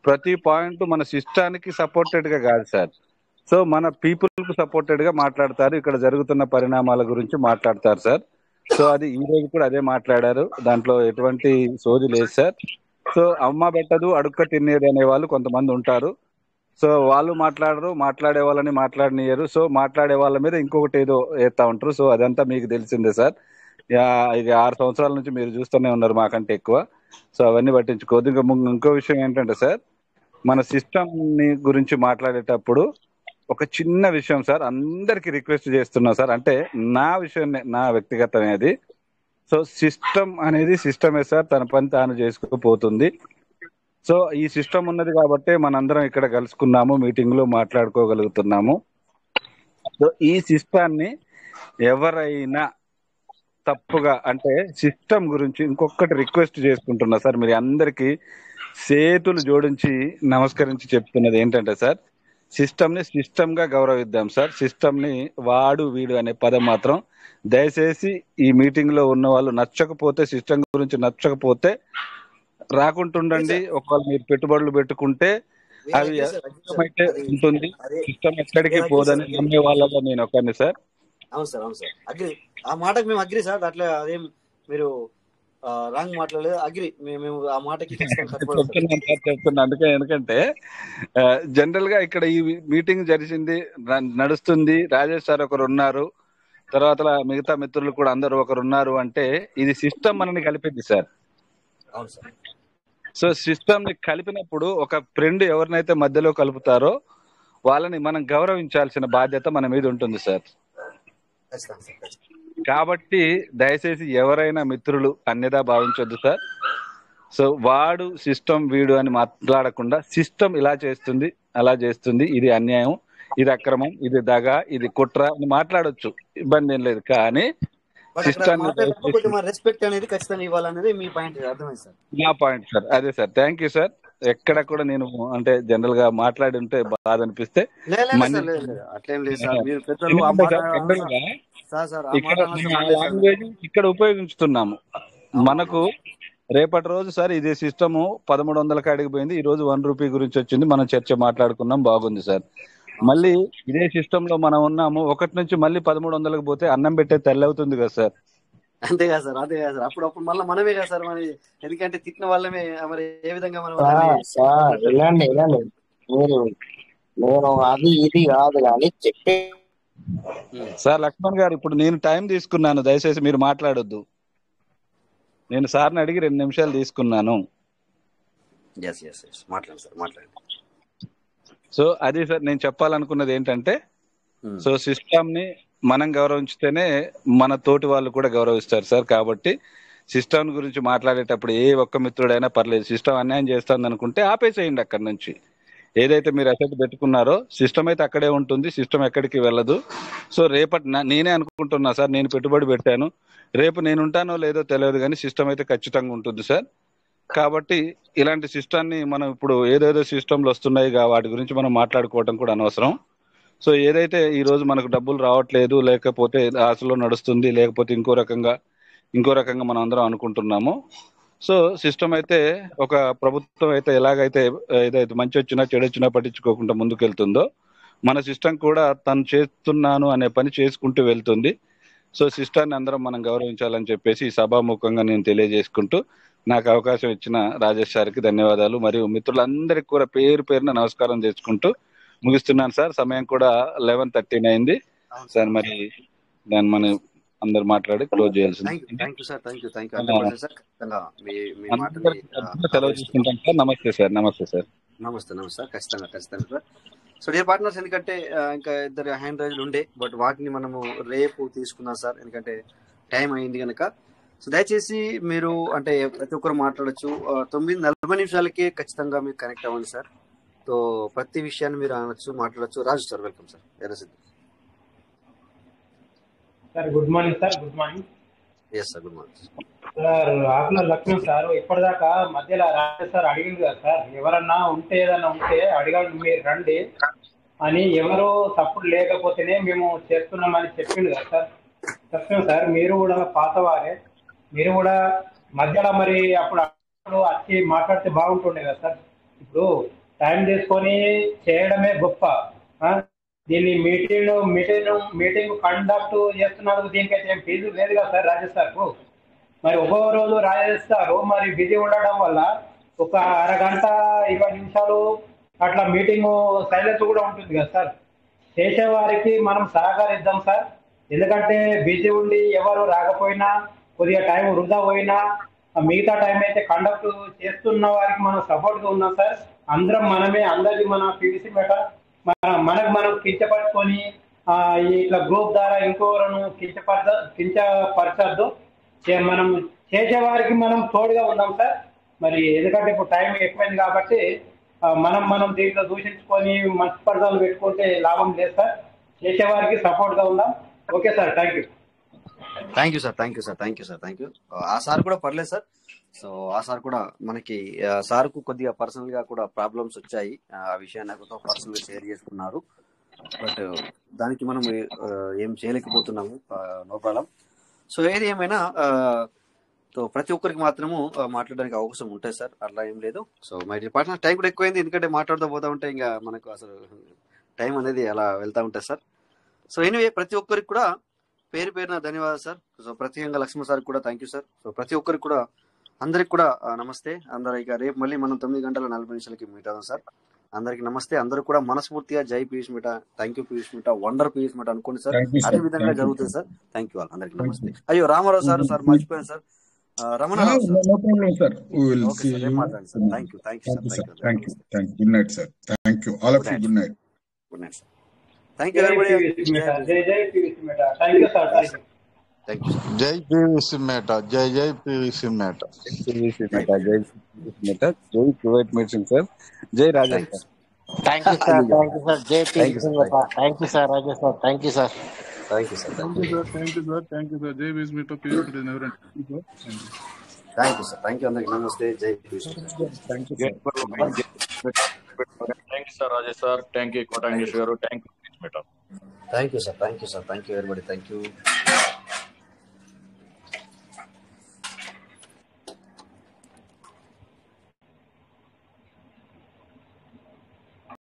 ప్రతి పాయింట్ మన సిస్టానికి సపోర్టెడ్ గా కాదు సార్. సో మన పీపుల్ కు సపోర్టెడ్ గా మాట్లాడతారు, ఇక్కడ జరుగుతున్న పరిణామాల గురించి మాట్లాడతారు సార్. సో అది ఈ రోజు కూడా అదే మాట్లాడారు, దాంట్లో ఎటువంటి సోది లేదు సార్. సో అమ్మ పెట్టదు అడుక్క తినేది అనే వాళ్ళు కొంతమంది ఉంటారు. సో వాళ్ళు మాట్లాడరు, మాట్లాడే వాళ్ళని మాట్లాడనియరు. సో మాట్లాడే వాళ్ళ మీద ఇంకొకటి ఏదో వేస్తా ఉంటారు. సో అదంతా మీకు తెలిసిందే సార్. ఇది 6 సంవత్సరాల నుంచి మీరు చూస్తూనే ఉన్నారు మాకంటే ఎక్కువ. సో అవన్నీ పట్టించుకోవద్దు. ఇంకో విషయం ఏంటంటే సార్, మన సిస్టమ్ ని గురించి మాట్లాడేటప్పుడు ఒక చిన్న విషయం సార్, అందరికి రిక్వెస్ట్ చేస్తున్నా సార్, అంటే నా విషయం, నా వ్యక్తిగతమైనది. సో సిస్టమ్ అనేది సిస్టమే సార్, తన పని తాను చేసుకుపోతుంది. సో ఈ సిస్టమ్ ఉన్నది కాబట్టి మనందరం ఇక్కడ కలుసుకున్నాము, మీటింగ్ లో మాట్లాడుకోగలుగుతున్నాము. సో ఈ సిస్టాన్ని ఎవరైనా తప్పుగా అంటే సిస్టమ్ గురించి ఇంకొకటి రిక్వెస్ట్ చేసుకుంటున్నా సార్, మీరు అందరికి చేతులు జోడించి నమస్కరించి చెప్తున్నది ఏంటంటే సార్, సిస్టమ్ ని సిస్టమ్ గా గౌరవిద్దాం సార్. సిస్టమ్ ని వాడు వీడు అనే పదం మాత్రం దయచేసి ఈ మీటింగ్ లో ఉన్న వాళ్ళు నచ్చకపోతే, సిస్టమ్ గురించి నచ్చకపోతే రాకుంటుండండి. ఒకవేళ మీరు పెట్టుబడులు పెట్టుకుంటే అవి అయితే ఉంటుంది, సిస్టమ్ ఎక్కడికి పోదని నమ్మే వాళ్ళగా నేను ఒకరిని సార్. అవును సార్, అవును సార్, అగ్రి. ఆ మాటకు మేము అగ్రి సార్, అట్లా అదేం మీరు రాంగ్ మాట్లాడలేదు, అగ్రి. మేము ఆ మాటకి చెప్తున్నా అందుకే, ఎందుకంటే జనరల్ గా ఇక్కడ ఈ మీటింగ్ జరిగింది, నడుస్తుంది, రాజేష్ సార్ ఒకరు ఉన్నారు, తర్వాత మిగతా మిత్రులు కూడా అందరూ ఒకరు ఉన్నారు అంటే ఇది సిస్టమ్ మనని కలిపింది సార్. అవును సార్. సో సిస్టమ్ ని కలిపినప్పుడు ఒక ఫ్రెండ్ ఎవరినైతే మధ్యలో కలుపుతారో వాళ్ళని మనం గౌరవించాల్సిన బాధ్యత మన మీద ఉంటుంది సార్. కాబట్టి దయచేసి ఎవరైనా మిత్రులు అన్యదా భావించొద్దు సార్. సో వాడు సిస్టమ్ వీడు అని మాట్లాడకుండా, సిస్టమ్ ఇలా చేస్తుంది, అలా చేస్తుంది, ఇది అన్యాయం, ఇది అక్రమం, ఇది దగ, ఇది కుట్ర అని మాట్లాడొచ్చు, ఇబ్బంది ఏం లేదు. కానీ రెస్పెక్ట్ అనేది ఖచ్చితంగా ఇవ్వాలనేది మీ పాయింట్, అర్థమైంది సార్? నా పాయింట్ సార్, అదే సార్. Thank you sir. ఎక్కడ కూడా నేను అంటే జనరల్ గా మాట్లాడి ఉంటే బాధ అనిపిస్తే ఇక్కడ ఉపయోగించుతున్నాము. మనకు రేపటి రోజు సార్ ఇదే సిస్టమ్ 1300 కాడికి పోయింది, ఈ రోజు 1 రూపీ గురించి వచ్చింది, మనం చర్చ మాట్లాడుకున్నాం, బాగుంది సార్. మళ్ళీ ఇదే సిస్టమ్ లో మనం ఉన్నాము, 1 నుంచి మళ్ళీ 1300కి పోతే అన్నం పెట్టే తెల్ల అవుతుంది కదా సార్. అంతే కదా సార్, అదే కదా సార్. అప్పుడు మళ్ళీ మనమే కదా సార్ మరి, ఎందుకంటే తిట్టిన వాళ్ళమే మరి ఏ విధంగా మనం వినండి మీరు, నేను అది ఇది కాదు కానీ చెప్పే సార్. లక్ష్మణ్ గారు, ఇప్పుడు నేను టైం తీసుకున్నాను, దయచేసి మీరు మాట్లాడొద్దు. నేను సార్ని అడిగి 2 నిమిషాలు తీసుకున్నాను. సో అది సార్ నేను చెప్పాలనుకున్నది ఏంటంటే, సో సిస్టమ్ ని మనం గౌరవించితేనే మన తోటి వాళ్ళు కూడా గౌరవిస్తారు సార్. కాబట్టి సిస్టమ్ గురించి మాట్లాడేటప్పుడు ఏ ఒక్క మిత్రుడైనా పర్లేదు, సిస్టమ్ అన్యాయం చేస్తుంది అనుకుంటే ఆపేసేయండి అక్కడి నుంచి. ఏదైతే మీరు అసెట్ పెట్టుకున్నారో సిస్టమ్ అయితే అక్కడే ఉంటుంది, సిస్టమ్ ఎక్కడికి వెళ్ళదు. సో రేపటి నేనే అనుకుంటున్నా సార్, నేను పెట్టుబడి పెట్టాను, రేపు నేను ఉంటానో లేదో తెలియదు కానీ సిస్టమ్ అయితే ఖచ్చితంగా ఉంటుంది సార్. కాబట్టి ఇలాంటి సిస్టాన్ని మనం ఇప్పుడు ఏదేదో సిస్టమ్లు వస్తున్నాయి, వాటి గురించి మనం మాట్లాడుకోవడం కూడా అనవసరం. సో ఏదైతే ఈ రోజు మనకు డబ్బులు రావట్లేదు, లేకపోతే ఆశలో నడుస్తుంది, లేకపోతే ఇంకో రకంగా మనం అందరం అనుకుంటున్నాము. సో సిస్టమ్ అయితే ఒక ప్రభుత్వం అయితే ఎలాగైతే ఏదైతే మంచి వచ్చినా చెడు వచ్చినా పట్టించుకోకుండా ముందుకెళ్తుందో, మన సిస్టమ్ కూడా తను చేస్తున్నాను అనే పని చేసుకుంటూ వెళ్తుంది. సో సిస్టాన్ని అందరం మనం గౌరవించాలని చెప్పేసి సభాముఖంగా నేను తెలియజేసుకుంటూ, నాకు అవకాశం ఇచ్చిన రాజేష్ సార్కి ధన్యవాదాలు, మరియు మిత్రులందరికీ కూడా పేరు పేరున నమస్కారం చేసుకుంటూ ముగిస్తున్నాను సార్. సమయం కూడా 11:13 అయింది సార్. మరి దాన్ని మనం అందరు మాట్లాడి క్లోజ్ చేయాల్సింది. సెలవు తీసుకుంటాం సార్. నమస్తే సార్. నమస్తే సార్. నమస్తే. ఖచ్చితంగా సార్. సో డియర్ పార్ట్నర్స్, ఎందుకంటే ఇంకా 2 హ్యాండ్ రైజులు ఉండే, బట్ వాటిని మనము రేపు తీసుకున్నాం సార్, ఎందుకంటే టైం అయింది కనుక. సో దయచేసి మీరు అంటే ప్రతి ఒక్కరు మాట్లాడచ్చు, 9:40 నిమిషాలకే ఖచ్చితంగా మీరు కనెక్ట్ అవ్వండి సార్. సో ప్రతి విషయాన్ని మీరు అనొచ్చు, మాట్లాడచ్చు. Raju sir welcome sir. Errasiddhi sir good morning sir. Good morning. Yes sir good morning sir. Akula Lakshman sir ఇప్పటిదాకా మధ్యలో రాజేష్ సార్ అడిగింది కదా సార్, ఎవరన్నా ఉంటే ఏదన్నా ఉంటే అడగండి మీరు రండి అని, ఎవరు తప్పుడు లేకపోతేనే మేము చేస్తున్నామని చెప్పింది కదా సార్. సత్యం సార్, మీరు కూడా పాతవారే, మీరు కూడా మధ్యలో మరి అప్పుడు వచ్చి మాట్లాడితే బాగుంటుండే కదా సార్. ఇప్పుడు టైం తీసుకొని చేయడమే గొప్ప. దీన్ని మీటింగ్ కండక్ట్ చేస్తున్నందుకు దీనికైతే ఏం ఫీజు లేదు కదా సార్ రాజేష్ సార్కు. మరి ఒక్కో రోజు రాజేష్ సారు మరి బిజీ ఉండడం వల్ల ఒక అరగంట 20 నిమిషాలు అట్లా మీటింగ్ సైలెన్స్ కూడా ఉంటుంది కదా సార్. చేసేవారికి మనం సహకరిద్దాం సార్. ఎందుకంటే బిజీ ఉండి ఎవరు రాకపోయినా, కొద్దిగా టైం వృధా పోయినా, మిగతా టైం అయితే కండక్ట్ చేస్తున్న వారికి మనం సపోర్ట్గా ఉన్నాం సార్. అందరం అందరికీ మన పీవీసీ మేట మనకు మనం కించపరుచుకొని ఇట్లా గ్రూప్ ద్వారా ఇంకోవరను కించపరచద్దు. మనం చేసేవారికి మనం తోడుగా ఉన్నాం సార్. మరి ఎందుకంటే ఇప్పుడు టైం ఎక్కువైంది కాబట్టి మనం దీంట్లో దూషించుకొని మనస్పర్ధలు పెట్టుకుంటే లాభం లేదు సార్. చేసేవారికి సపోర్ట్గా ఉందాం. Okay sir, thank you. Thank you sir. Thank you sir. Thank you sir. Thank you. ఆ సార్ కూడా పర్లేదు సార్. సో ఆ సార్ కూడా మనకి సార్కు కొద్దిగా పర్సనల్ గా కూడా ప్రాబ్లమ్స్ వచ్చాయి. ఆ విషయాన్ని నాతో పర్సనల్ గా షేర్ చేసుకున్నారు. బట్ దానికి మనం ఏం చేయలేకపోతున్నాము. No problem. సో ఏది ఏమైనా సో ప్రతి ఒక్కరికి మాత్రము మాట్లాడడానికి అవకాశం ఉంటుంది సార్, అట్లా ఏం లేదు. So my dear partner, time కూడా ఎక్కువైంది, ఎందుకంటే మాట్లాడుతూ పోతా ఉంటే ఇంకా మనకు అసలు టైం అనేది అలా వెళ్తూ ఉంటుంది సార్. సో ఎనీవే ప్రతి ఒక్కరికి కూడా పేరు పేరున ధన్యవాదాలు సార్. సో ప్రత్యేకంగా లక్ష్మణ్ సార్ కూడా థ్యాంక్ యూ సార్. సో ప్రతి ఒక్కరికి కూడా అందరికి కూడా నమస్తే. అందరూ ఇక రేపు మళ్ళీ మనం 9:40 మీట్ అవుదాం సార్. అందరికి నమస్తే. అందరూ కూడా మనస్ఫూర్తిగా జై Piyush Meeta, thank you Piyush Meeta, wonder Piyush Meeta అనుకోండి సార్. అదే విధంగా జరుగుతుంది సార్. థ్యాంక్ యూ అందరికి నమస్తే. అయ్యో రామారావు సార్ మర్చిపోయాను sir. Ramanarao sir. Okay sir, రేపు మాట్లాడండి sir. Thank you sir. Good night sir. Thank you all of you. Good night. Good night sir. Thank you everybody. జై PVC Meeta. Thank you sir. Thank you. జై PVC Meeta. జై PVC Meeta. జై Kuwait medicine sir. జై Raja sir. Thank you sir. Thank you sir. జై PVC Meeta. Thank you sir Rajesh sir. Thank you sir. Thank you sir. Thank you sir. Thank you sir. Thank you sir. జై PVC Meeta. PVC Meeta never end. Thank you sir. Thank you అందరికి నమస్తే. జై PVC. Thank you sir Rajesh sir. Thank you Kotangesh గారు. Thank you PVC Meeta. Thank you sir. Thank you sir. Thank you everybody. Thank you.